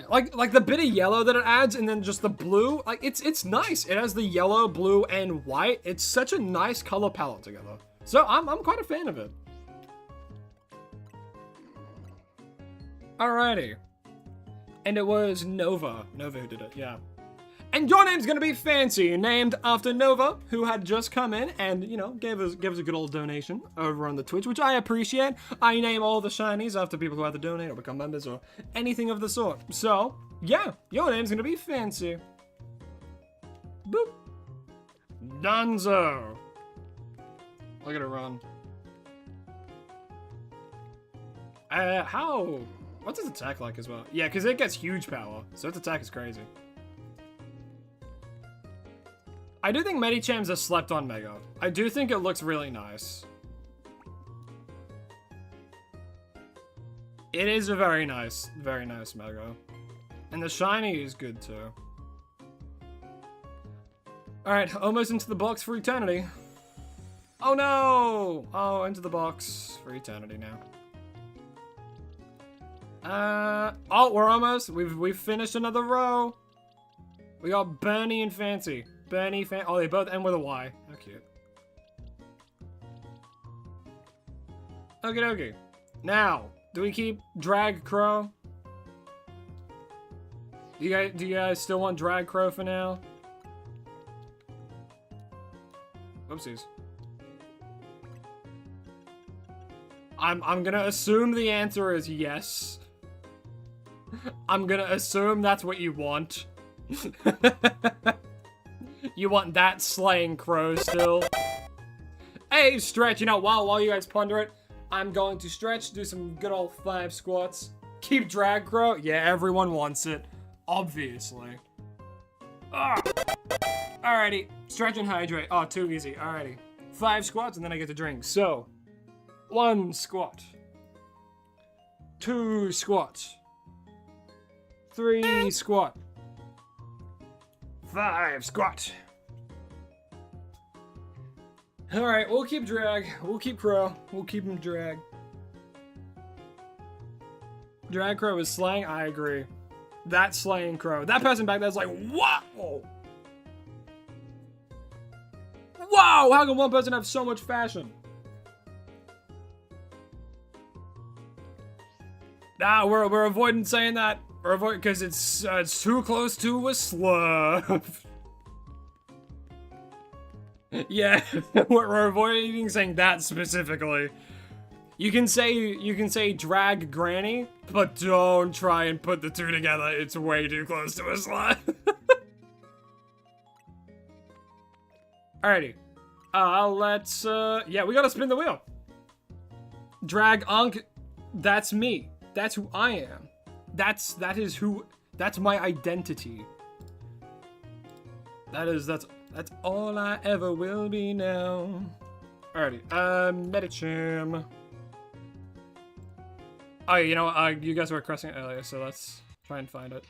Like the bit of yellow that it adds and then just the blue, like it's nice. It has the yellow, blue, and white. It's such a nice color palette together. So I'm quite a fan of it. Alrighty. And it was Nova. Nova who did it, yeah. And your name's gonna be Fancy, named after Nova, who had just come in and, you know, gave us a good old donation over on the Twitch, which I appreciate. I name all the shinies after people who either donate or become members or anything of the sort. So, yeah, your name's gonna be Fancy. Boop. Dunzo. Look at it run. What's its attack like as well? Yeah, because it gets huge power, so its attack is crazy. I do think Medicham's a slept-on Mega. I do think it looks really nice. It is a very nice Mega. And the shiny is good too. Alright, almost into the box for eternity. Oh no! Oh, into the box for eternity now. Oh, we're almost. We've finished another row. We got Bernie and Fancy. Oh, they both end with a Y. How cute. Okie dokie. Now, do we keep Drag Crow? Do you guys still want Drag Crow for now? Oopsies. I'm gonna assume the answer is yes. I'm gonna assume that's what you want. You want that slaying crow still. Hey, stretch, you know, while you guys ponder it, I'm going to stretch, do some good old 5 squats. Keep Drag Crow. Yeah, everyone wants it. Obviously. Alrighty, stretch and hydrate. Oh, too easy. Alrighty. 5 squats and then I get to drink. So, 1 squat. 2 squats. 3 squat. 5 squat. Alright, we'll keep drag. We'll keep crow. We'll keep him drag. Drag crow is slang? I agree. That slaying crow. That person back there's like, wow! Wow! How can one person have so much fashion? Nah, we're avoiding saying that. We're avoiding because it's too close to a slur. Yeah, we're avoiding saying that specifically. You can say drag granny, but don't try and put the two together. It's way too close to a slur. Alrighty. Let's yeah, we gotta spin the wheel. Drag Unk, that's me. That's who I am. That's my identity. That's all I ever will be now. Alrighty, Medicham. Oh, you know what, you guys were requesting it earlier, so let's try and find it.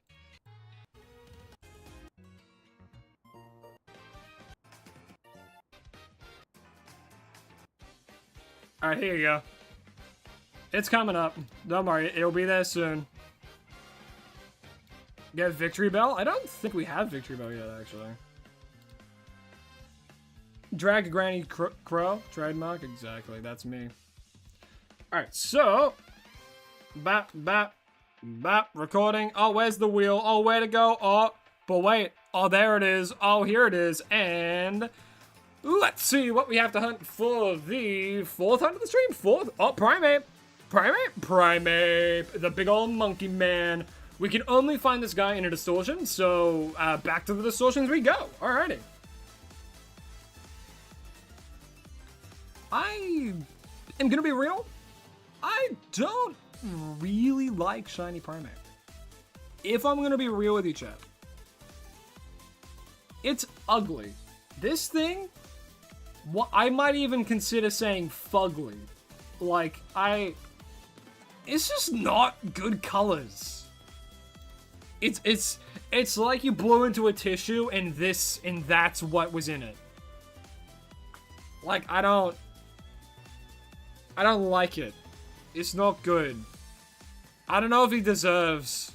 Alright, here you go. It's coming up. Don't worry, it'll be there soon. Get Victory Bell? I don't think we have Victory Bell yet, actually. Drag Granny Crow? Trademark? Exactly, that's me. Alright, so... Bap, bap, bap, recording. Oh, where's the wheel? Oh, where to go? Oh, but wait. Oh, there it is. Oh, here it is. And... let's see what we have to hunt for the 4th hunt of the stream. 4th? Oh, Primate. Primate. The big old monkey man. We can only find this guy in a distortion, so back to the distortions we go. Alrighty. I am gonna be real. I don't really like Shiny Primate. If I'm gonna be real with you, chat. It's ugly. This thing... I might even consider saying fugly. Like, it's just not good colors. It's like you blew into a tissue and that's what was in it. Like, I don't like it. It's not good. I don't know if he deserves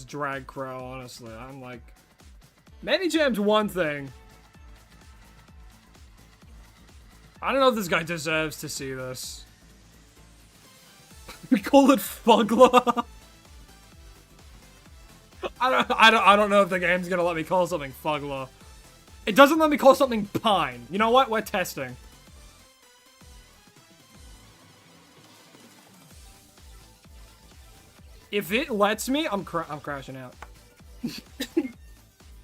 Drag Crow, honestly. I'm like, Medichem's one thing. I don't know if this guy deserves to see this. We call it Fugler. I don't know if the game's gonna let me call something Fugler. It doesn't let me call something Pine. You know what? We're testing. If it lets me, I'm crashing out.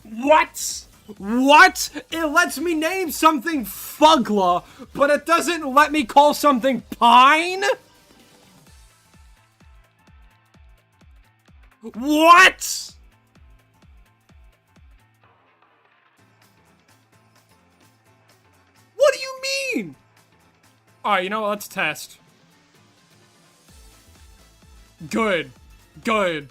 What? What? It lets me name something Fugler, but it doesn't let me call something Pine? What? What do you mean? Alright, you know what? Let's test. Good. Good.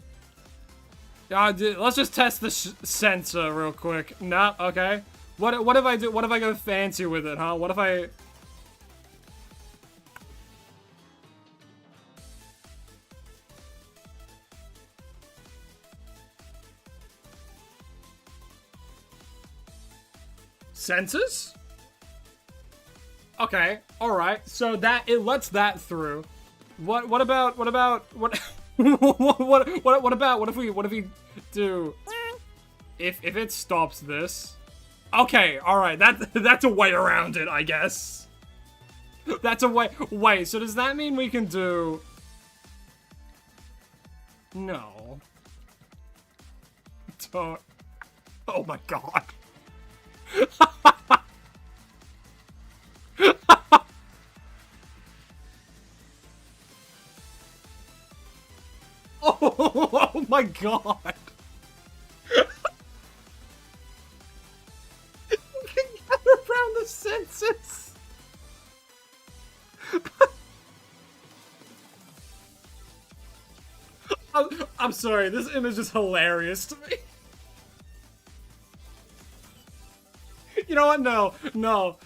Let's just test the sensor real quick. Nah, okay. What if I do? What if I go fancy with it, huh? What if I... Sensors? Okay, alright. So that, it lets that through. What about what if we do if it stops this? Okay, all right. That's a way around it, I guess. That's a way. Wait, so does that mean we can do? No. Don't. Oh my god. Oh my god! We can get around the census! I'm sorry, this image is hilarious to me. You know what? No, no.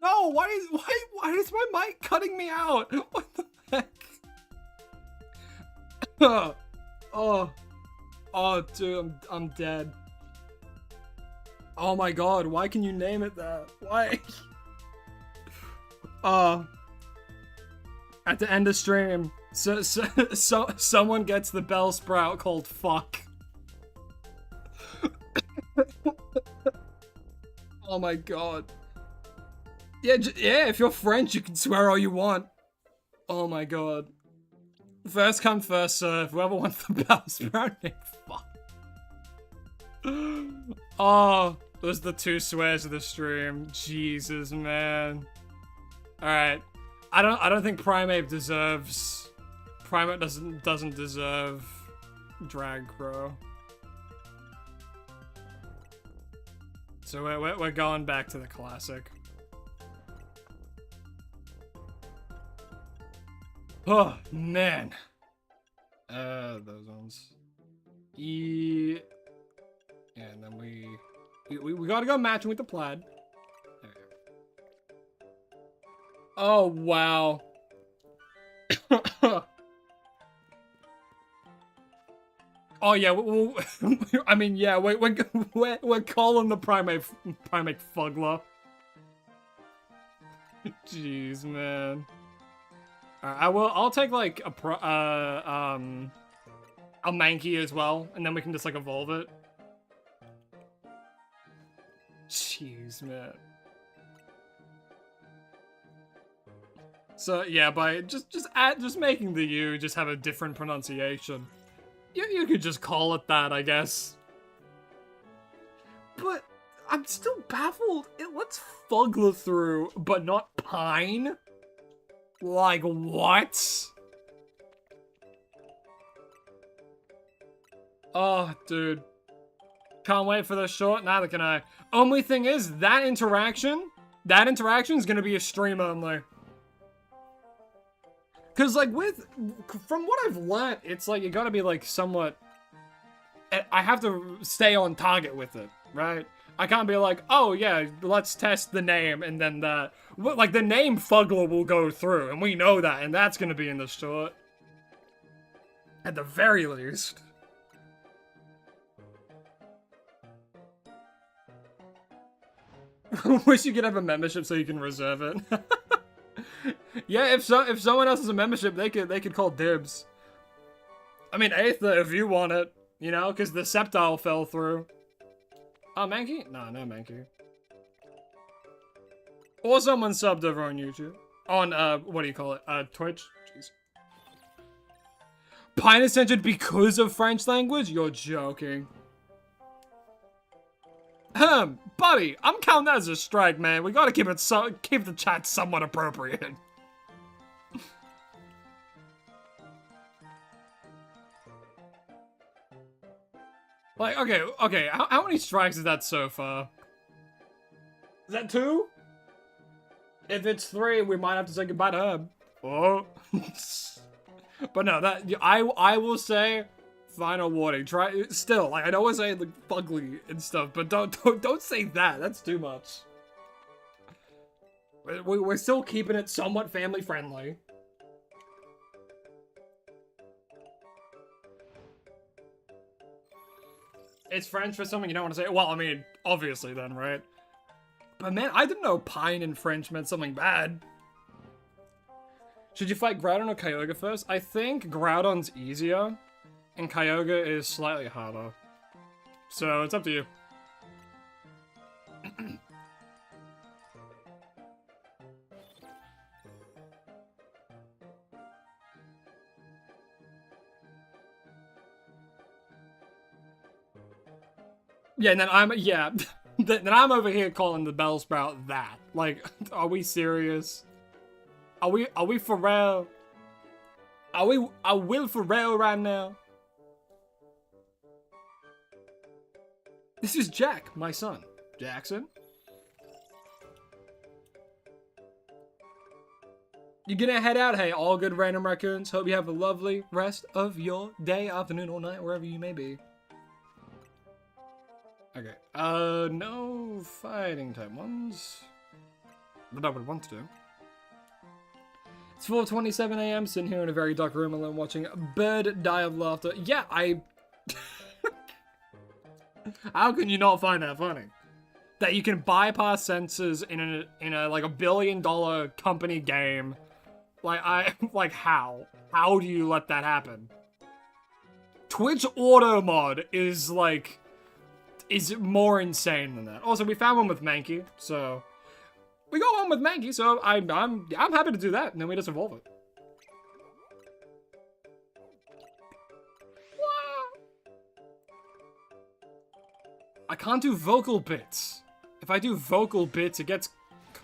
No, why is my mic cutting me out? What the heck? Oh, dude, I'm dead. Oh my god, why can you name it that? Why? At the end of stream, so someone gets the bell sprout called fuck. Oh my god. Yeah, yeah, if you're French, you can swear all you want. Oh my god. First come, first serve. Whoever wants the bell sprout name, fuck. Oh, those are the two swears of the stream. Jesus, man. Alright. I don't think Primate deserves... Primate doesn't deserve Drag Crow. So we're going back to the classic. Oh, man. Those ones. Yeah, and then we gotta go matching with the plaid. There we go. Oh, wow. Oh, yeah, I mean, yeah, we're calling the primate Fugler. Jeez, man. Alright, I'll take, like, a Mankey as well, and then we can just, like, evolve it. Jeez, man. So, yeah, by just making the U just have a different pronunciation. You could just call it that, I guess. But I'm still baffled. It lets Fugler through, but not Pine? Like, what? Oh, dude. Can't wait for the short, neither can I. Only thing is, that interaction is gonna be a stream only. Cause like from what I've learnt, it's like you gotta be like somewhat, I have to stay on target with it, right? I can't be like, oh yeah, let's test the name and then that. Like the name Fugler will go through and we know that and that's gonna be in the short. At the very least. Wish you could have a membership so you can reserve it. Yeah, if someone else has a membership, they could call dibs. I mean, Aether, if you want it, you know, because the Sceptile fell through. Oh, Mankey? No Mankey. Or someone subbed over on YouTube. On, what do you call it? Twitch? Jeez. Pine is censored because of French language? You're joking. Buddy, I'm counting that as a strike, man. We gotta keep the chat somewhat appropriate. Like, okay, how many strikes is that so far? Is that 2? If it's 3, we might have to say goodbye to Herb. Oh. But no, that, I will say, final warning. Try, still, like, I know I say, like, fugly and stuff, but don't say that. That's too much. We're still keeping it somewhat family friendly. It's French for something you don't want to say. Well, I mean, obviously then, right? But man, I didn't know pine in French meant something bad. Should you fight Groudon or Kyogre first? I think Groudon's easier, and Kyogre is slightly harder. So, it's up to you. Yeah, and then then I'm over here calling the Bellsprout that. Like, are we serious? Are we for real? Are we for real right now? This is Jack, my son. Jackson? You gonna head out? Hey, all good random raccoons. Hope you have a lovely rest of your day, afternoon, or night, wherever you may be. Okay. No fighting type ones. that I would want to do. It's 4:27 a.m. sitting here in a very dark room alone watching a bird die of laughter. Yeah, How can you not find that funny? That you can bypass censors in a like $1 billion company game. Like how? How do you let that happen? Twitch auto mod is more insane than that. Also, we found one with Mankey, so we got one with Mankey, so I'm happy to do that, and then we just evolve it. I can't do vocal bits. If I do vocal bits, it gets...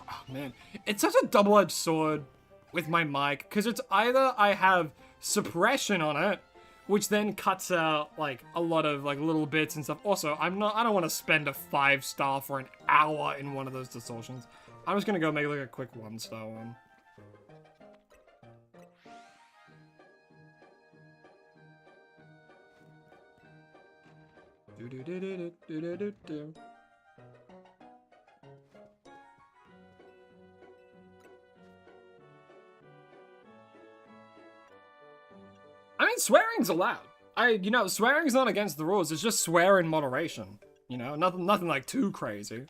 Oh, man. It's such a double-edged sword with my mic, because it's either I have suppression on it, which then cuts out, like, a lot of, like, little bits and stuff. Also, I don't want to spend a 5-star for an hour in one of those distortions. I'm just gonna go make, like, a quick 1-star one. Do-do-do-do-do-do-do-do. I mean, swearing's allowed. Swearing's not against the rules. It's just swear in moderation. You know, nothing like too crazy.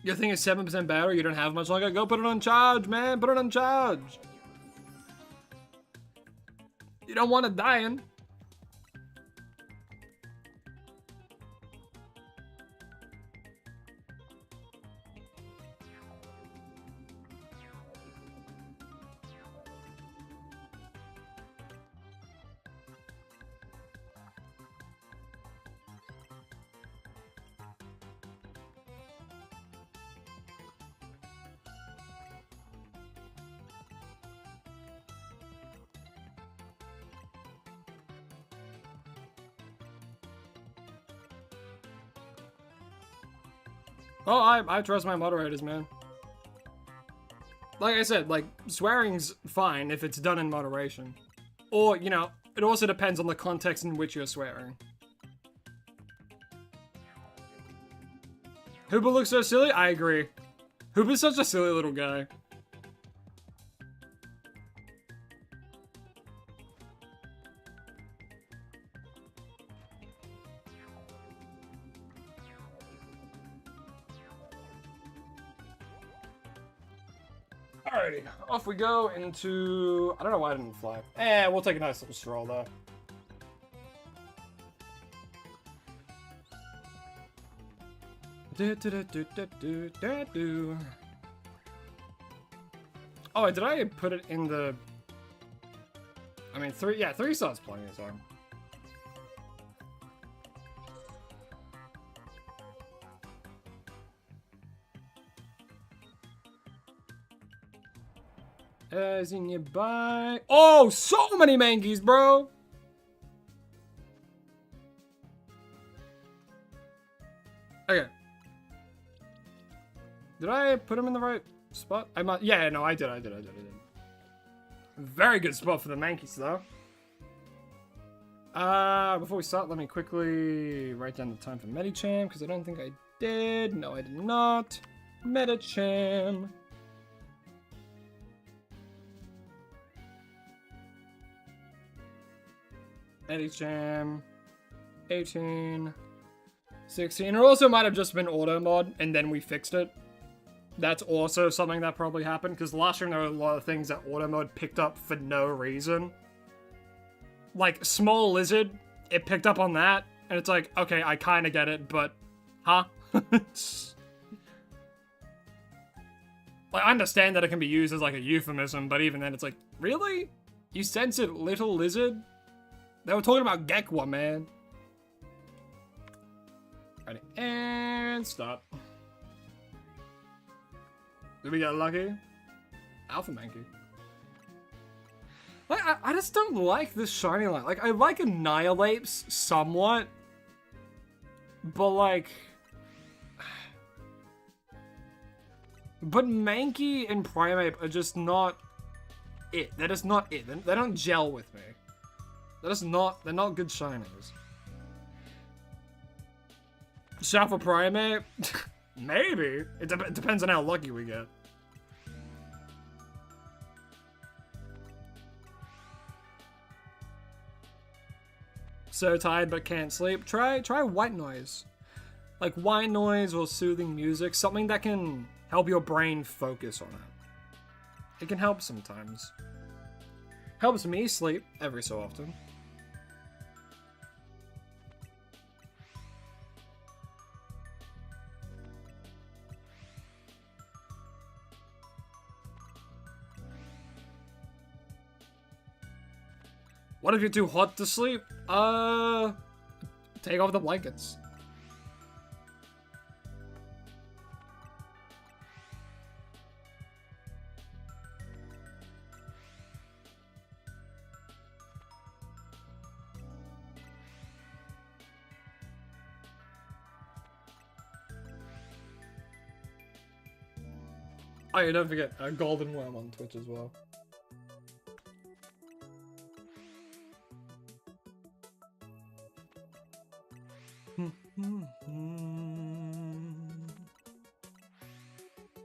Your thing is 7% battery, you don't have much longer. Go put it on charge, man. Put it on charge. You don't want it dying. Oh, I trust my moderators, man. Like I said, like, swearing's fine if it's done in moderation. Or, you know, it also depends on the context in which you're swearing. Hooper looks so silly? I agree. Hooper's such a silly little guy. Alrighty, off we go into... I don't know why I didn't fly. We'll take a nice little stroll though. Oh, did I put it in the... I mean, 3 stars plenty of time. As in your bike. Oh, so many mankeys, bro. Okay. Did I put him in the right spot? Yeah, no, I did. Very good spot for the mankeys, though. Before we start, let me quickly write down the time for Medicham, because I don't think I did. No, I did not. Medicham. Medicham. 18. 16. It also might have just been auto mod, and then we fixed it. That's also something that probably happened, because last year there were a lot of things that auto mode picked up for no reason. Like, Small Lizard, it picked up on that, and it's like, okay, I kind of get it, but, huh? Like, I understand that it can be used as, like, a euphemism, but even then it's like, really? You censored Little Lizard? They were talking about Gekwa, man. Ready, and stop. Did we get lucky? Alpha Mankey. Like, I just don't like this shiny line. Like, I like Annihilates somewhat. But, like... But Mankey and Primeape are just not it. That is not it. They don't gel with me. That is not, they're not good shinies. Shuffle Primate? Maybe. It depends on how lucky we get. So tired but can't sleep. Try white noise. Like white noise or soothing music. Something that can help your brain focus on it. It can help sometimes. Helps me sleep every so often. What if you're too hot to sleep? Take off the blankets. Oh yeah, don't forget, Golden Worm on Twitch as well.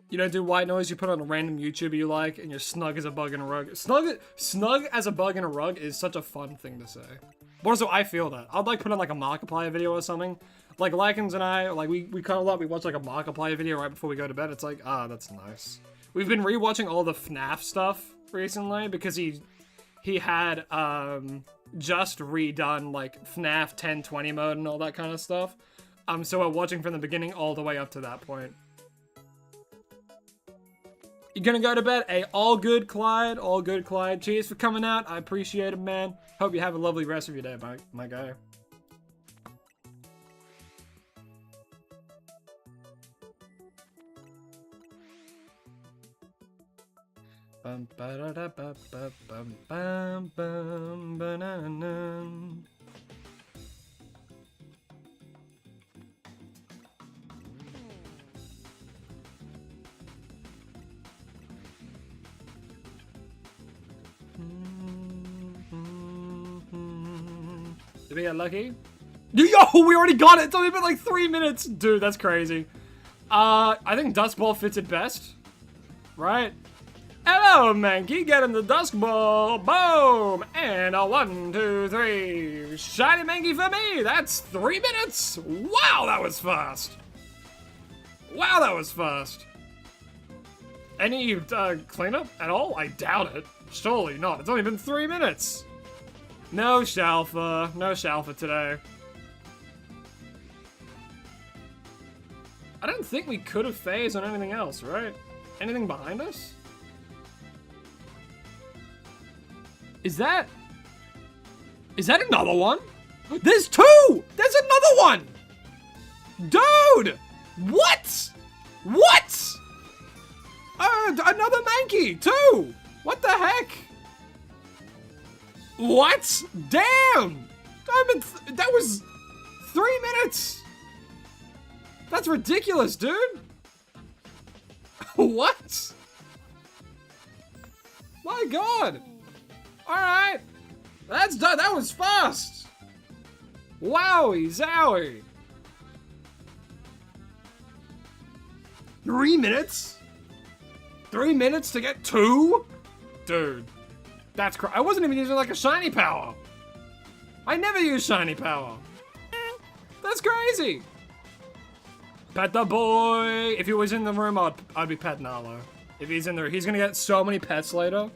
You don't do white noise, you put on a random YouTuber you like, and you're snug as a bug in a rug. Snug as a bug in a rug is such a fun thing to say. But also, I feel that. I'd like put on like a Markiplier video or something. Like Lycans and I, like we cuddle up, we watch like a Markiplier video right before we go to bed. It's like, ah, that's nice. We've been rewatching all the FNAF stuff recently because he had just redone like FNAF 1020 mode and all that kind of stuff. So we're watching from the beginning all the way up to that point. You're gonna go to bed? Hey, all good, Clyde. All good, Clyde. Cheers for coming out. I appreciate it, man. Hope you have a lovely rest of your day, my guy. Bum ba da da ba ba bum bum bum ba na na. Did we get lucky? Yo, we already got it! It's only been like 3 minutes! Dude, that's crazy. I think Dust Ball fits it best. Right? Hello, Mankey, get in the Dusk Ball. Boom! And a 1, 2, 3. Shiny Mankey for me! That's 3 minutes! Wow, that was fast! Wow, that was fast. Any cleanup at all? I doubt it. Surely not. It's only been 3 minutes. No Shalfa. No Shalfa today. I don't think we could have phased on anything else, right? Anything behind us? Is that another one? There's 2! There's another one! Dude! What? What? Another Mankey, 2! What the heck? What? Damn! That was 3 minutes! That's ridiculous, dude! What? My god! Alright! That's done. That was fast! Wowie zowie! 3 minutes? 3 minutes to get 2? Dude. That's I wasn't even using like a shiny power. I never use shiny power. That's crazy. Pet the boy. If he was in the room, I'd be pet Nalo. If he's in there, he's gonna get so many pets later.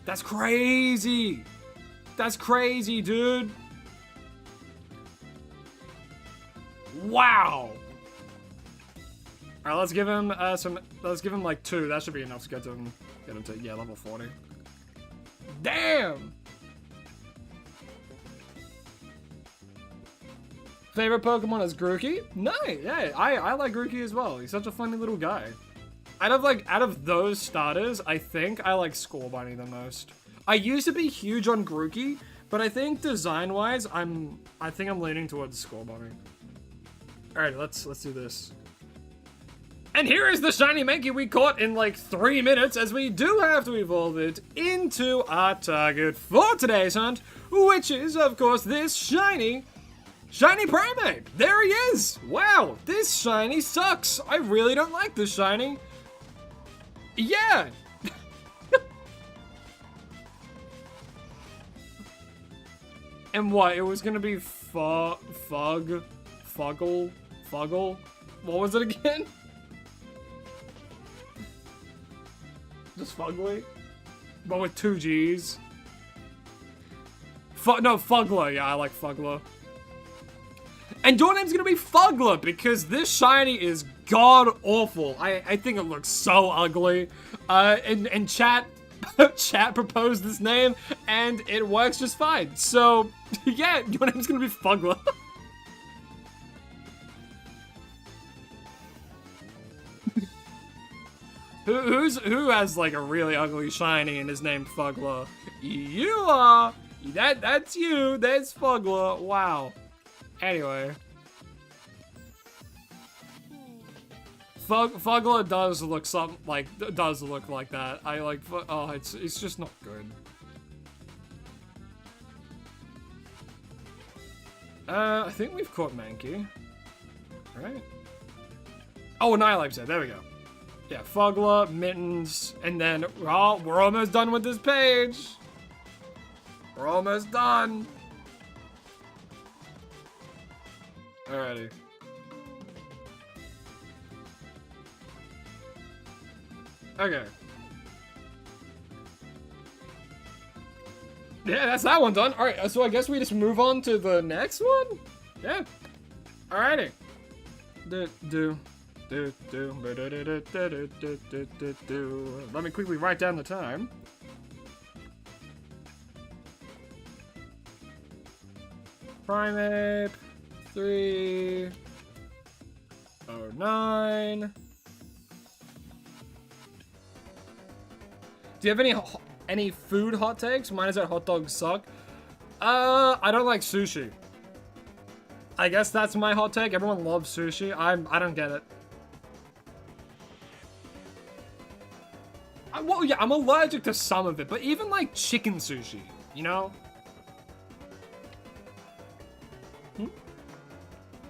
That's crazy. That's crazy, dude. Wow. All right, let's give him Let's give him like 2. That should be enough to get him to level 40. Damn! Favorite Pokemon is Grookey? Nice! Yeah, I like Grookey as well. He's such a funny little guy. Out of those starters, I think I like Skull Bunny the most. I used to be huge on Grookey, but I think design-wise, I think I'm leaning towards Skull Bunny. Alright, let's do this. And here is the shiny Mankey we caught in like 3 minutes, as we do have to evolve it into our target for today's hunt, which is, of course, this shiny Primeape. There he is. Wow, this shiny sucks. I really don't like this shiny. Yeah. And what? It was gonna be Fuggle? What was it again? Just Fugly? But with 2 G's. No, Fugler. Yeah, I like Fugler. And your name's gonna be Fugler, because this shiny is god-awful. I think it looks so ugly. And chat proposed this name, and it works just fine. So, yeah, your name's gonna be Fugler. Who has like a really ugly shiny and is named Fugler? You are. That's you. That's Fugler. Wow. Anyway, Fugler does look like that. I like. Oh, it's just not good. I think we've caught Mankey, right? Oh, Annihilate there. We go. Yeah, Fugler, Mittens, and then we're almost done with this page. We're almost done. Alrighty. Okay. Yeah, that's that one done. Alright, so I guess we just move on to the next one? Yeah. Alrighty. Let me quickly write down the time. Primeape 3:09. Do you have any food hot takes? Mine is that hot dogs suck. I don't like sushi. I guess that's my hot take. Everyone loves sushi. I don't get it. Well, yeah, I'm allergic to some of it, but even like chicken sushi, you know?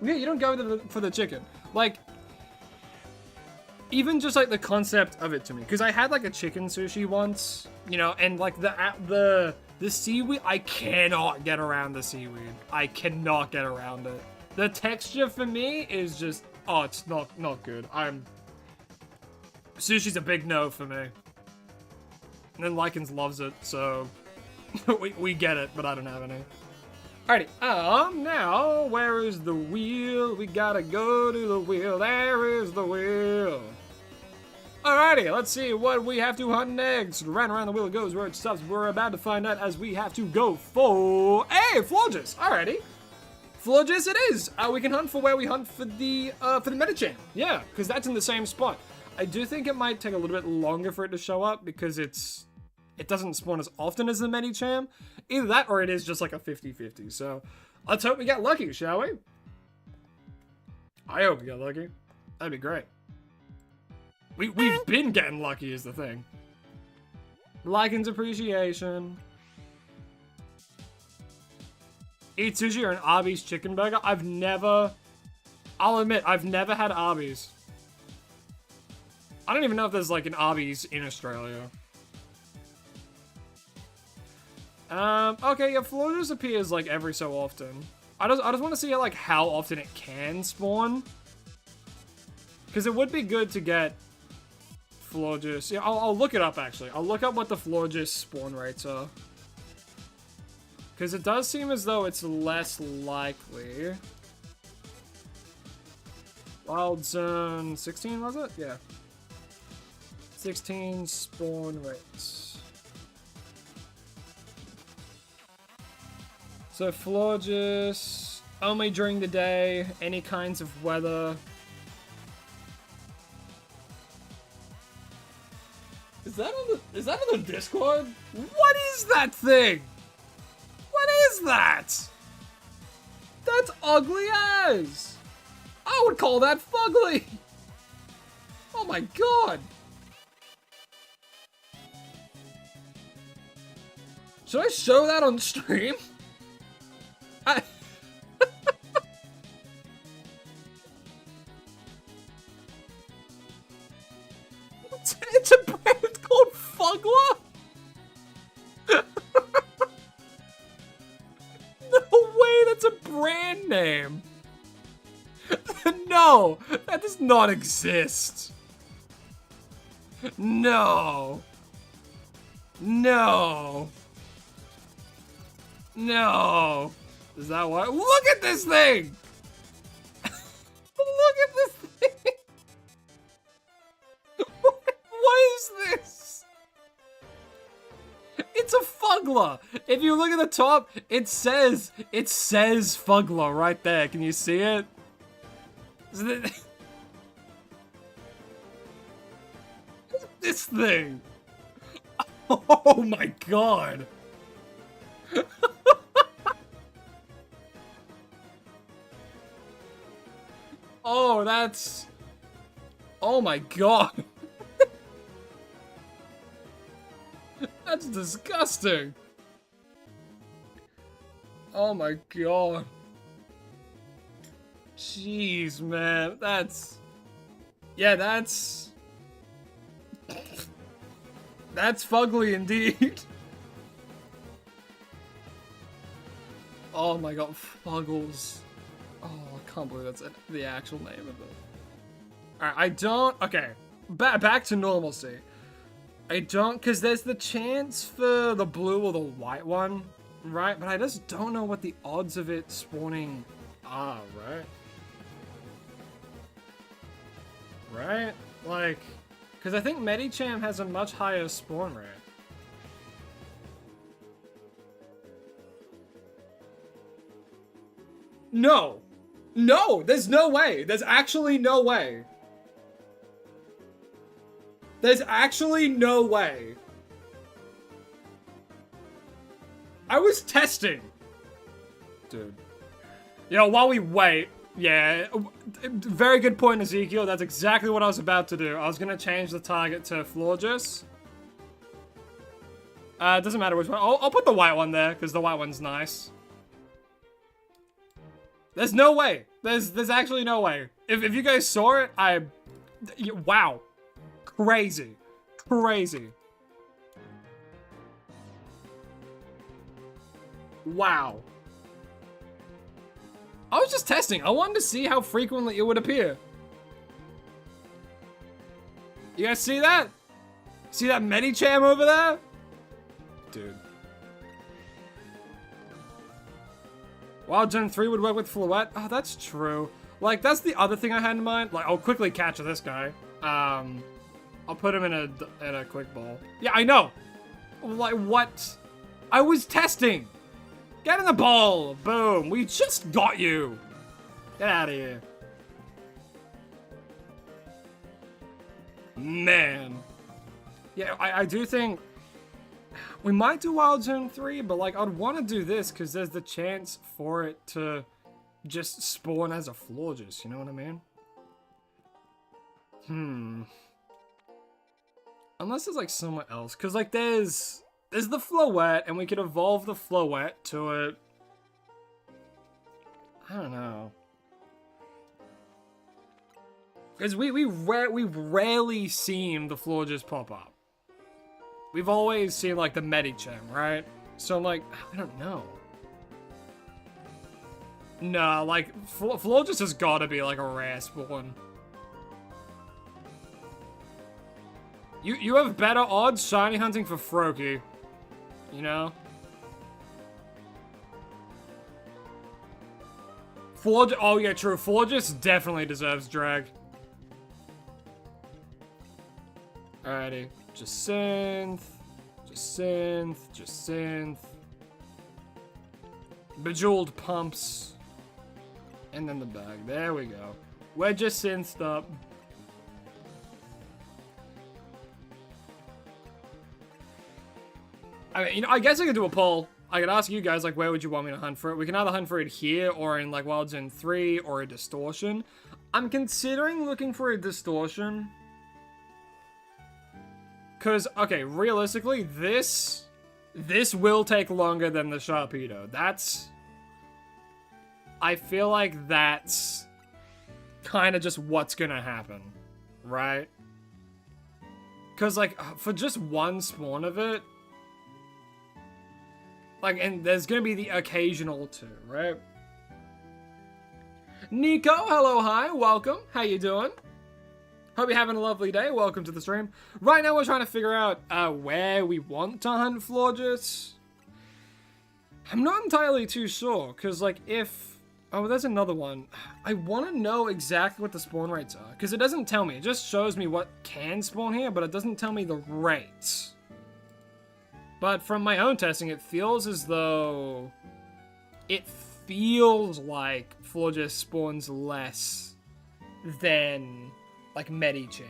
Yeah, you don't go for the chicken. Like, even just like the concept of it to me, because I had like a chicken sushi once, you know, and like the seaweed, I cannot get around the seaweed. I cannot get around it. The texture for me is just, oh, it's not good. Sushi's a big no for me. And then Lycans loves it, so we get it, but I don't have any. Alrighty, now, where is the wheel? We gotta go to the wheel. There is the wheel. Alrighty, let's see what we have to hunt next. Round around the wheel it goes where it stops. We're about to find out as we have to go for... Hey, Florges! Alrighty. Florges it is! We can hunt for where we hunt for the Medicham. Yeah, because that's in the same spot. I do think it might take a little bit longer for it to show up because it doesn't spawn as often as the Medicham. Either that or it is just like a 50-50. So let's hope we get lucky, shall we? I hope we get lucky. That'd be great. We've been getting lucky is the thing. Lycan's appreciation. Eat sushi or an Arby's chicken burger? I'll admit, I've never had Arby's. I don't even know if there's like an Arby's in Australia. Okay, yeah, Florges appears like every so often. I just want to see like how often it can spawn. Because it would be good to get Florges. Yeah, I'll look it up actually. I'll look up what the Florges spawn rates are. Because it does seem as though it's less likely. Wild Zone 16, was it? Yeah. 16 spawn rates. So Florges, only during the day, any kinds of weather. Is that on the Discord? What is that thing? What is that? That's ugly as. I would call that fugly. my god! Should I show that on stream? It's a brand called Fugler? No way, that's a brand name. No, that does not exist. No. No. No. Is that what? Look at this thing! Look at this thing! What is this? It's a Fugler. If you look at the top, it says Fugler right there. Can you see it? This thing. Oh my god. Oh, that's... Oh my god. That's disgusting. Oh my god. Jeez, man. That's... Yeah, that's... That's fugly indeed. Oh my god, Fuggles. Oh, I can't believe that's the actual name of it. Alright, I don't... Okay, back to normalcy. I don't... Because there's the chance for the blue or the white one, right? But I just don't know what the odds of it spawning are, right? Right? Like... Because I think Medicham has a much higher spawn rate. No! No! There's no way! There's actually no way! There's actually no way! I was testing! Dude. Yo, while we wait... Yeah, very good point, Ezekiel. That's exactly what I was about to do. I was gonna change the target to Florges. It doesn't matter which one. I'll put the white one there, because the white one's nice. There's no way. There's actually no way. If you guys saw it, wow. Crazy. Crazy. Wow. I was just testing. I wanted to see how frequently it would appear. You guys see that? See that Medicham over there? Dude. Wild Gen 3 would work with Fluette. Oh, that's true. Like, that's the other thing I had in mind. Like, I'll quickly catch this guy. I'll put him in a quick ball. Yeah, I know. Like, what? I was testing. Get in the ball! Boom! We just got you! Get out of here. Man. Yeah, I do think... We might do Wild Zone 3, but like, I'd want to do this because there's the chance for it to just spawn as a Florges, you know what I mean? Unless there's like somewhere else. Because like, there's the Floette, and we could evolve the Floette to it. I don't know. Because we've rarely seen the Florges pop up. We've always seen like the Medicham, right? So I'm like, I don't know. Nah, like Florges has got to be like a rare spawn. You have better odds shiny hunting for Froakie. You know? Florges, oh yeah, true. Florges definitely deserves drag. Alrighty. Jacinth. Bejeweled pumps. And then the bag. There we go. We're Jacinthed up. I mean, you know, I guess I could do a poll. I could ask you guys, like, where would you want me to hunt for it? We can either hunt for it here, or in, like, Wild Gen 3, or a Distortion. I'm considering looking for a Distortion. Because, okay, realistically, this will take longer than the Sharpedo. I feel like that's kind of just what's gonna happen, right? Because, like, for just one spawn of it, like, and there's gonna be the occasional two, right? Nico, hello, hi, welcome. How you doing? Hope you're having a lovely day. Welcome to the stream. Right now, we're trying to figure out where we want to hunt Florges. I'm not entirely too sure, because, like, if... Oh, there's another one. I want to know exactly what the spawn rates are, because it doesn't tell me. It just shows me what can spawn here, but it doesn't tell me the rates. But from my own testing, it feels as though... It feels like Florges spawns less than... like Medicham.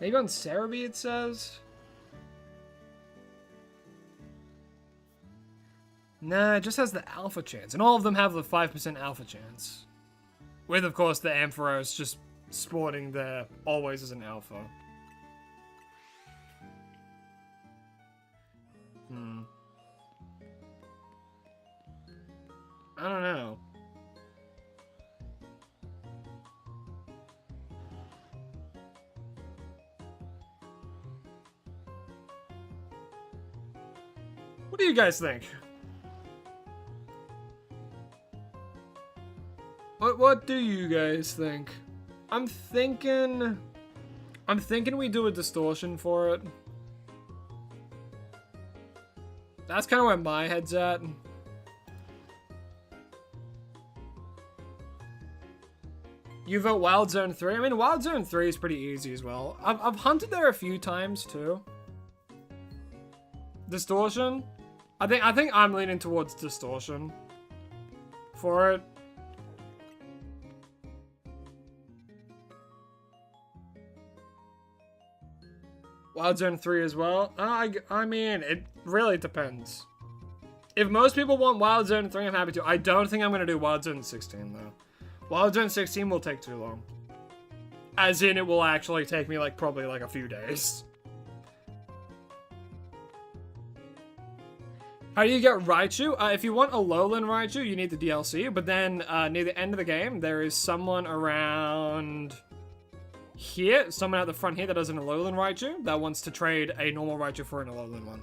Maybe on Cerebi it says? Nah, it just has the alpha chance. And all of them have the 5% alpha chance. With, of course, the Ampharos just spawning there always as an alpha. I don't know. What do you guys think? What do you guys think? I'm thinking we do a distortion for it. That's kind of where my head's at. You vote Wild Zone 3? I mean, Wild Zone 3 is pretty easy as well. I've hunted there a few times too. Distortion? I think I'm leaning towards Distortion for it. Wild Zone 3 as well? I mean, it really depends. If most people want Wild Zone 3, I'm happy to. I don't think I'm going to do Wild Zone 16, though. Wild Zone 16 will take too long. As in, it will actually take me, like, probably, like, a few days. How do you get Raichu? If you want a Alolan Raichu, you need the DLC, but then, near the end of the game, there is someone around... here, someone at the front here that has an Alolan Raichu that wants to trade a normal Raichu for an Alolan one.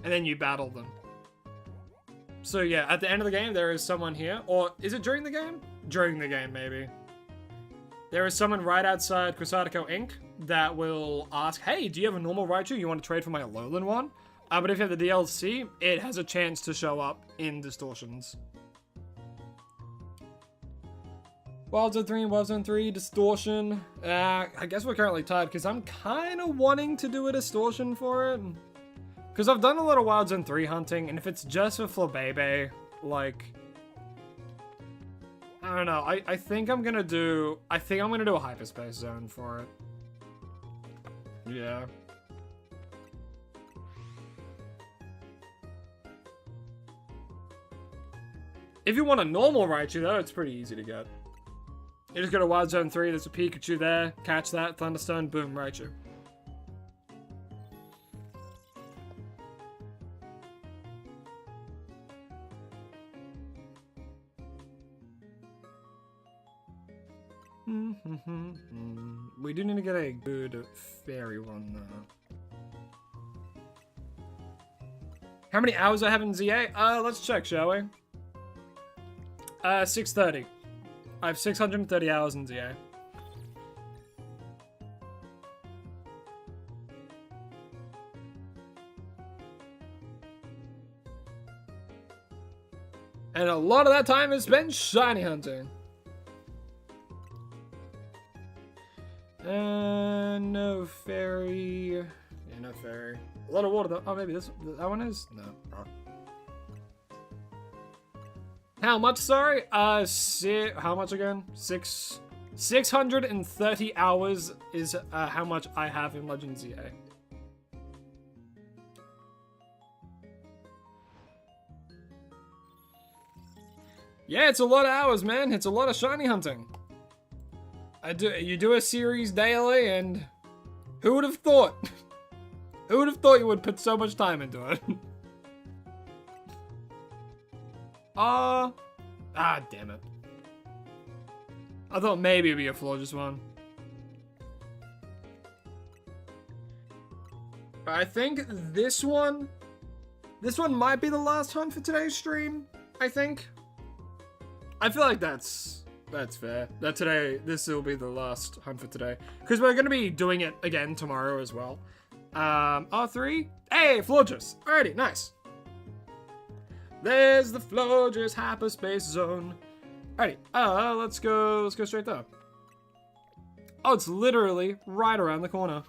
And then you battle them. So yeah, at the end of the game, there is someone here. Or is it during the game? During the game, maybe. There is someone right outside Crisatico Inc. that will ask, hey, do you have a normal Raichu you want to trade for my Alolan one? But if you have the DLC, it has a chance to show up in Distortions. Wild Zone 3, Distortion. I guess we're currently tied because I'm kind of wanting to do a Distortion for it. Because I've done a lot of Wild Zone 3 hunting, and if it's just for Flabebe, like... I don't know, I think I'm gonna do... I think I'm gonna do a Hyperspace Zone for it. Yeah. If you want a normal Raichu, though, it's pretty easy to get. You just go to Wild Zone 3, there's a Pikachu there, catch that, Thunderstone, boom, Raichu. We do need to get a good fairy one, though. How many hours I have in ZA? Let's check, shall we? 630. I have 630 hours in ZA. And a lot of that time is spent shiny hunting. No fairy. Yeah, no fairy. A lot of water though. Oh, maybe that one is? No. Wrong. How much, sorry? How much again? 630 hours is how much I have in Legend ZA. Yeah, it's a lot of hours, man. It's a lot of shiny hunting. You do a series daily, and who would have thought? Who would have thought you would put so much time into it? Damn it. I thought maybe it'd be a Florges one. I think this one might be the last hunt for today's stream, I think. I feel like that's fair. This will be the last hunt for today. Because we're going to be doing it again tomorrow as well. R3? Hey, Florges. Alrighty, nice. There's the Florges hyperspace zone. Alrighty, let's go straight there. Oh, it's literally right around the corner.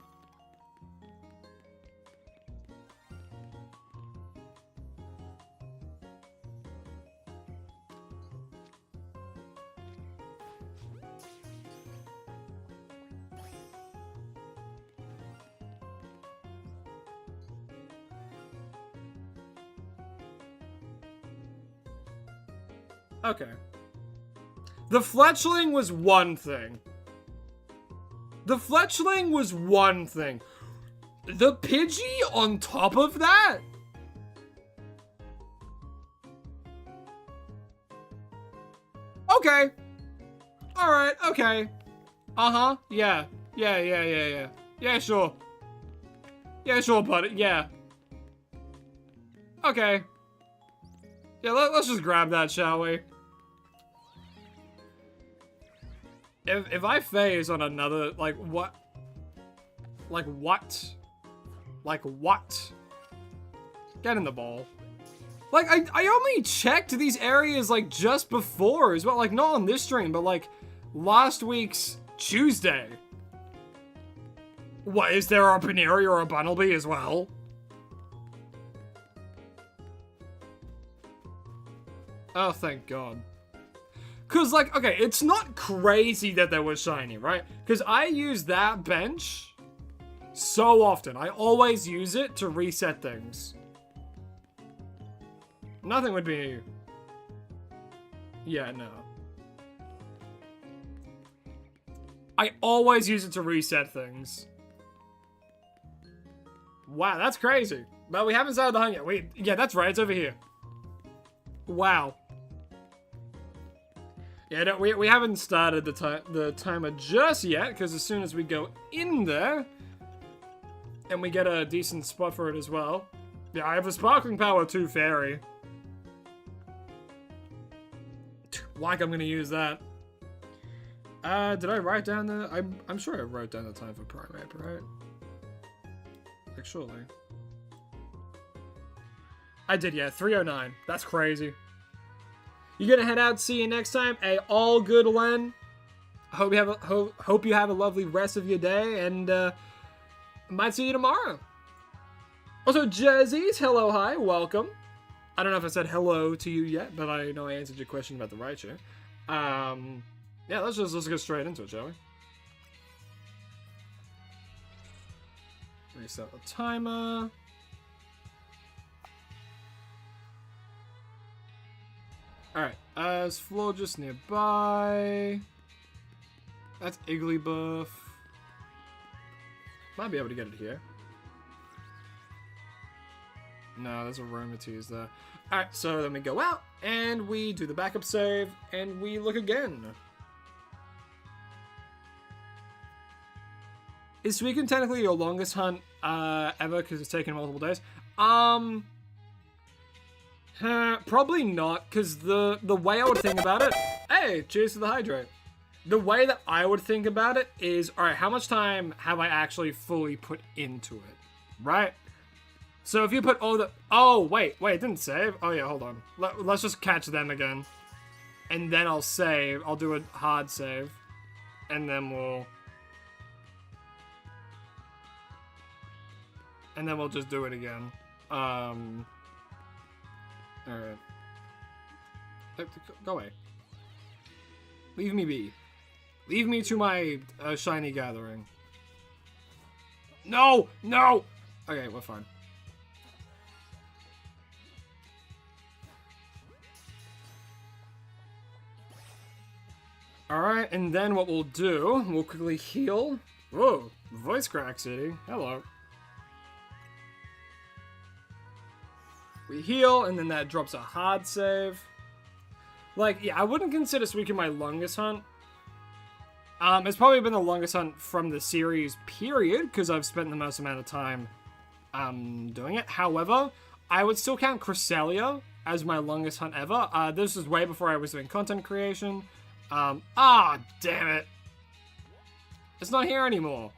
Okay. The fletchling was one thing. The Pidgey on top of that? Okay. Alright, okay. Uh-huh, yeah. Yeah, sure. Yeah, sure, buddy, yeah. Okay. Yeah, let's just grab that, shall we? If I phase on another, like what? Like what? Like what? Get in the ball. Like, I only checked these areas, like, just before as well. Like, not on this stream, but, like, last week's Tuesday. What, is there a Baneri or a Bunnelby as well? Oh, thank God. Because, like, okay, it's not crazy that there was shiny, right? Because I use that bench so often. I always use it to reset things. Nothing would be... Yeah, no. I always use it to reset things. Wow, that's crazy. But we haven't started the hunt yet. Yeah, that's right, it's over here. Wow. Yeah, no, we haven't started the timer just yet, because as soon as we go in there, and we get a decent spot for it as well. Yeah, I have a Sparkling Power 2 Fairy. Like I'm gonna use that. Did I write down the... I'm sure I wrote down the time for Primeape, right? Like, surely. I did, yeah, 3:09. That's crazy. You gonna head out, see you next time. Hey, all good, Len. Hope you have a lovely rest of your day, and might see you tomorrow. Also, Jazzy's, hello, hi, welcome. I don't know if I said hello to you yet, but I know I answered your question about the Raichu. Yeah, let's go straight into it, shall we? Reset the timer. Alright, is Florges nearby? That's Igglybuff. Might be able to get it here. No, there's a Aromatisse there. Alright, so then we go out, and we do the backup save, and we look again. Is Suicune technically your longest hunt ever, because it's taken multiple days? Probably not, because the way I would think about it... Hey, cheers to the hydrate. The way that I would think about it is, alright, how much time have I actually fully put into it? Right? So if you put all the... Oh, wait, it didn't save? Oh yeah, hold on. Let's just catch them again. And then I'll save. I'll do a hard save. And then we'll... And then we'll just do it again. Alright. Go away. Leave me be. Leave me to my shiny gathering. No! No! Okay, we're fine. Alright, and then what we'll do, we'll quickly heal. Whoa, voice crack city. Hello. We heal, and then that drops a hard save. Like, yeah, I wouldn't consider Suika my longest hunt. It's probably been the longest hunt from the series, period, because I've spent the most amount of time doing it. However, I would still count Cresselia as my longest hunt ever. This was way before I was doing content creation. Damn it. It's not here anymore.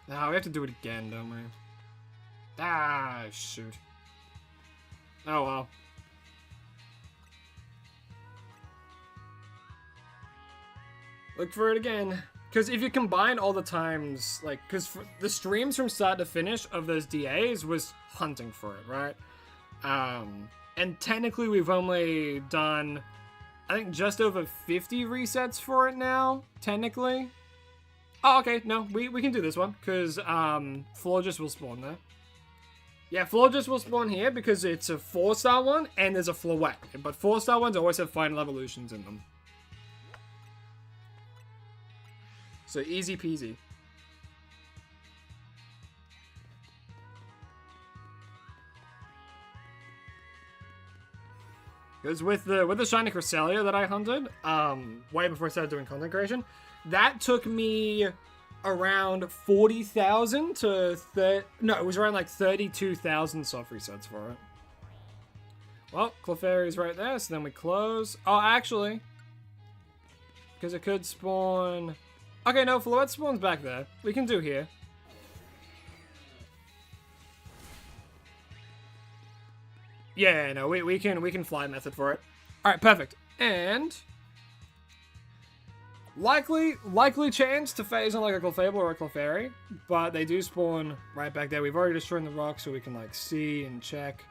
No, we have to do it again, don't we? Ah, shoot. Oh, well. Look for it again. Because if you combine all the times, like, because the streams from start to finish of those DAs was hunting for it, right? And technically we've only done, I think, just over 50 resets for it now, technically. Oh, okay, no, we can do this one, because Florges will spawn there. Yeah, Florges will spawn here because it's a 4-star one, and there's a Floette. But 4-star ones always have final evolutions in them. So easy peasy. Because with the shiny Cresselia that I hunted, way before I started doing content creation, that took me around 40,000 to it was around like 32,000 soft resets for it. Well, Clefairy's right there, so then we close. Oh, actually, because it could spawn. Okay, no, Floette spawns back there. We can do here. Yeah, no, we can fly method for it. All right, perfect. And likely chance to phase on like a Clefable or a Clefairy, but they do spawn right back there. We've already destroyed the rock, so we can like see and check.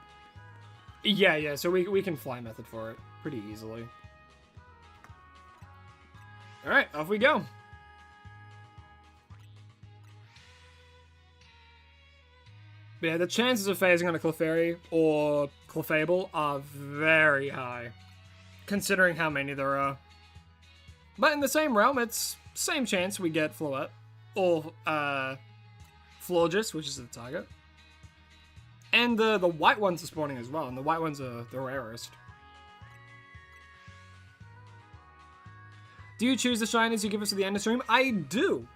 Yeah, so we can fly method for it pretty easily. All right, off we go. But yeah, the chances of phasing on a Clefairy or Clefable are very high, considering how many there are. But in the same realm, it's same chance we get Floette or Florges, which is the target. And the white ones are spawning as well, and the white ones are the rarest. Do you choose the shinies you give us at the end of stream? I do,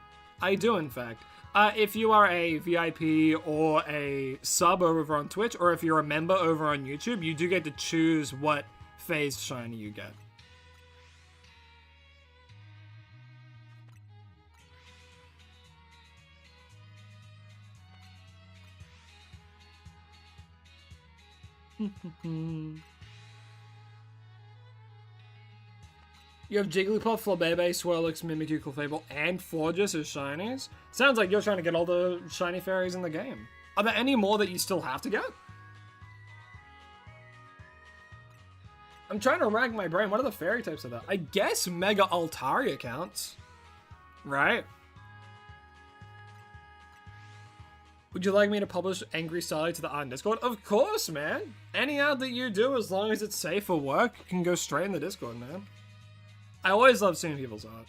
in fact. If you are a VIP or a sub over on Twitch, or if you're a member over on YouTube, you do get to choose what phased shiny you get. You have Jigglypuff, Flabébé, Swirlix, Mimikyu, Clefable, and Florges as shinies? Sounds like you're trying to get all the shiny fairies in the game. Are there any more that you still have to get? I'm trying to rack my brain. What are the fairy types of that? I guess Mega Altaria counts. Right? Would you like me to publish Angry Sally to the art in Discord? Of course, man. Any art that you do, as long as it's safe for work, can go straight in the Discord, man. I always love seeing people's art.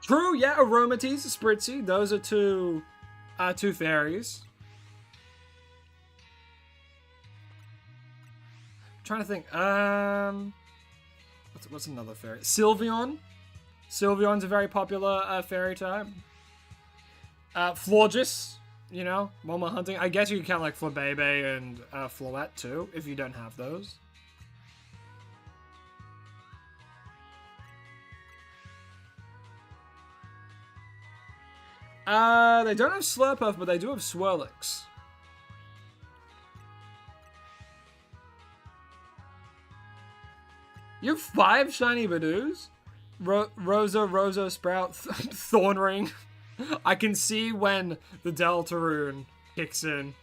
True, yeah, Aromatisse, Spritzy, those are two fairies. I'm trying to think. What's another fairy? Sylveon. Sylveon's a very popular fairy type. Florges, you know, while we're hunting. I guess you can count like Flabébé and Floette too, if you don't have those. They don't have Slurpuff, but they do have Swirlix. You have 5 shiny Badoos? Rosa, Sprout, Thornring. I can see when the Deltarune kicks in.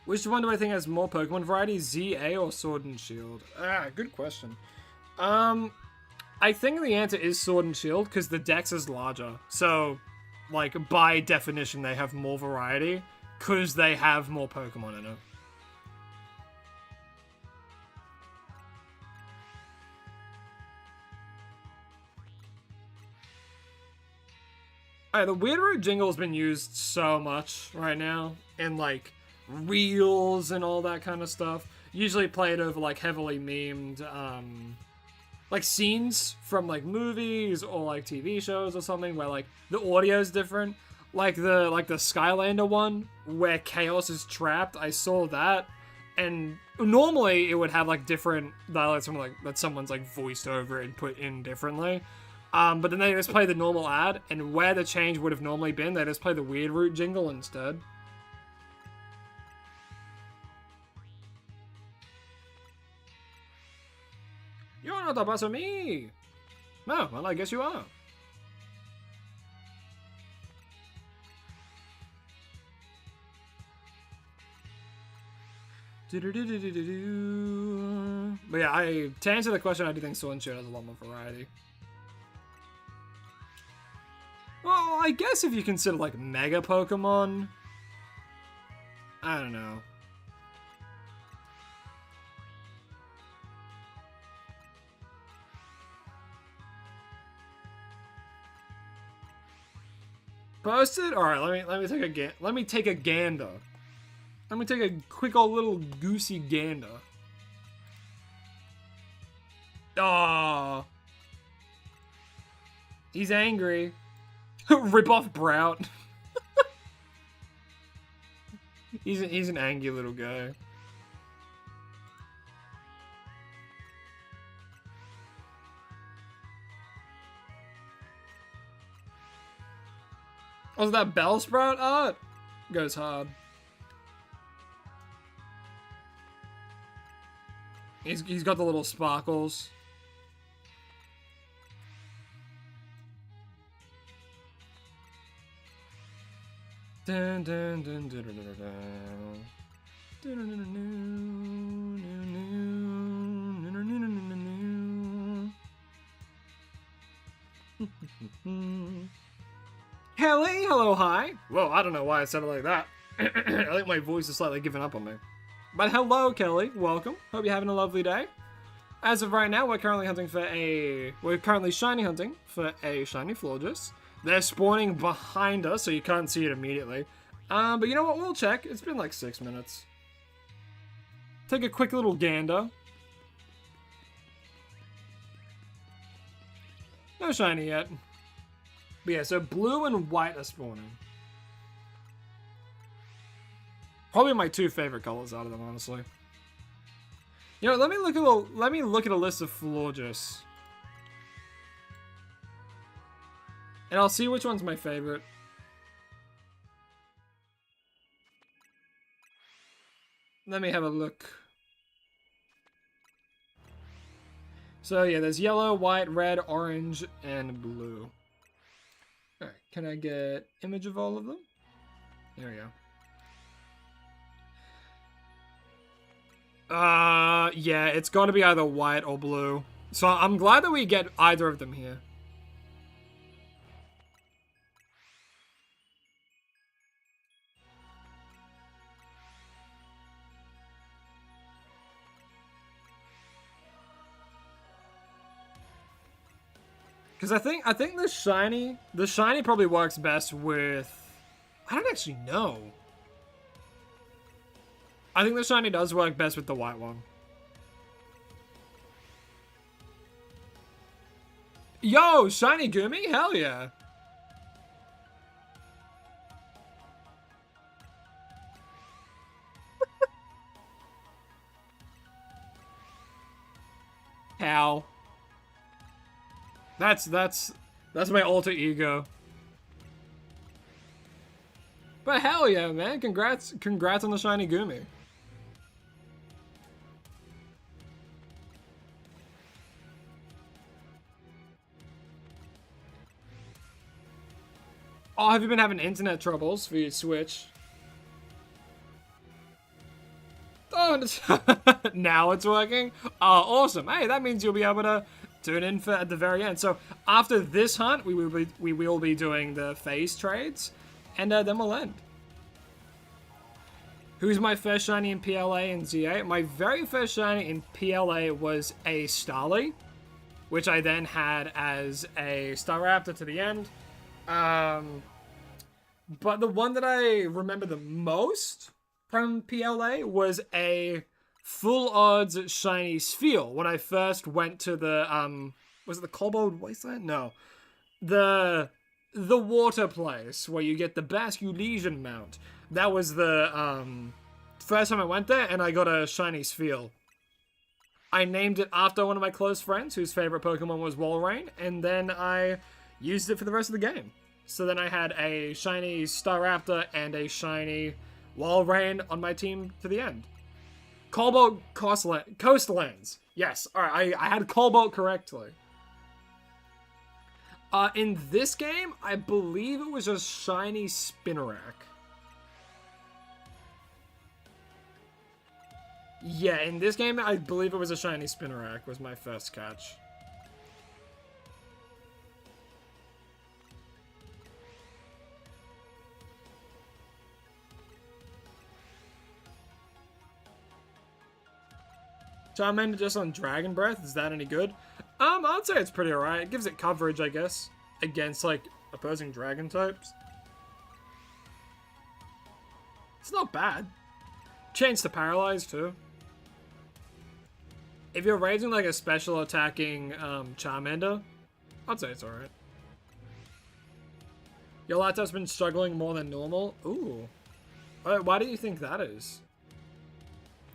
Which one do I think has more Pokemon variety, ZA or Sword and Shield? Good question. I think the answer is Sword and Shield, because the dex is larger. So, like, by definition, they have more variety, because they have more Pokemon in it. Alright, the Weird Root jingle has been used so much right now, in, like, reels and all that kind of stuff. Usually played over, like, heavily memed, like, scenes from, like, movies or, like, TV shows or something where, like, the audio is different. Like the Skylander one, where Chaos is trapped. I saw that, and normally it would have, like, different dialects from, like, that someone's, like, voiced over and put in differently. But then they just play the normal ad, and where the change would have normally been, they just play the Weird Root jingle instead. You're not a boss of me! No, well, I guess you are. But yeah, to answer the question, I do think Sword and Shield has a lot more variety. Well, I guess if you consider, like, Mega Pokemon, I don't know. Post it? Alright, let me take a let me take a gander. Let me take a quick old little goosey gander. Aww. He's angry. Rip off Brout. he's an angry little guy. Oh, that Bellsprout art goes hard. He's got the little sparkles. Dun, dun, dun, dun, dun, dun, dun. Kelly, hello, hi. Whoa, I don't know why I said it like that. I think my voice is slightly giving up on me. But hello, Kelly. Welcome. Hope you're having a lovely day. As of right now, we're currently shiny hunting for a shiny Florges. They're spawning behind us, so you can't see it immediately. But you know what? We'll check. It's been like 6 minutes. Take a quick little gander. No shiny yet. But yeah, so blue and white are spawning. Probably my two favorite colors out of them, honestly. You know, let me look at a list of Florges. And I'll see which one's my favorite. Let me have a look. So yeah, there's yellow, white, red, orange, and blue. Alright, can I get image of all of them? There we go. Yeah, it's gotta be either white or blue. So I'm glad that we get either of them here. Because I think the shiny probably works best with, I don't actually know. I think the shiny does work best with the white one. Yo, shiny Gumi? Hell yeah. How? That's my alter ego. But hell yeah, man. Congrats on the shiny Gumi. Oh, have you been having internet troubles for your Switch? Oh, now it's working? Oh, awesome. Hey, that means you'll be able to tune in for at the very end. So after this hunt, we will be doing the phase trades, and then we'll end. Who's my first shiny in PLA and ZA? My very first shiny in PLA was a Starly, which I then had as a Staraptor to the end. But the one that I remember the most from PLA was a full odds shiny Sphere when I first went to the was it the Kobold Wasteland? No. The water place where you get the Basculegion mount. That was the first time I went there, and I got a shiny Sphere. I named it after one of my close friends whose favorite Pokemon was Walrein, and then I used it for the rest of the game. So then I had a shiny Staraptor and a shiny Walrein on my team to the end. Cobalt Coastlands. Yes, alright, I had Cobalt correctly. In this game, I believe it was a shiny Spinarak. Yeah, in this game, I believe it was a shiny Spinarak was my first catch. Charmander just on Dragon Breath, is that any good? I'd say it's pretty alright. It gives it coverage, I guess, against, like, opposing dragon types. It's not bad. Change to Paralyze, too. If you're raising, like, a special attacking, Charmander, I'd say it's alright. Your laptop's been struggling more than normal? Ooh. Why do you think that is?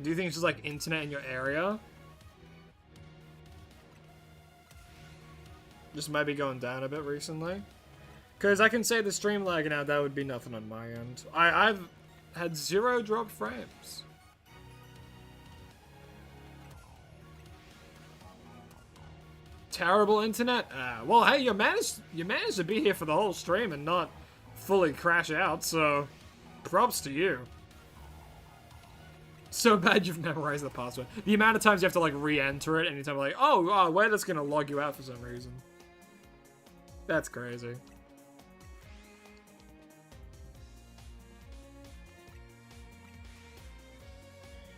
Do you think it's just, like, internet in your area? Just might be going down a bit recently. Because I can say the stream lagging out, that would be nothing on my end. I've had 0 drop frames. Terrible internet? Well, hey, you managed to be here for the whole stream and not fully crash out, so props to you. So bad you've memorized the password. The amount of times you have to, like, re-enter it anytime, like, oh, we're just gonna log you out for some reason. That's crazy.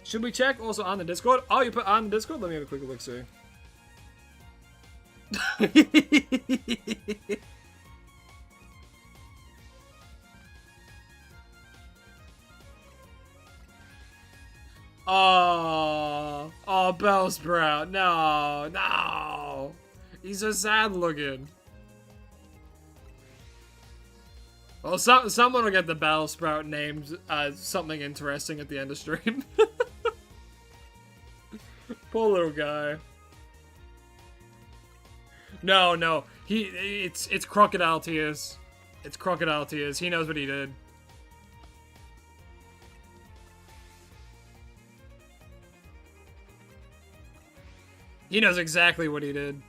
Should we check also on the Discord? Oh, you put on the Discord? Let me have a quick look, see. Oh, Bellsprout. No. He's so sad looking. Well, someone will get the Bellsprout named something interesting at the end of stream. Poor little guy. No. It's crocodile tears. It's crocodile tears. He knows what he did. He knows exactly what he did.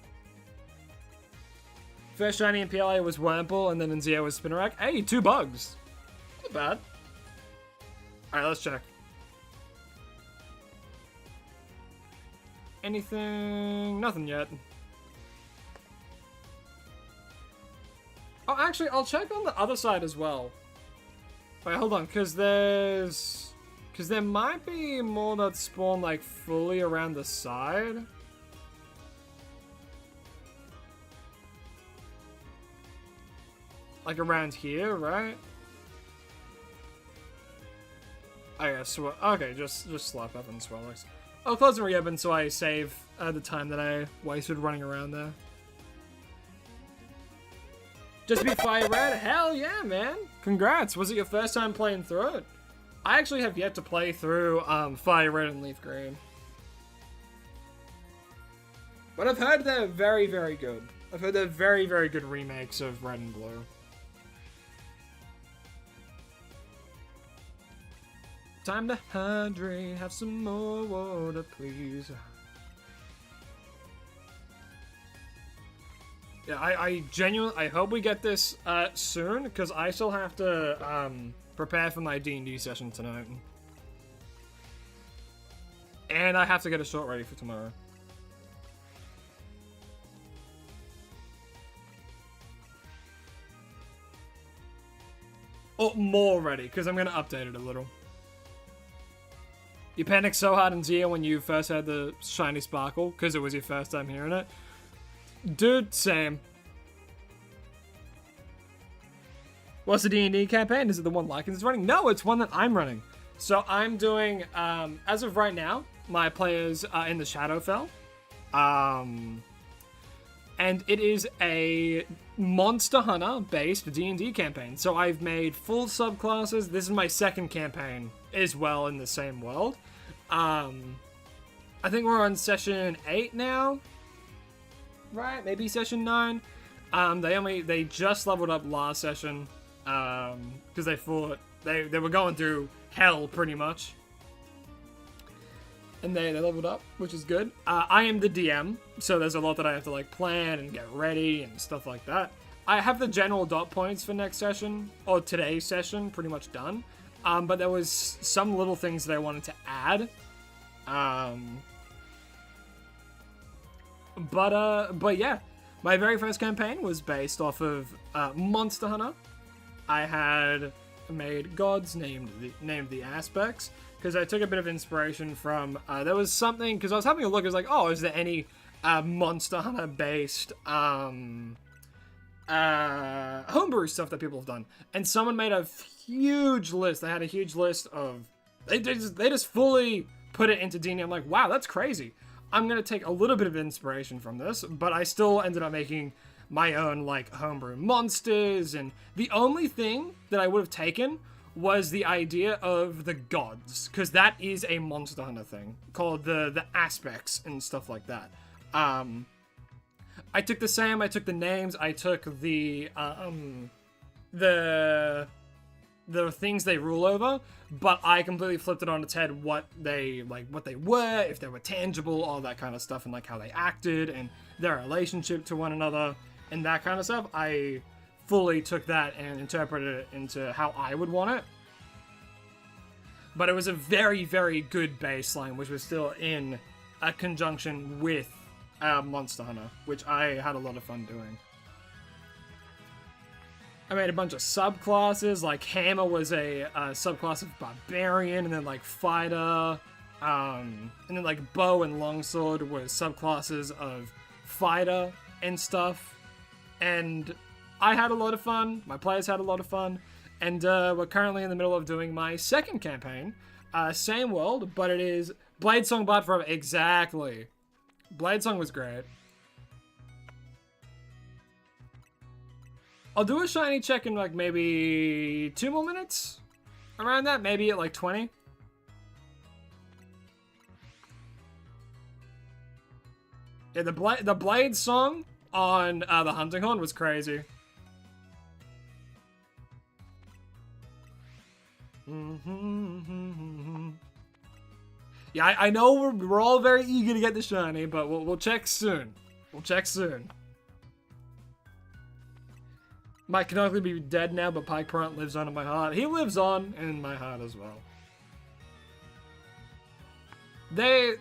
First shiny in PLA was Wurmple, and then in ZA was Spinarak. Hey, 2 bugs. Not bad. Alright, let's check. Anything? Nothing yet. Oh, actually, I'll check on the other side as well. Wait, hold on, because there might be more that spawn, like, fully around the side. Like around here, right? Oh yeah, okay, just slap up and Swellox. I'll close and reopen so I save the time that I wasted running around there. Just beat Fire Red? Hell yeah, man! Congrats! Was it your first time playing through it? I actually have yet to play through Fire Red and Leaf Green. But I've heard they're very, very good. I've heard they're very, very good remakes of Red and Blue. Time to hydrate, have some more water, please. Yeah, I genuinely, I hope we get this soon, because I still have to prepare for my D&D session tonight. And I have to get a short ready for tomorrow. Or more ready, because I'm going to update it a little. You panicked so hard in Zia when you first had the shiny sparkle, because it was your first time hearing it. Dude, same. What's the D&D campaign? Is it the one Lycans is running? No, it's one that I'm running. So I'm doing, as of right now, my players are in the Shadowfell. And it is a Monster Hunter based D&D campaign. So I've made full subclasses. This is my second campaign as well in the same world. I think we're on session 8 now. Right? Maybe session 9. They just leveled up last session. Because they thought they were going through hell pretty much. And they leveled up, which is good. I am the DM, so there's a lot that I have to like plan and get ready and stuff like that. I have the general dot points for next session, or today's session, pretty much done. But there was some little things that I wanted to add. But yeah, my very first campaign was based off of Monster Hunter. I had made gods named the aspects, because I took a bit of inspiration from, there was something, because I was having a look, I was like, oh, is there any Monster Hunter based homebrew stuff that people have done? And someone made a huge list. They had a huge list of, they just fully put it into D&D. I'm like, wow, that's crazy. I'm going to take a little bit of inspiration from this, but I still ended up making my own, like, homebrew monsters, and the only thing that I would have taken was the idea of the gods, because that is a Monster Hunter thing, called the aspects and stuff like that. I took the same, I took the names, I took the things they rule over, but I completely flipped it on its head what they were, if they were tangible, all that kind of stuff, and like how they acted, and their relationship to one another, and that kind of stuff. I fully took that and interpreted it into how I would want it. But it was a very, very good baseline, which was still in a conjunction with Monster Hunter, which I had a lot of fun doing. I made a bunch of subclasses, like Hammer was a subclass of Barbarian, and then like Fighter, and then like Bow and Longsword were subclasses of Fighter and stuff. And I had a lot of fun, my players had a lot of fun, and we're currently in the middle of doing my second campaign. Same world, but it is Bladesong Blood Forever. Exactly. Bladesong was great. I'll do a shiny check in like maybe 2 more minutes? Around that, maybe at like 20. Yeah, the Blade song on the Hunting Horn was crazy. Yeah, I know we're all very eager to get the shiny, but we'll check soon. We'll check soon. Mike can only be dead now, but Pike Prant lives on in my heart. He lives on in my heart as well. They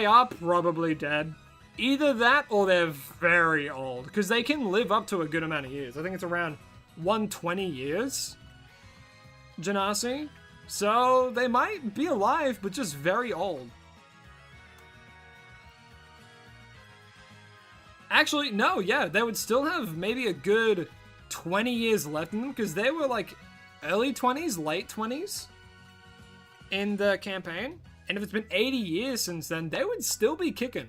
are probably dead. Either that or they're very old, because they can live up to a good amount of years. I think it's around 120 years, Genasi. So they might be alive, but just very old. Actually, no, yeah, they would still have maybe a good 20 years left in them, because they were like early 20s, late 20s in the campaign. And if it's been 80 years since then, they would still be kicking.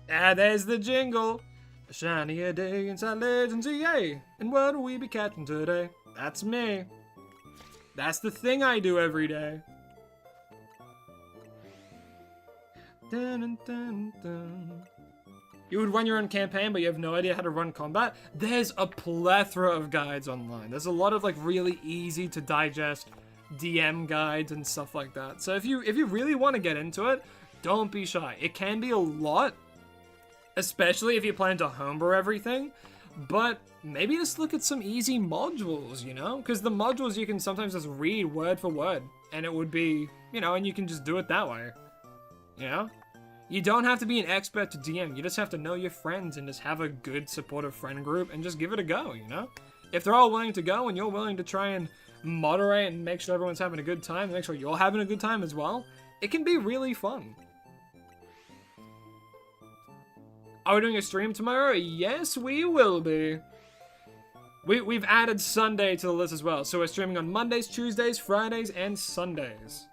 Ah, there's the jingle. A shinier day inside Legends EA. And what will we be catching today? That's me. That's the thing I do every day. Dun, dun, dun, dun. You would run your own campaign, but you have no idea how to run combat? There's a plethora of guides online. There's a lot of like really easy to digest DM guides and stuff like that. So if you really want to get into it, Don't be shy. It can be a lot, especially if you plan to homebrew everything, but maybe just look at some easy modules, you know? Because the modules you can sometimes just read word for word, and it would be, you know, and you can just do it that way, you know? You don't have to be an expert to DM, you just have to know your friends and just have a good supportive friend group and just give it a go, you know? If they're all willing to go and you're willing to try and moderate and make sure everyone's having a good time, and make sure you're having a good time as well, it can be really fun. Are we doing a stream tomorrow? Yes, we will be. We've added Sunday to the list as well, so we're streaming on Mondays, Tuesdays, Fridays, and Sundays.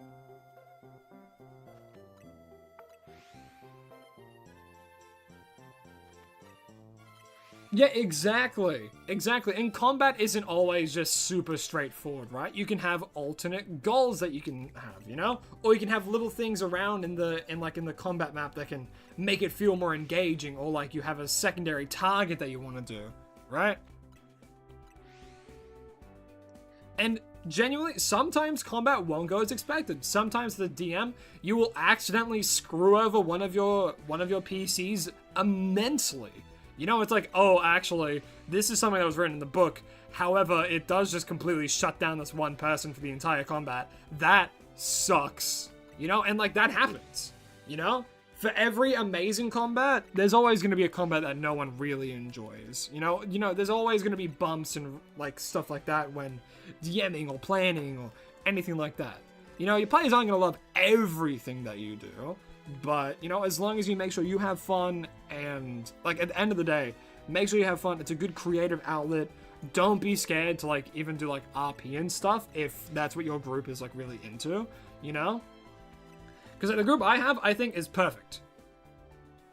Yeah, exactly. Exactly. And combat isn't always just super straightforward, right? You can have alternate goals that you can have, you know? Or you can have little things around in the combat map that can make it feel more engaging, or like you have a secondary target that you want to do, right? And genuinely, sometimes combat won't go as expected. Sometimes the DM, you will accidentally screw over one of your PCs immensely. You know, it's like, oh, actually, this is something that was written in the book. However, it does just completely shut down this one person for the entire combat. That sucks. You know, and like that happens. You know? For every amazing combat, there's always going to be a combat that no one really enjoys. You know, there's always going to be bumps and like stuff like that when DMing or planning or anything like that. You know, your players aren't going to love everything that you do. But, you know, as long as you make sure you have fun and, like, at the end of the day, make sure you have fun. It's a good creative outlet. Don't be scared to, like, even do, like, RP and stuff if that's what your group is, like, really into, you know? Because the group I have, I think, is perfect.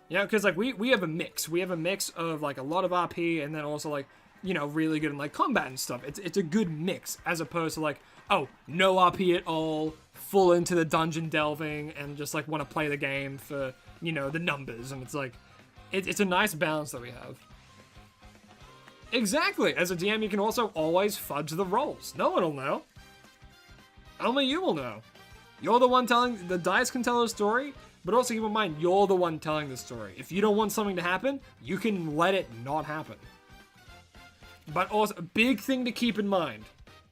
You know, because, like, we have a mix. We have a mix of, like, a lot of RP and then also, like, you know, really good in, like, combat and stuff. It's a good mix as opposed to, like, oh, no RP at all, full into the dungeon delving, and just, like, want to play the game for, you know, the numbers. And it's, like, it's a nice balance that we have. Exactly! As a DM, you can also always fudge the rolls. No one will know. Only you will know. You're the one telling... The dice can tell a story, but also keep in mind, you're the one telling the story. If you don't want something to happen, you can let it not happen. But also, a big thing to keep in mind.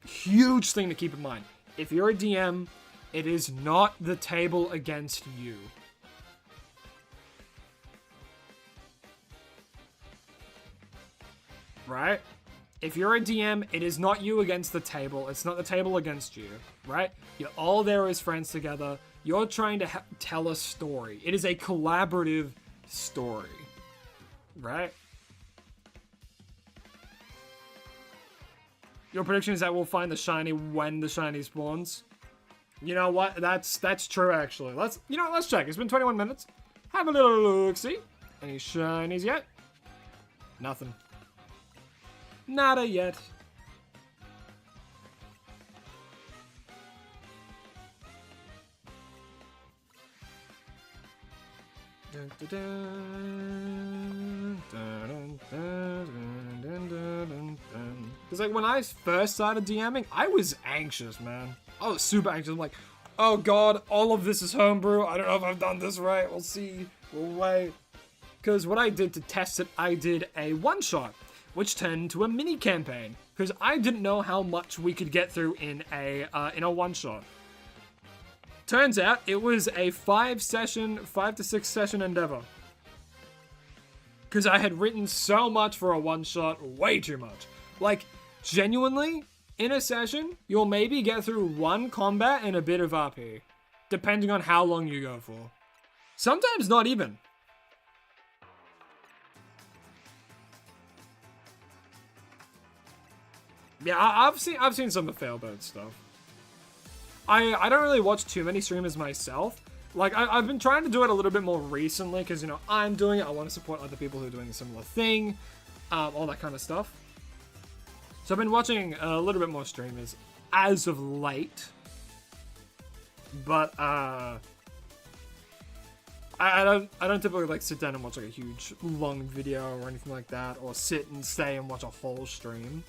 Huge thing to keep in mind. If you're a DM, it is not the table against you. Right? If you're a DM, it is not you against the table. It's not the table against you. Right? You're all there as friends together. You're trying to tell a story. It is a collaborative story. Right? Your prediction is that we'll find the shiny when the shiny spawns. You know what? That's true, actually. Let's check. It's been 21 minutes. Have a little look-see. Any shinies yet? Nothing. Nada yet. Because like when I first started DMing, I was anxious, man. I was super anxious. I'm like, oh god, all of this is homebrew. I don't know if I've done this right. We'll see. We'll wait. Because what I did to test it, I did a one-shot, which turned into a mini campaign. Because I didn't know how much we could get through in a one-shot. Turns out it was a 5 to 6 session endeavor. Because I had written so much for a one-shot, way too much. Like, genuinely, in a session, you'll maybe get through one combat and a bit of RP. Depending on how long you go for. Sometimes not even. Yeah, I've seen some of the failbird stuff. I don't really watch too many streamers myself. Like, I've been trying to do it a little bit more recently, because, you know, I'm doing it, I want to support other people who are doing a similar thing, all that kind of stuff. So I've been watching a little bit more streamers as of late. But, I don't typically, like, sit down and watch, like, a huge, long video or anything like that, or sit and stay and watch a whole stream.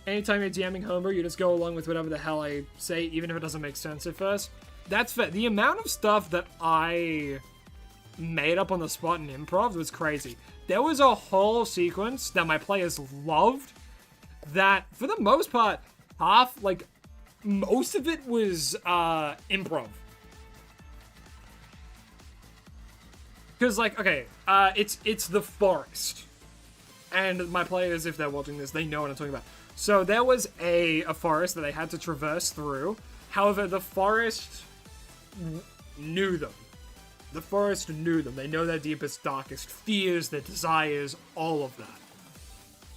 Anytime you're DMing Homebrew, you just go along with whatever the hell I say, even if it doesn't make sense at first. That's fair. The amount of stuff that I made up on the spot in improv was crazy. There was a whole sequence that my players loved that, for the most part, most of it was improv. Because, okay, it's the forest. And my players, if they're watching this, they know what I'm talking about. So there was a forest that they had to traverse through. However, the forest knew them. The forest knew them. They know their deepest, darkest fears, their desires, all of that.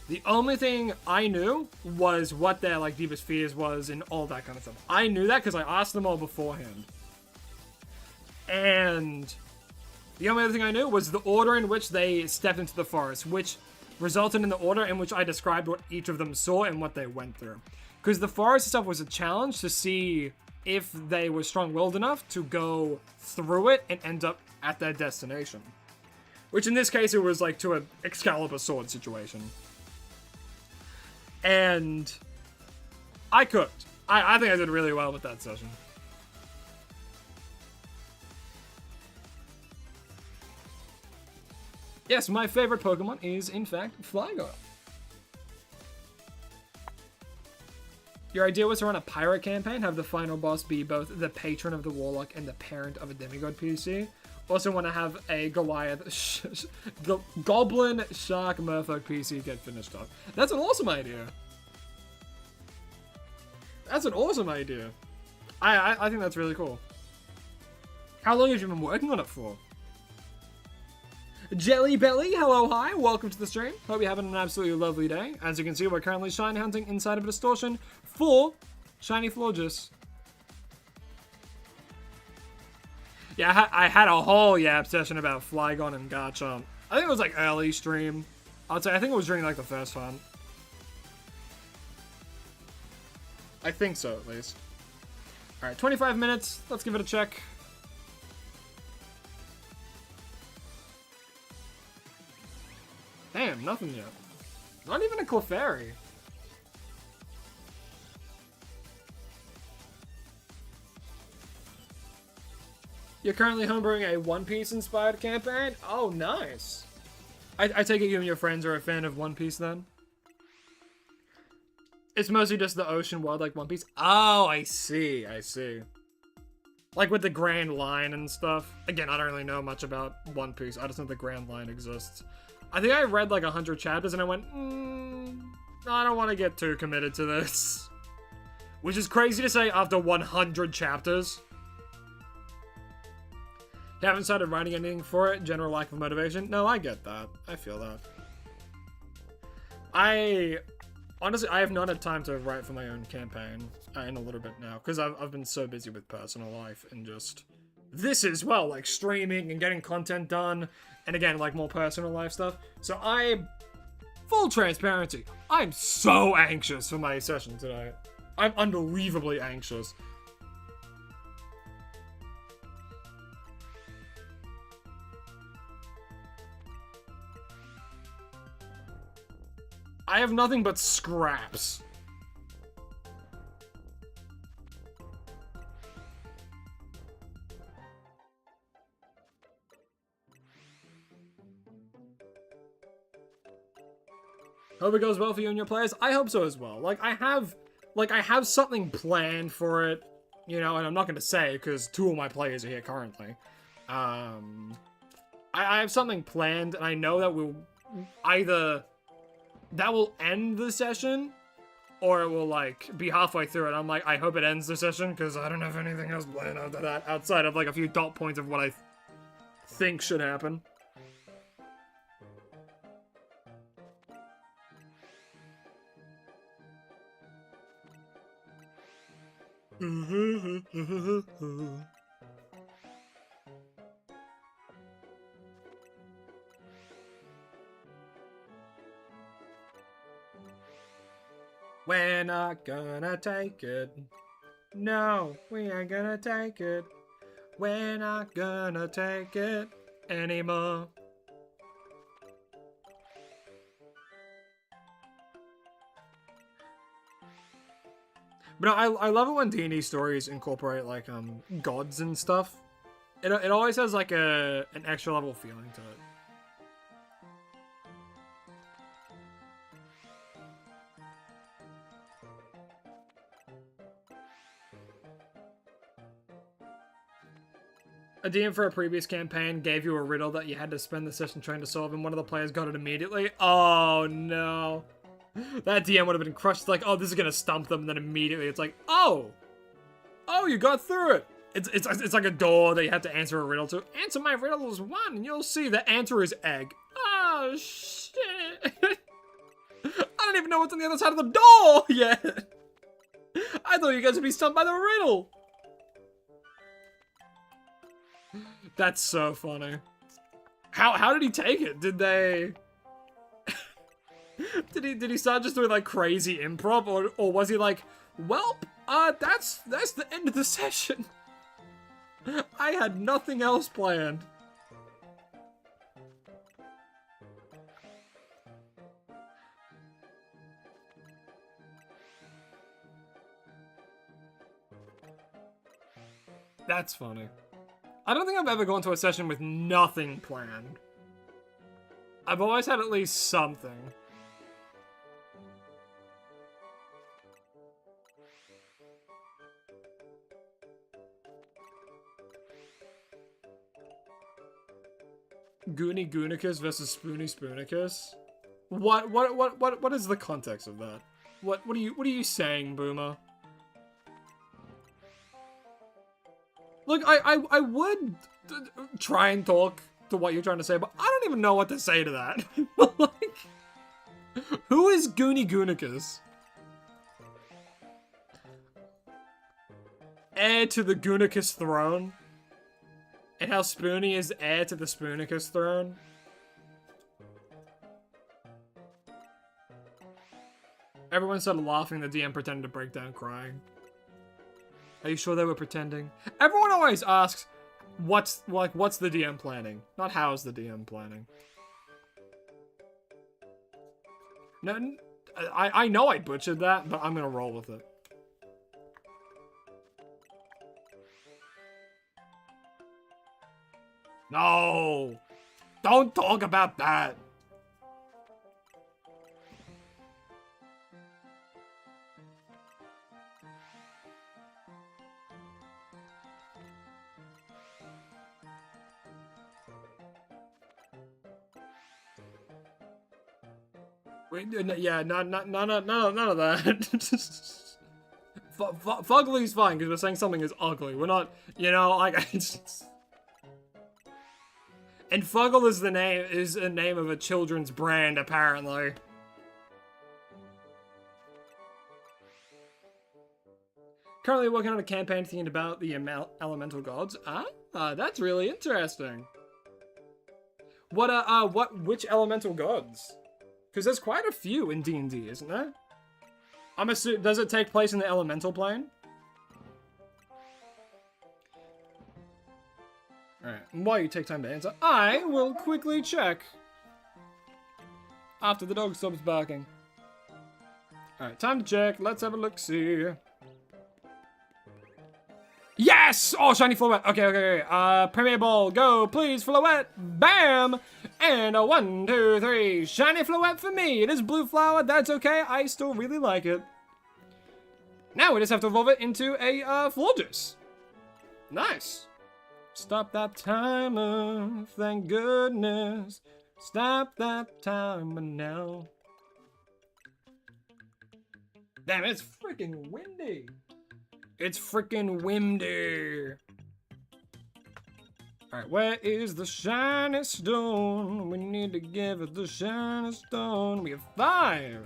The only thing I knew was what their, deepest fears was and all that kind of stuff. I knew that because I asked them all beforehand. And the only other thing I knew was the order in which they stepped into the forest, which resulted in the order in which I described what each of them saw and what they went through. Because the forest stuff was a challenge to see if they were strong-willed enough to go through it and end up at their destination. Which in this case, it was to an Excalibur sword situation. And I cooked. I think I did really well with that session. Yes, my favorite Pokemon is, in fact, Flygon. Your idea was to run a pirate campaign, have the final boss be both the patron of the Warlock and the parent of a demigod PC. Also want to have a Goliath, Goblin, Shark, Merfolk PC get finished off. That's an awesome idea. That's an awesome idea. I think that's really cool. How long have you been working on it for? Jelly Belly, hello, hi, welcome to the stream. Hope you're having an absolutely lovely day. As you can see, we're currently shiny hunting inside of a distortion for shiny Florges. Yeah, I had a whole yap session about Flygon and Garchomp. I think it was early stream. I think it was during the first one. I think so, at least. Alright, 25 minutes. Let's give it a check. Damn, nothing yet. Not even a Clefairy. You're currently homebrewing a One Piece inspired campaign? Oh, nice. I take it you and your friends are a fan of One Piece then? It's mostly just the ocean world like One Piece? Oh, I see, I see. With the Grand Line and stuff. Again, I don't really know much about One Piece. I just know the Grand Line exists. I think I read 100 chapters and I went, I don't want to get too committed to this. Which is crazy to say after 100 chapters. You haven't started writing anything for it? General lack of motivation? No, I get that. I feel that. Honestly, I have not had time to write for my own campaign in a little bit now. Because I've been so busy with personal life and just this as well. Streaming and getting content done. And again, more personal life stuff. So full transparency, I'm so anxious for my session today. I'm unbelievably anxious. I have nothing but scraps. Hope it goes well for you and your players. I hope so as well. I have something planned for it, and I'm not going to say because 2 of my players are here currently. I have something planned, and I know that that will end the session, or it will, be halfway through it. I'm I hope it ends the session, because I don't have anything else planned after that, outside of, a few dot points of what I think should happen. We're not gonna take it. No, we ain't gonna take it. We're not gonna take it anymore. But no, I love it when D&D stories incorporate like gods and stuff. It always has like an extra level feeling to it. A DM for a previous campaign gave you a riddle that you had to spend the session trying to solve, and one of the players got it immediately. Oh no. That DM would have been crushed, like, oh, this is gonna stump them, and then immediately it's like, oh, you got through it. It's like a door that you have to answer a riddle to. Answer my riddles 1, and you'll see the answer is egg. Oh, shit. I don't even know what's on the other side of the door yet. I thought you guys would be stumped by the riddle. That's so funny. How did he take it? Did they... did he start just doing like crazy improv, or was he like, well, that's the end of the session. I had nothing else planned. That's funny. I don't think I've ever gone to a session with nothing planned. I've always had at least something. Goonie Goonicus versus Spoony Spoonicus? What is the context of that? What are you saying, Boomer? Look, I would try and talk to what you're trying to say, but I don't even know what to say to that. Like, who is Goonie Goonicus? Heir to the Goonicus throne? And how Spoony is heir to the Spoonicus throne? Everyone started laughing, the DM pretended to break down crying. Are you sure they were pretending? Everyone always asks, what's the DM planning? Not how's the DM planning. No, I know I butchered that, but I'm gonna roll with it. No! Don't talk about that! Wait, yeah, none of that. Fugly's fine, because we're saying something is ugly. We're not, you know, like, And Fuggle is a name of a children's brand, apparently. Currently working on a campaign thinking about the elemental gods. That's really interesting. Which elemental gods? Because there's quite a few in D&D, isn't there? I'm assuming, does it take place in the elemental plane? Alright, while you take time to answer, I will quickly check. After the dog stops barking. Alright, time to check. Let's have a look-see. Yes! Oh, shiny Floette. Okay. Premier Ball, go, please, Floette. Bam! And a 1, 2, 3. Shiny Floette for me. It is blue flower. That's okay. I still really like it. Now we just have to evolve it into a Florges. Nice. Stop that timer. Thank goodness. Stop that timer now. Damn, it's freaking windy. It's freaking windy. Alright, where is the shiny stone? We need to give it the shiny stone. We have 5.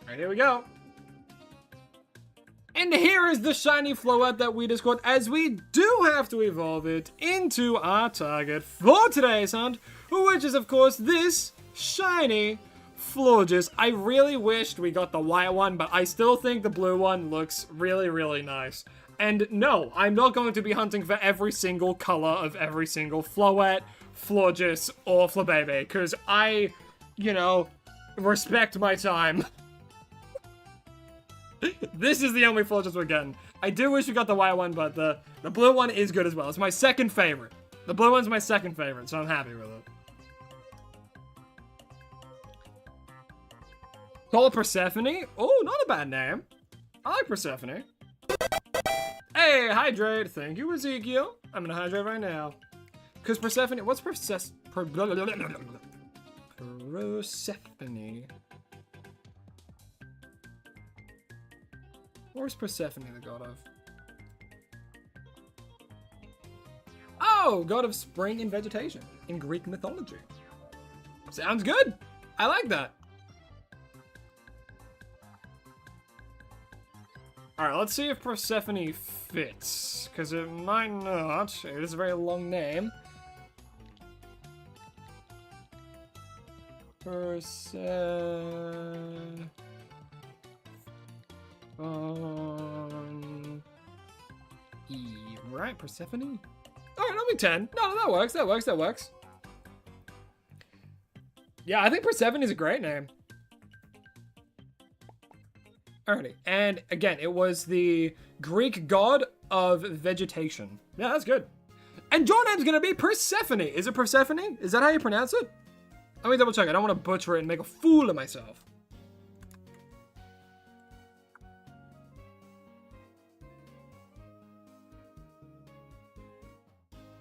Alright, here we go. And here is the shiny Floette that we just got, as we do have to evolve it into our target for today's hunt, which is, of course, this shiny Florges. I really wished we got the white one, but I still think the blue one looks really, really nice. And no, I'm not going to be hunting for every single color of every single Floette, Florges, or Flabebe, because I, you know, respect my time. This is the only fortress we're getting. I do wish we got the white one, but the blue one is good as well. It's my second favorite. The blue one's my second favorite, so I'm happy with it. Call it Persephone. Oh, not a bad name. I like Persephone. Hey, hydrate. Thank you, Ezekiel. I'm gonna hydrate right now. Because Persephone, what's Persephone? Where's Persephone the god of? Oh, god of spring and vegetation in Greek mythology. Sounds good. I like that. All right, let's see if Persephone fits, because it might not. It is a very long name. Persephone. Right, Persephone? Alright, that'll be 10. No, that works, that works, that works. Yeah, I think Persephone is a great name. Alrighty, and again, it was the Greek god of vegetation. Yeah, that's good. And your name's gonna be Persephone. Is it Persephone? Is that how you pronounce it? Let me double check. I don't want to butcher it and make a fool of myself.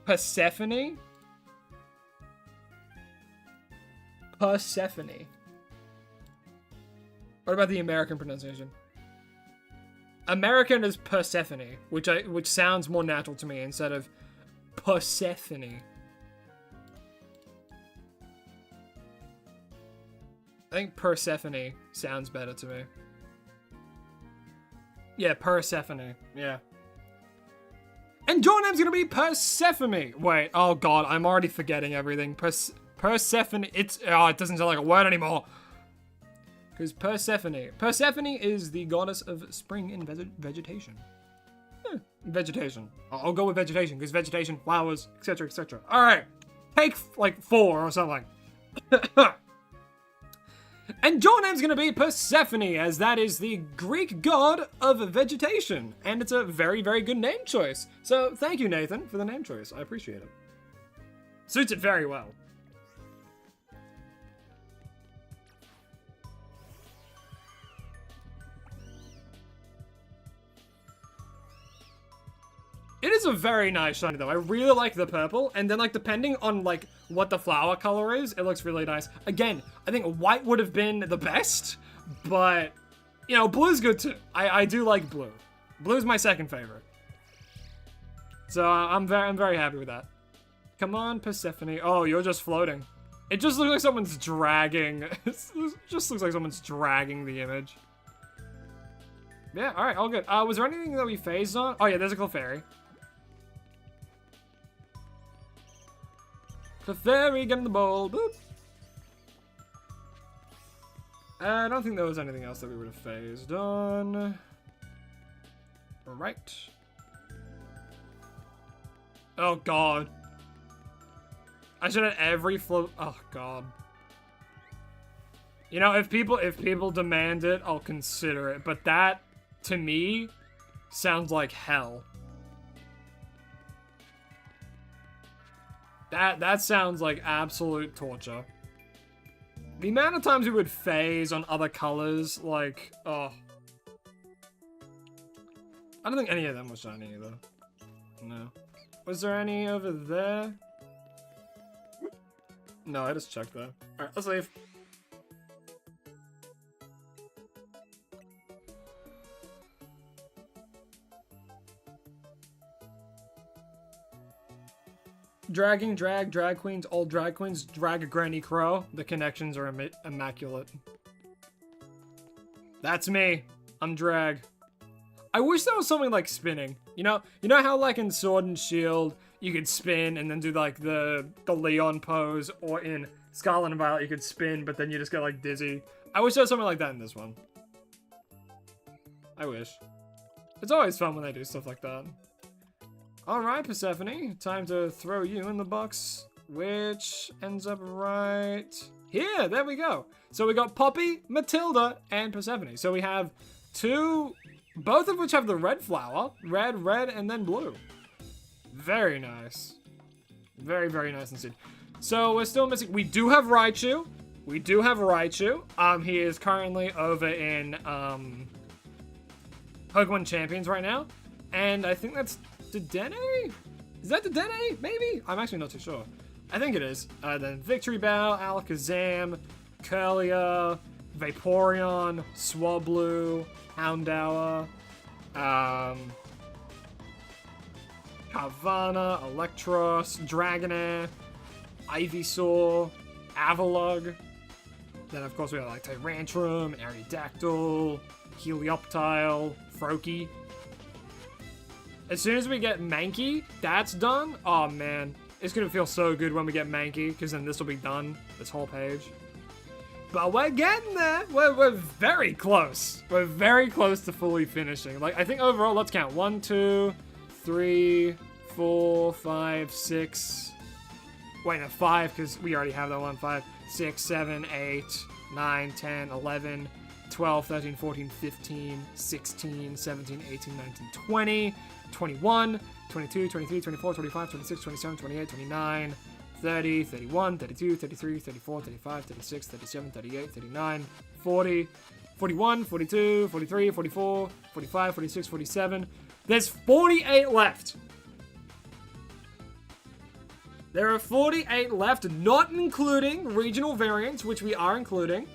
Persephone? Persephone. What about the American pronunciation? American is Persephone, which sounds more natural to me instead of Persephone. I think Persephone sounds better to me. Yeah, Persephone. Yeah. And your name's gonna be Persephone. Wait, oh god, I'm already forgetting everything. Persephone, it doesn't sound like a word anymore. Because Persephone is the goddess of spring and vegetation. Vegetation. I'll go with vegetation, because vegetation, flowers, etc., etc. Alright, take like 4 or something. And your name's gonna be Persephone, as that is the Greek god of vegetation. And it's a very, very good name choice. So thank you, Nathan, for the name choice. I appreciate it. Suits it very well. It is a very nice shiny though. I really like the purple, and then like depending on like what the flower color is, it looks really nice. Again, I think white would have been the best, but you know, blue's good too. I do like blue. Blue's my second favorite. So I'm very happy with that. Come on, Persephone. Oh, you're just floating. It just looks like someone's dragging. It just looks like someone's dragging the image. Yeah, all right, all good. Was there anything that we phased on? Oh yeah, there's a Clefairy. Clefairy, get in the bowl. Boop. I don't think there was anything else that we would have phased on. Right. Oh god. I should have every float. Oh god. You know, if people demand it, I'll consider it. But that, to me, sounds like hell. That sounds like absolute torture. The amount of times we would phase on other colors, like, oh. I don't think any of them was shiny either. No. Was there any over there? No, I just checked that. Alright, let's leave. Dragging, drag queens, all drag queens, drag a Granny Crow. The connections are immaculate. That's me. I'm drag. I wish there was something like spinning. You know how like in Sword and Shield, you could spin and then do like the Leon pose, or in Scarlet and Violet you could spin, but then you just get like dizzy. I wish there was something like that in this one. I wish. It's always fun when they do stuff like that. Alright, Persephone, time to throw you in the box, which ends up right here. There we go. So we got Poppy, Matilda, and Persephone. So we have both of which have the red flower. Red, and then blue. Very nice. Very, very nice indeed. So we're still missing, we do have Raichu. He is currently over in, Pokemon Champions right now. And I think that's Dedenne? Is that Dedenne? Maybe? I'm actually not too sure. I think it is. Then Victory Bow, Alakazam, Curlia, Vaporeon, Swablu, Houndour, Carvanha, Electros, Dragonair, Ivysaur, Avalugg. Then of course we have like Tyrantrum, Aerodactyl, Helioptile, Froakie. As soon as we get Mankey, that's done. Oh man, it's gonna feel so good when we get Mankey, because then this will be done, this whole page. But we're getting there. We're very close. We're very close to fully finishing. Like, I think overall, let's count. 1, 2, 3, 4, 5, 6. Wait, no, 5, because we already have that one. 5, 6, 7, 8, 9, 10, 11, 12, 13, 14, 15, 16, 17, 18, 19, 20, 21, 22, 23, 24, 25, 26, 27, 28, 29, 30, 31, 32, 33, 34, 35, 36, 37, 38, 39, 40, 41, 42, 43, 44, 45, 46, 47. There's 48 left. There are 48 left, not including regional variants, which we are including.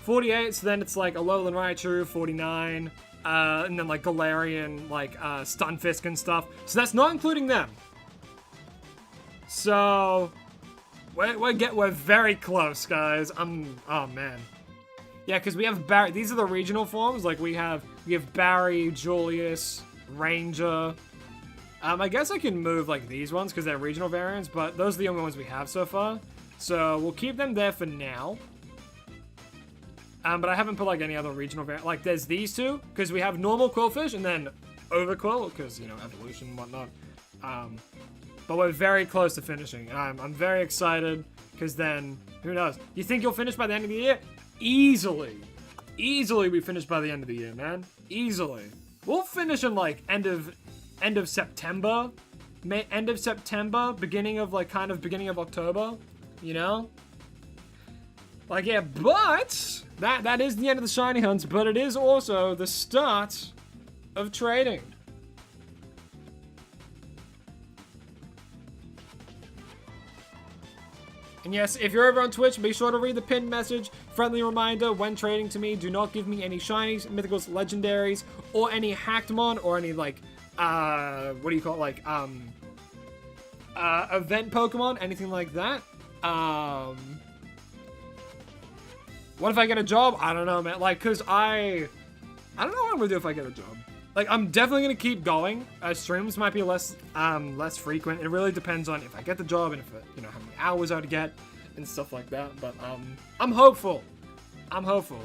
48, so then it's like Alolan Raichu, 49, and then like Galarian, like Stunfisk and stuff. So that's not including them. So we're very close, guys. Oh man. Yeah, because we have Barry. These are the regional forms. Like we have Barry, Julius, Ranger. I guess I can move like these ones because they're regional variants, but those are the only ones we have so far. So we'll keep them there for now. But I haven't put like any other regional variant. Like there's these two because we have normal Quillfish and then Overquill because, you know, evolution and whatnot. But we're very close to finishing. I'm very excited because then, who knows? You think you'll finish by the end of the year? Easily. Easily we finish by the end of the year, man. Easily. We'll finish in like end of September. End of September, beginning of October, you know? Like, yeah, but that is the end of the shiny hunts, but it is also the start of trading. And yes, if you're over on Twitch, be sure to read the pinned message. Friendly reminder, when trading to me, do not give me any shinies, mythicals, legendaries, or any Hackmon, or any, like, what do you call it, like, event Pokemon, anything like that. What if I get a job? I don't know, man. Like, cause I don't know what I'm gonna do if I get a job. Like, I'm definitely gonna keep going. Streams might be less frequent. It really depends on if I get the job and if you know how many hours I would get and stuff like that. But I'm hopeful. I'm hopeful.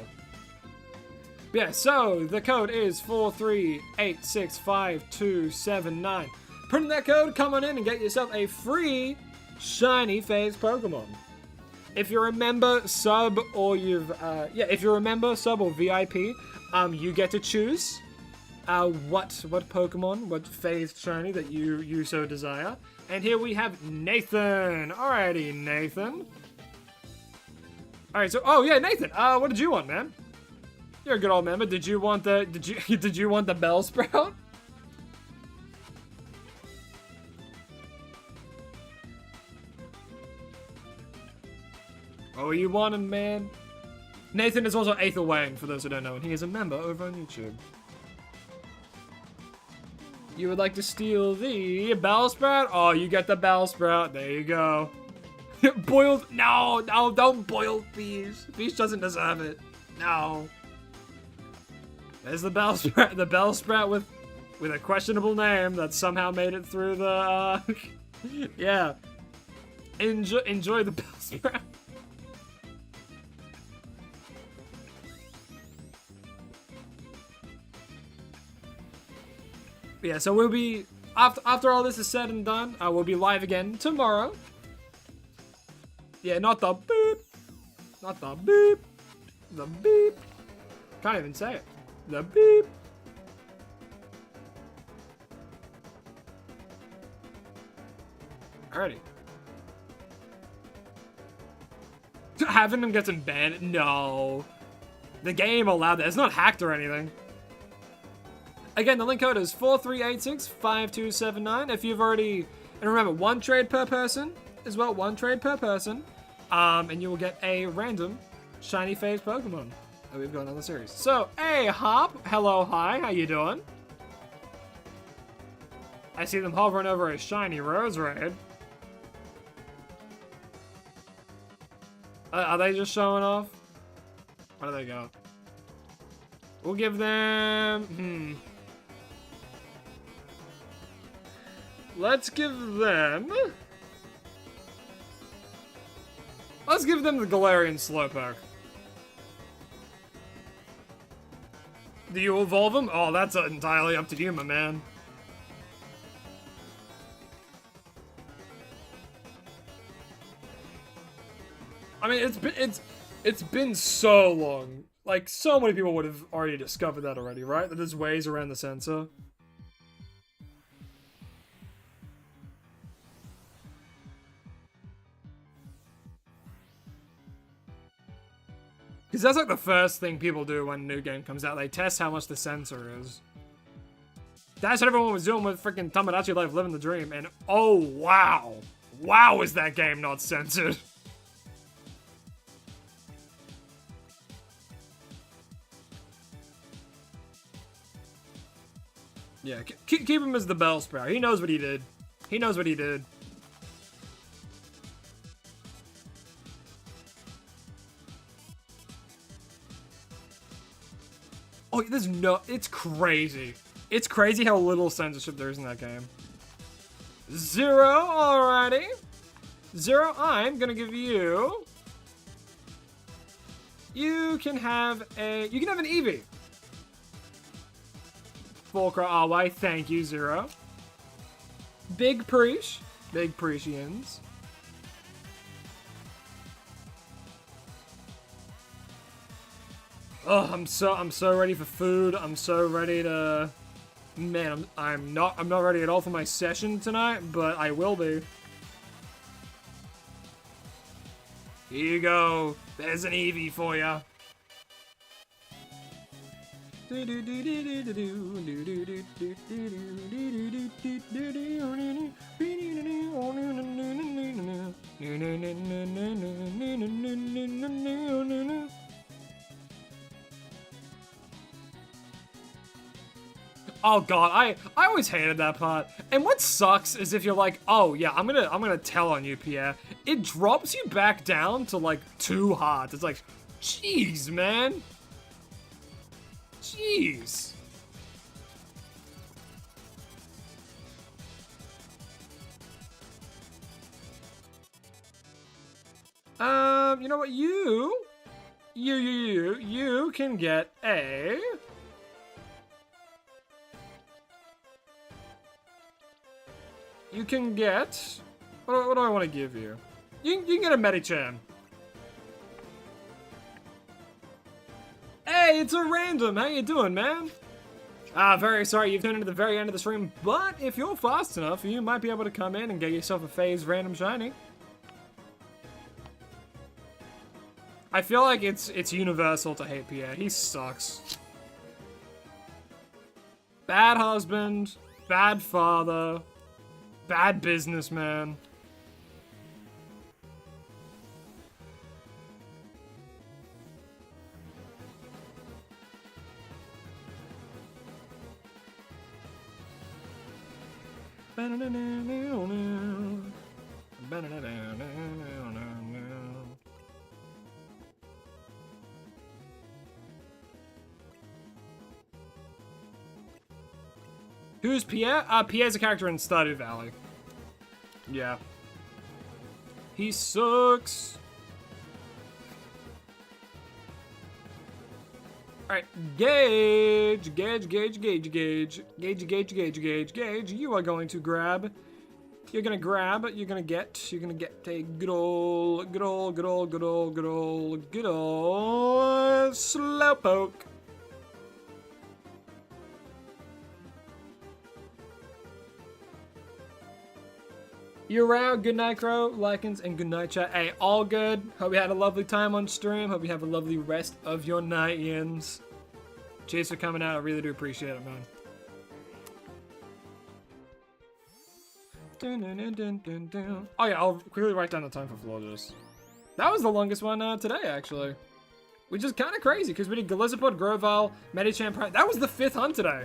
But yeah. So the code is 4386529. Put in that code. Come on in and get yourself a free shiny phase Pokemon. If you're a member, sub, or if you're a member, sub, or VIP, you get to choose what Pokemon, what phase shiny that you so desire. And here we have Nathan. Alrighty, Nathan. Alright, so Nathan. What did you want, man? You're a good old member. Did you want the did you want the Bellsprout? What were you wanting, man? Nathan is also Aether Wang, for those who don't know, and he is a member over on YouTube. You would like to steal the Bellsprout? Oh, you get the Bellsprout. There you go. Boiled. No, don't boil Fish. Fish doesn't deserve it. No. There's the Bellsprout. The Bellsprout with a questionable name that somehow made it through the. Yeah. Enjoy the Bellsprout. Yeah, so we'll be, after all this is said and done, we'll be live again tomorrow. Yeah, not the beep. Not the beep. The beep. Can't even say it. The beep. Alrighty. Having him get some banned? No. The game allowed that. It's not hacked or anything. Again, the link code is 43865279. If you've already... And remember, 1 trade per person as well. 1 trade per person. And you will get a random shiny phase Pokemon that we've got in the series. So, hey, Hop. Hello, hi. How you doing? I see them hovering over a shiny Roserade. Are they just showing off? Where do they go? We'll give them... Let's give them the Galarian Slowpoke. Do you evolve them? Oh, that's entirely up to you, my man. I mean, it's been so long. Like, so many people would have already discovered that already, right? That there's ways around the sensor. Because that's like the first thing people do when a new game comes out. They test how much the sensor is. That's what everyone was doing with freaking Tomodachi Life Living the Dream. And oh, wow. Wow, is that game not censored. Yeah, keep him as the Bellsprout. He knows what he did. He knows what he did. Oh, there's no... It's crazy. It's crazy how little censorship there is in that game. Zero, alrighty. Zero, I'm gonna give you... You can have an Eevee. Fulcra Awai, thank you, Zero. Big Preach. Big Preachians. Oh, I'm so ready for food. I'm so ready to... Man, I'm not ready at all for my session tonight, but I will be. Here you go. There's an Eevee for ya. Oh god, I always hated that part. And what sucks is if you're like, oh yeah, I'm gonna tell on you, Pierre. It drops you back down to like 2 hearts. It's like, jeez, man. Jeez. You know what? You can get a... You can get... What do I want to give you? You can get a Medicham. Hey, it's a random. How you doing, man? Very sorry you've tuned into the very end of the stream, but if you're fast enough, you might be able to come in and get yourself a phase random shiny. I feel like it's universal to hate Pierre. He sucks. Bad husband, bad father, bad businessman. Who's Pierre? Pierre's a character in Stardew Valley. Yeah. He sucks. Alright, Gage, you are going to grab, you're gonna get a good ol' Slowpoke. You're out. Good night, Crow, Likens, and good night, chat. Hey, all good. Hope you had a lovely time on stream. Hope you have a lovely rest of your night, Ians. Cheers for coming out. I really do appreciate it, man. Oh yeah, I'll quickly write down the time for Florges. That was the longest one today, actually. Which is kind of crazy, because we did Galizapod, Grovyle, Medicham Prime. That was the 5th hunt today.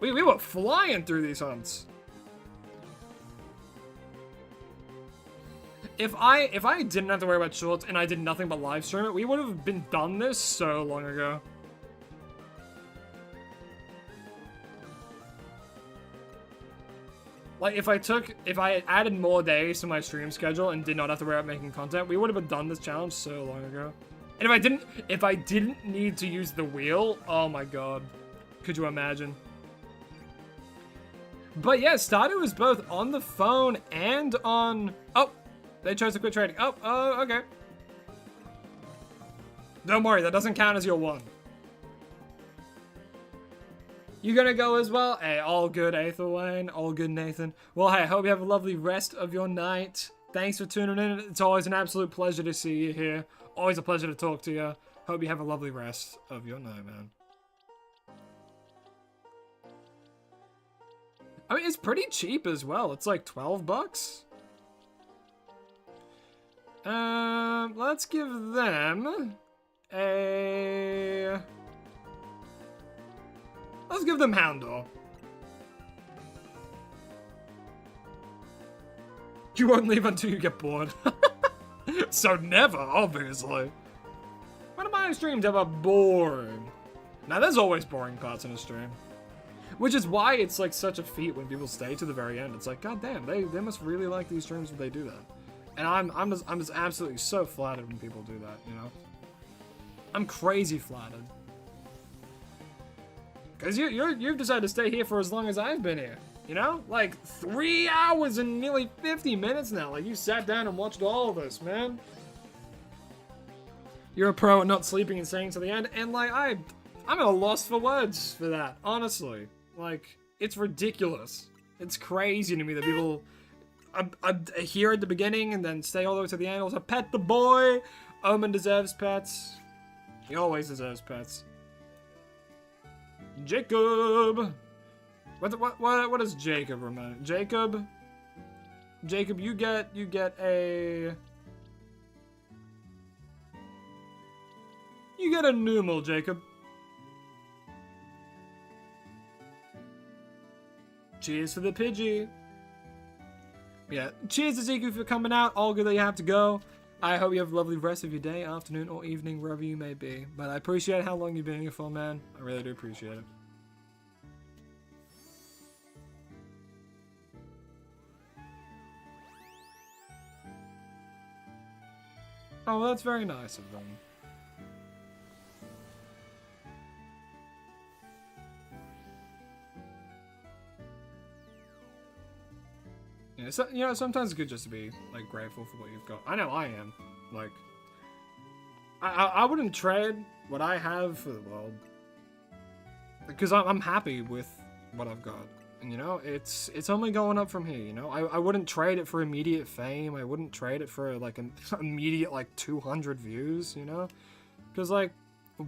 We were flying through these hunts. If I didn't have to worry about shorts and I did nothing but live stream it, we would have been done this so long ago. Like, if I added more days to my stream schedule and did not have to worry about making content, we would have done this challenge so long ago. And if I didn't need to use the wheel, oh my god. Could you imagine? But yeah, Stardew is both on the phone and on... Oh, they chose to quit trading. Oh, okay. Don't worry, that doesn't count as your one. You gonna go as well? Hey, all good, Aethelwayne. All good, Nathan. Well, hey, I hope you have a lovely rest of your night. Thanks for tuning in. It's always an absolute pleasure to see you here. Always a pleasure to talk to you. Hope you have a lovely rest of your night, man. I mean, it's pretty cheap as well. It's like 12 bucks. Let's give them a... Let's give them Houndor. You won't leave until you get bored. So never, obviously. When are my streams ever boring? Now, there's always boring parts in a stream. Which is why it's like such a feat when people stay to the very end. It's like, god damn, they must really like these streams when they do that. And I'm just absolutely so flattered when people do that, you know? I'm crazy flattered. Because you've decided to stay here for as long as I've been here. You know? Like, 3 hours and nearly 50 minutes now. Like, you sat down and watched all of this, man. You're a pro at not sleeping and staying to the end. And, like, I'm at a loss for words for that, honestly. Like, it's ridiculous. It's crazy to me that people here at the beginning and then stay all the way to the end. Also, pet the boy. Omen deserves pets. He always deserves pets. Jacob. What does Jacob remind? Jacob, you get a numal, Jacob. Cheers for the Pidgey. Yeah, cheers to Ziku for coming out. All good that you have to go. I hope you have a lovely rest of your day, afternoon, or evening, wherever you may be. But I appreciate how long you've been here for, man. I really do appreciate it. Oh, well, that's very nice of them. Yeah, so, you know, sometimes it's good just to be, like, grateful for what you've got. I know I am. Like, I wouldn't trade what I have for the world. Because I'm happy with what I've got. And, you know, it's only going up from here, you know? I wouldn't trade it for immediate fame. I wouldn't trade it for, like, an immediate, like, 200 views, you know? Because, like,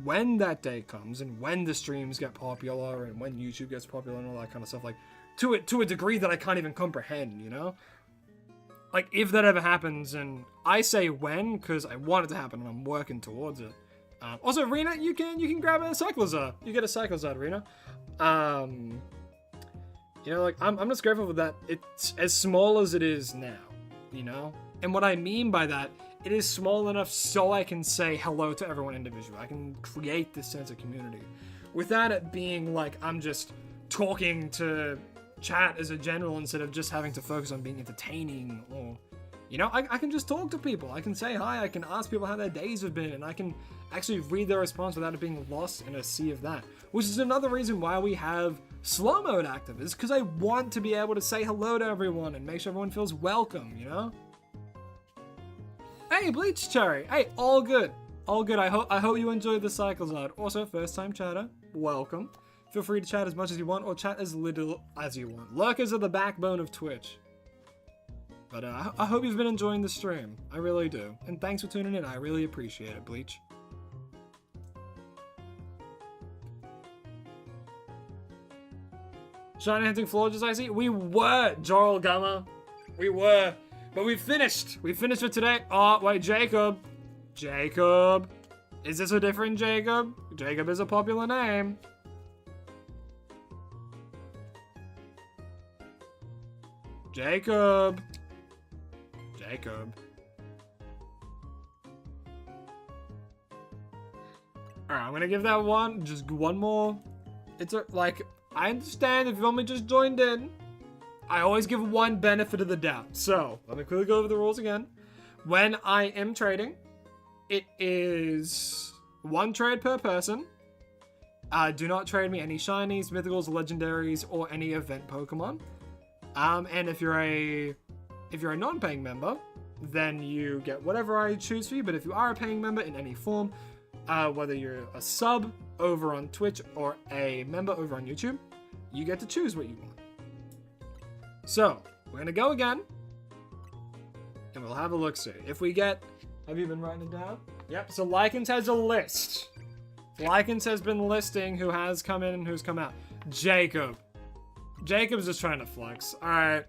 when that day comes, and when the streams get popular, and when YouTube gets popular and all that kind of stuff, like, to a degree that I can't even comprehend, you know? Like, if that ever happens, and I say when, because I want it to happen, and I'm working towards it. Also, Rena, you can grab a Cyclozard. You get a Cyclozard, Rena. You know, like, I'm just grateful for that. It's as small as it is now, you know? And what I mean by that, it is small enough so I can say hello to everyone individually. I can create this sense of community. Without it being like I'm just talking to chat as a general instead of just having to focus on being entertaining or... You know, I can just talk to people. I can say hi. I can ask people how their days have been. And I can actually read their response without it being lost in a sea of that. Which is another reason why we have slow mode active. Is because I want to be able to say hello to everyone and make sure everyone feels welcome, you know? Hey, Bleach Cherry. Hey, all good. All good. I hope you enjoyed the Cyclozard. Also, first time chatter, welcome. Feel free to chat as much as you want or chat as little as you want. Lurkers are the backbone of Twitch. But I hope you've been enjoying the stream. I really do. And thanks for tuning in. I really appreciate it, Bleach. Shiny hunting Florges, I see. We were, Joral Gamma. We were. But we finished. We finished for today. Oh, wait, Jacob. Jacob. Is this a different Jacob? Jacob is a popular name. Jacob. Jacob. Alright, I'm gonna give that one, just one more. It's like, I understand if you've only just joined in. I always give one benefit of the doubt. So, let me quickly go over the rules again. When I am trading, it is 1 trade per person. Do not trade me any shinies, mythicals, legendaries, or any event Pokemon. And if you're a non-paying member, then you get whatever I choose for you. But if you are a paying member in any form, whether you're a sub over on Twitch or a member over on YouTube, you get to choose what you want. So, we're gonna go again, and we'll have a look-see. If we get... Have you been writing it down? Yep, so Lycans has a list. Lycans has been listing who has come in and who's come out. Jacob. Jacob's just trying to flex. Alright.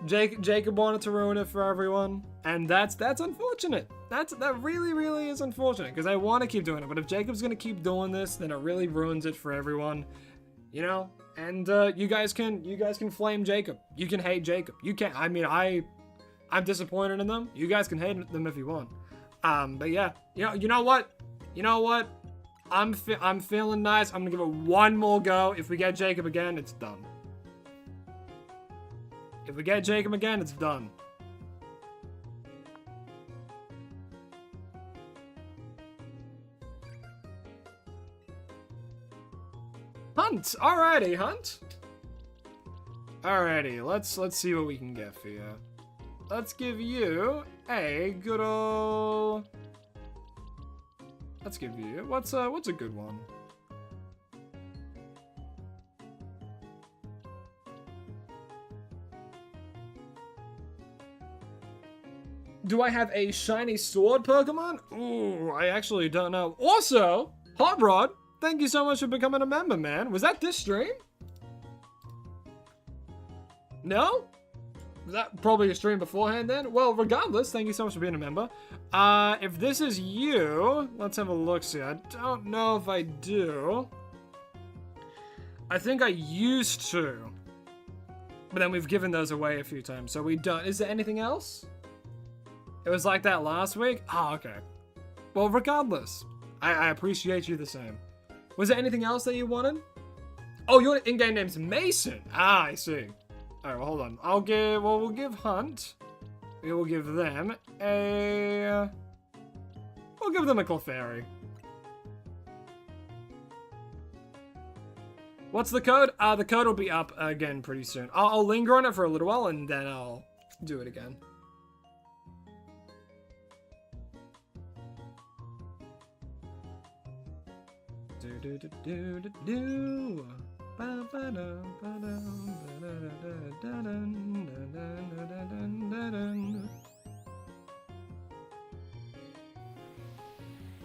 Jacob wanted to ruin it for everyone, and that's unfortunate. That really, really is unfortunate, because I want to keep doing it, but if Jacob's gonna keep doing this, then it really ruins it for everyone. You know? And you guys can flame Jacob. You can hate Jacob. You can't. I mean, I'm disappointed in them. You guys can hate them if you want. But yeah, you know what? I'm feeling nice. I'm gonna give it one more go. If we get Jacob again, it's done. If we get Jacob again, it's done. Hunt! Alrighty, Hunt. Alrighty, let's see what we can get for you. Let's give you a good ol'... Let's give you... What's a good one? Do I have a shiny sword Pokemon? Ooh, I actually don't know. Also, Hot Rod, thank you so much for becoming a member, man. Was that this stream? No? Was that probably a stream beforehand then? Well, regardless, thank you so much for being a member. If this is you, let's have a look-see. I don't know if I do. I think I used to. But then we've given those away a few times, so we don't. Is there anything else? It was like that last week? Oh, okay. Well, regardless, I appreciate you the same. Was there anything else that you wanted? Oh, your in-game name's Mason. Ah, I see. Alright, well, hold on. We'll give Hunt. We will give them a... We'll give them a Clefairy. What's the code? The code will be up again pretty soon. I'll linger on it for a little while, and then I'll do it again. Do. Do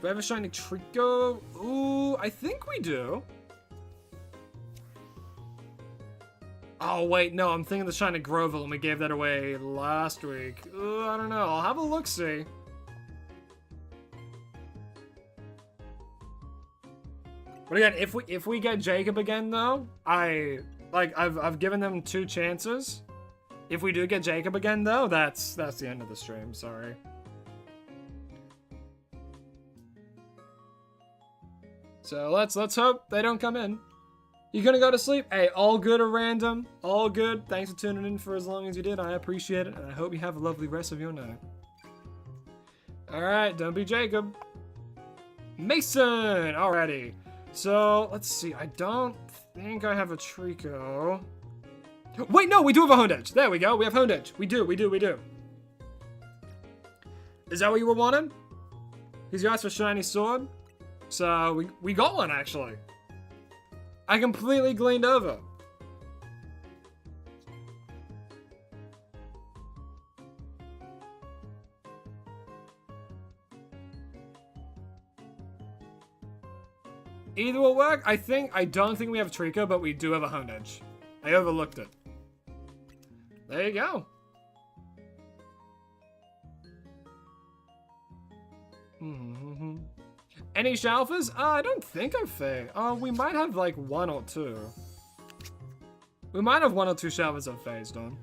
I have a shiny Trico? Ooh, I think we do. Oh, wait, no, I'm thinking the shiny Groville, and we gave that away last week. I don't know, I'll have a look-see. But again, if we get Jacob again though, I've given them 2 chances. If we do get Jacob again though, that's the end of the stream, sorry. So let's hope they don't come in. You gonna go to sleep? Hey, all good or random? All good. Thanks for tuning in for as long as you did. I appreciate it, and I hope you have a lovely rest of your night. Alright, don't be Jacob. Mason! Alrighty. So, let's see. I don't think I have a Trico. Wait, no, we do have a Honedge. There we go. We have Honedge. We do. Is that what you were wanting? Because you asked for shiny sword? So, we got one, actually. I completely gleaned over. Either will work. I don't think we have Trico, but we do have a Honedge. I overlooked it. There you go. Any Shalfers? I don't think I've phased. We might have like 1 or 2. We might have 1 or 2 Shalfers I've phased on.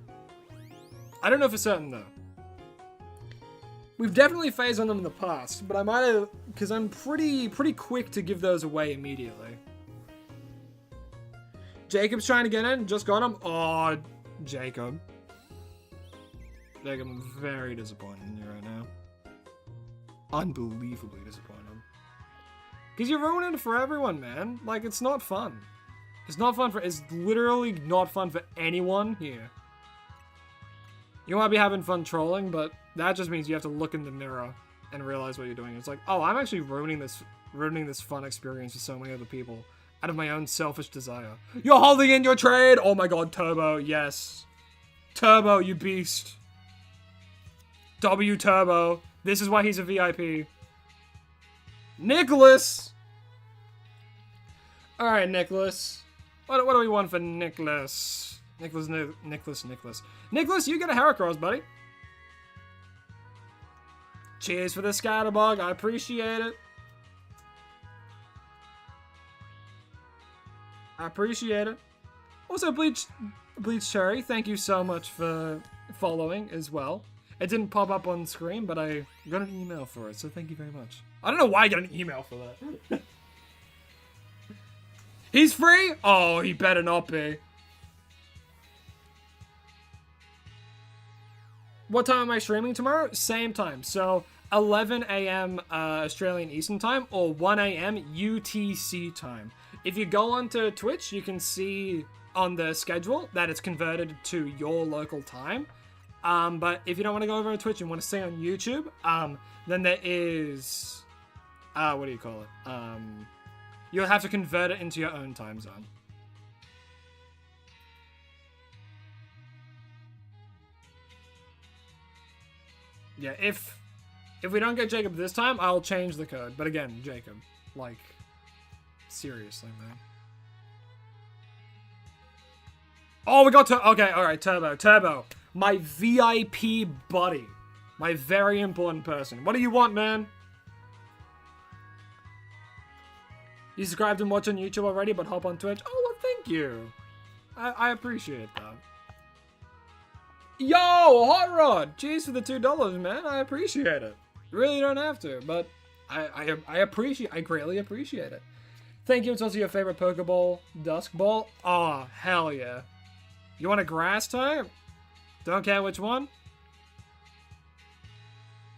I don't know for certain though. We've definitely phased on them in the past, but I might have, because I'm pretty quick to give those away immediately. Jacob's trying to get in, just got him. Oh, Jacob. Jacob, I'm very disappointed in you right now. Unbelievably disappointed. Because you're ruining it for everyone, man. Like, it's not fun. It's not fun it's literally not fun for anyone here. You might be having fun trolling, but that just means you have to look in the mirror and realize what you're doing. It's like, oh, I'm actually ruining this fun experience for so many other people out of my own selfish desire. You're holding in your trade! Oh my god, Turbo, yes. Turbo, you beast. W Turbo. This is why he's a VIP. Nicholas! Alright, Nicholas. What do we want for Nicholas? Nicholas. Nicholas, you get a Heracross, buddy. Cheers for the Scatterbug. I appreciate it. I appreciate it. Also, Bleach Cherry, thank you so much for following as well. It didn't pop up on screen, but I got an email for it, so thank you very much. I don't know why I got an email for that. He's free? Oh, he better not be. What time am I streaming tomorrow? Same time. So 11 a.m. Australian Eastern Time or 1 a.m. UTC time. If you go onto Twitch, you can see on the schedule that it's converted to your local time. But if you don't want to go over on Twitch and want to stay on YouTube, then there is... what do you call it? You'll have to convert it into your own time zone. Yeah, if we don't get Jacob this time, I'll change the code. But again, Jacob, like, seriously, man. Oh, we got okay, alright, Turbo. My VIP buddy. My very important person. What do you want, man? You subscribed and watch on YouTube already, but hop on Twitch? Oh, well, thank you. I appreciate that. Yo, Hot Rod! Cheers for the $2, man. I appreciate it. You really don't have to, but I greatly appreciate it. Thank you. It's also your favorite Pokeball, Dusk Ball. Oh, hell yeah. You want a grass type? Don't care which one?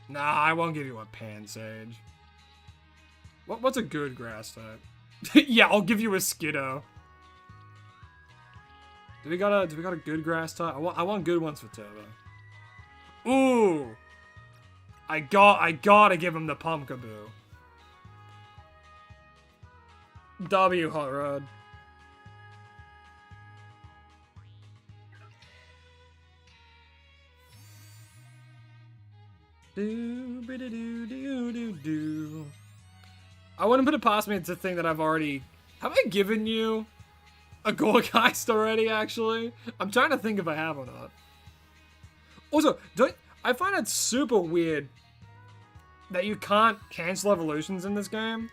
Nah, I won't give you a Pansage. What's a good grass type? Yeah, I'll give you a Skiddo. Do we got a good grass type? I want good ones for Turbo. Ooh! I gotta give him the Pumpkaboo. W, Hot Rod. I wouldn't put it past me to think that I've already... Have I given you a Gorgeist already, actually? I'm trying to think if I have or not. Also, I find it super weird that you can't cancel evolutions in this game.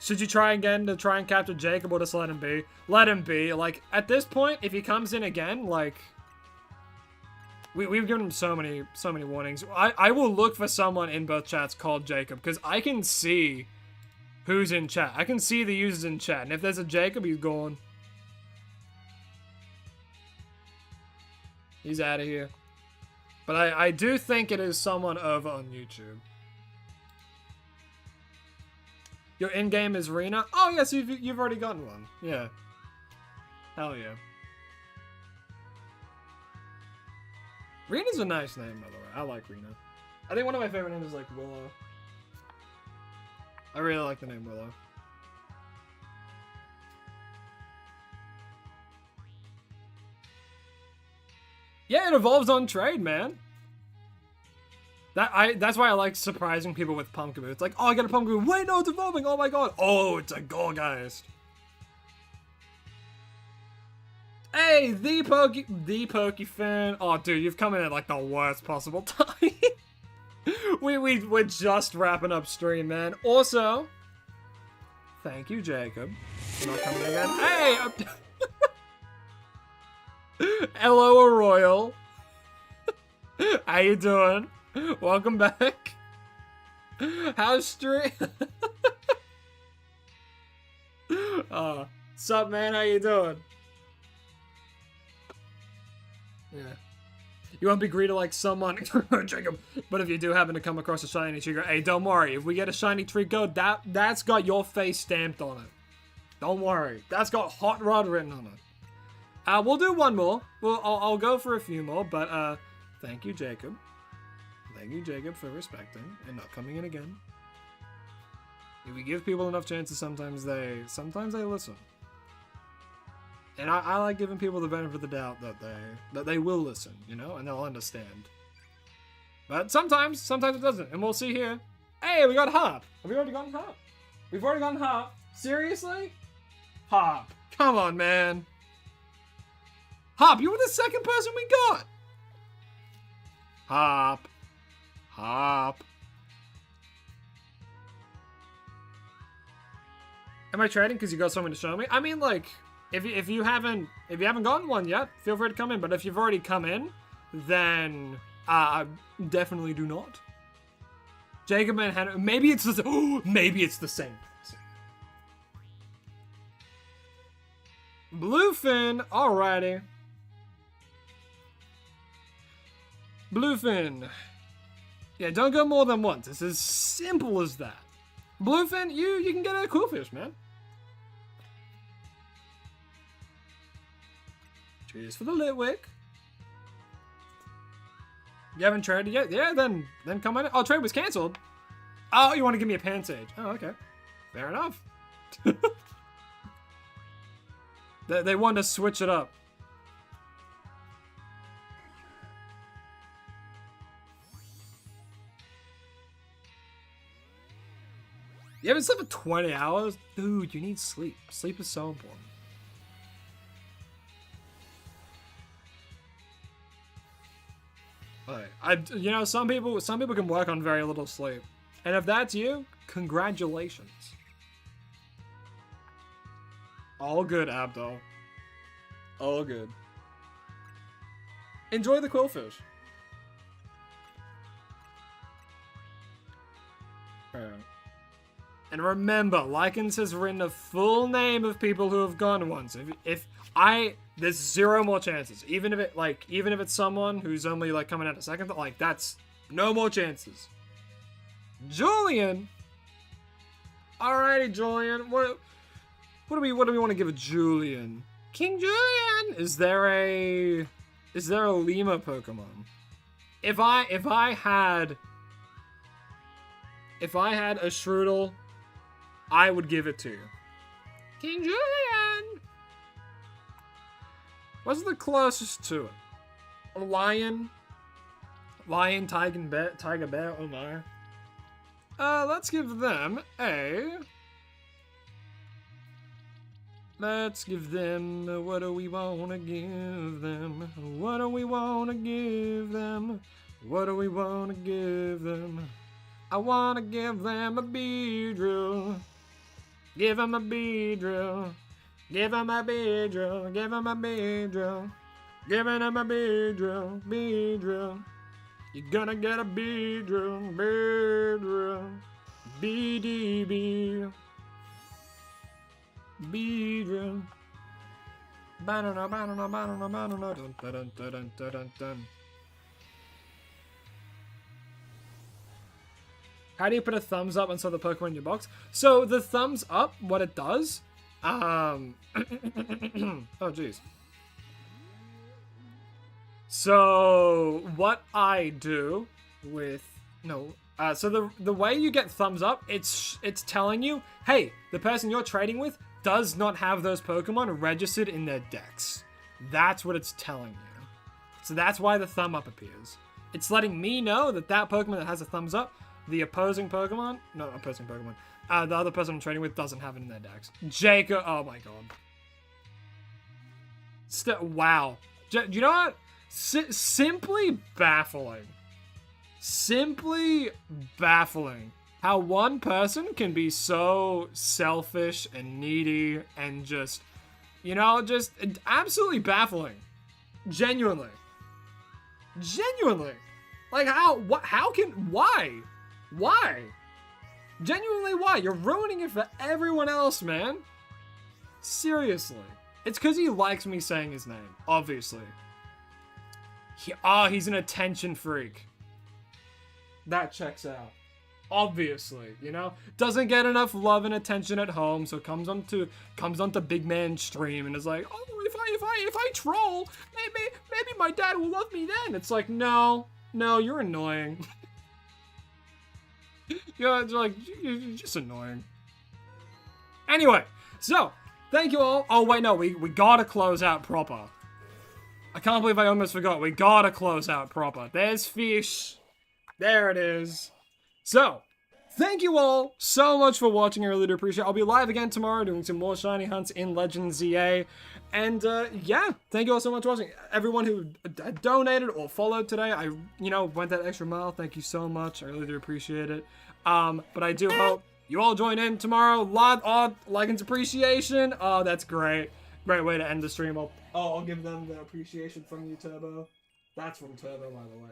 Should you try again to try and capture Jacob or just let him be? Let him be. Like, at this point, if he comes in again, like... We've given him so many warnings. I will look for someone in both chats called Jacob, because I can see who's in chat. I can see the users in chat, and if there's a Jacob, he's gone. He's out of here. But I do think it is someone over on YouTube. Your in-game is Rena? Oh, yes, you've already gotten one. Yeah. Hell yeah. Rena's a nice name, by the way. I like Rena. I think one of my favorite names is, like, Willow. I really like the name Willow. Yeah, it evolves on trade, man. That's why I like surprising people with Pumpkaboo. It's like, oh, I got a Pumpkaboo. Wait, no, it's evolving. Oh my god. Oh, it's a Gorgeist. Hey, the Pokey fan. Oh, dude, you've come in at like the worst possible time. We're just wrapping up stream, man. Also, thank you, Jacob. You're not coming again. Hey! Hello, Royal. How you doing? Welcome back. How's stream? Sup, man? How you doing? Yeah. You won't be greeted like someone, Jacob. But if you do happen to come across a shiny tree, hey, don't worry. If we get a shiny tree code, that's got your face stamped on it. Don't worry. That's got Hot Rod written on it. We'll do one more. I'll go for a few more, but thank you, Jacob. Thank you, Jacob, for respecting and not coming in again. If we give people enough chances, sometimes they listen. And I like giving people the benefit of the doubt that they will listen, you know, and they'll understand. But sometimes it doesn't, and we'll see here. Hey, we got Hop. Have we already gotten Hop? We've already gotten Hop. Seriously? Hop. Come on, man. Hop, you were the second person we got. Hop. Hop. Am I trading because you got something to show me? I mean, like, if you haven't gotten one yet, feel free to come in. But if you've already come in, then definitely do not. Jacob and Hannah. Maybe it's the maybe it's the same. Bluefin, alrighty. Bluefin. Yeah, don't go more than once. It's as simple as that. Bluefin, you can get a cool fish, man. Cheers for the Litwick. You haven't traded yet? Yeah, then come on in. Oh, trade was cancelled. Oh, you want to give me a Pansage? Oh, okay. Fair enough. They want to switch it up. You haven't slept for 20 hours? Dude, you need sleep. Sleep is so important. You know, some people can work on very little sleep. And if that's you, congratulations. All good, Abdul. All good. Enjoy the quillfish. And remember, Lycans has written a full name of people who have gone once. There's zero more chances. Even if it's someone who's only like coming out a second, like that's no more chances. Julian. Alrighty, Julian. What do we want to give a Julian? King Julian. Is there a Lima Pokemon? If I had a Strudel, I would give it to you. King Julian. What's the closest to it? A lion? Lion, tiger, bear, oh my. Let's give them a... Let's give them... What do we want to give them? What do we want to give them? What do we want to give them? I want to give them a Beedrill. Give them a Beedrill. Give him a Beedrill, give him a Beedrill, giving him a Beedrill, Beedrill. You're gonna get a Beedrill, Beedrill, BDB, Beedrill. Banana, banana, banana, banana, dun dun dun dun dun dun dun. How do you put a thumbs up on some of the Pokemon in your box? So the thumbs up, what it does. Oh jeez. So what I do with so the way you get thumbs up, it's telling you, hey, the person you're trading with does not have those Pokemon registered in their decks. That's what it's telling you. So that's why the thumb up appears. It's letting me know that that Pokemon that has a thumbs up, the opposing Pokemon, no, opposing Pokemon, the other person I'm trading with doesn't have it in their decks. Jacob, oh my god. Wow. You know what? Simply baffling. Simply baffling. How one person can be so selfish and needy and just, you know, just absolutely baffling. Genuinely. Genuinely. Like why? Why? Genuinely why? You're ruining it for everyone else, man. Seriously. It's because he likes me saying his name, obviously. He's an attention freak. That checks out. Obviously, you know? Doesn't get enough love and attention at home, so comes onto Big Man stream and is like, oh, if I troll, maybe my dad will love me then. It's like, no, you're annoying. You're just annoying. Anyway, so, thank you all. Oh, wait, no, we gotta close out proper. I can't believe I almost forgot. We gotta close out proper. There's fish. There it is. So, thank you all so much for watching. I really do appreciate it. I'll be live again tomorrow doing some more shiny hunts in Legends ZA. And, yeah, thank you all so much for watching. Everyone who donated or followed today, I, went that extra mile. Thank you so much. I really do appreciate it. But I do hope you all join in tomorrow. Like appreciation. Oh, that's great. Great way to end the stream. I'll give them the appreciation from you, Turbo. That's from Turbo, by the way.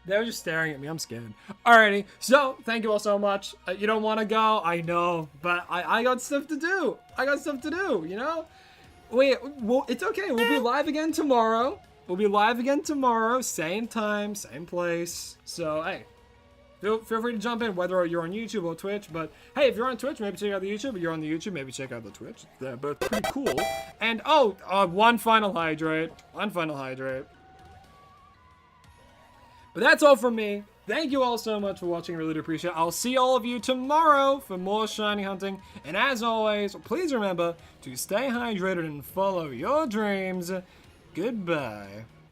They were just staring at me. I'm scared. Alrighty. So, thank you all so much. You don't want to go. I know. But I got stuff to do. You know? It's okay. We'll be live again tomorrow. Same time, same place. So, hey. Feel free to jump in, whether you're on YouTube or Twitch. But, hey, if you're on Twitch, maybe check out the YouTube. If you're on the YouTube, maybe check out the Twitch. They're both pretty cool. And, one final hydrate. But that's all from me. Thank you all so much for watching. I really do appreciate it. I'll see all of you tomorrow for more shiny hunting. And as always, please remember to stay hydrated and follow your dreams. Goodbye.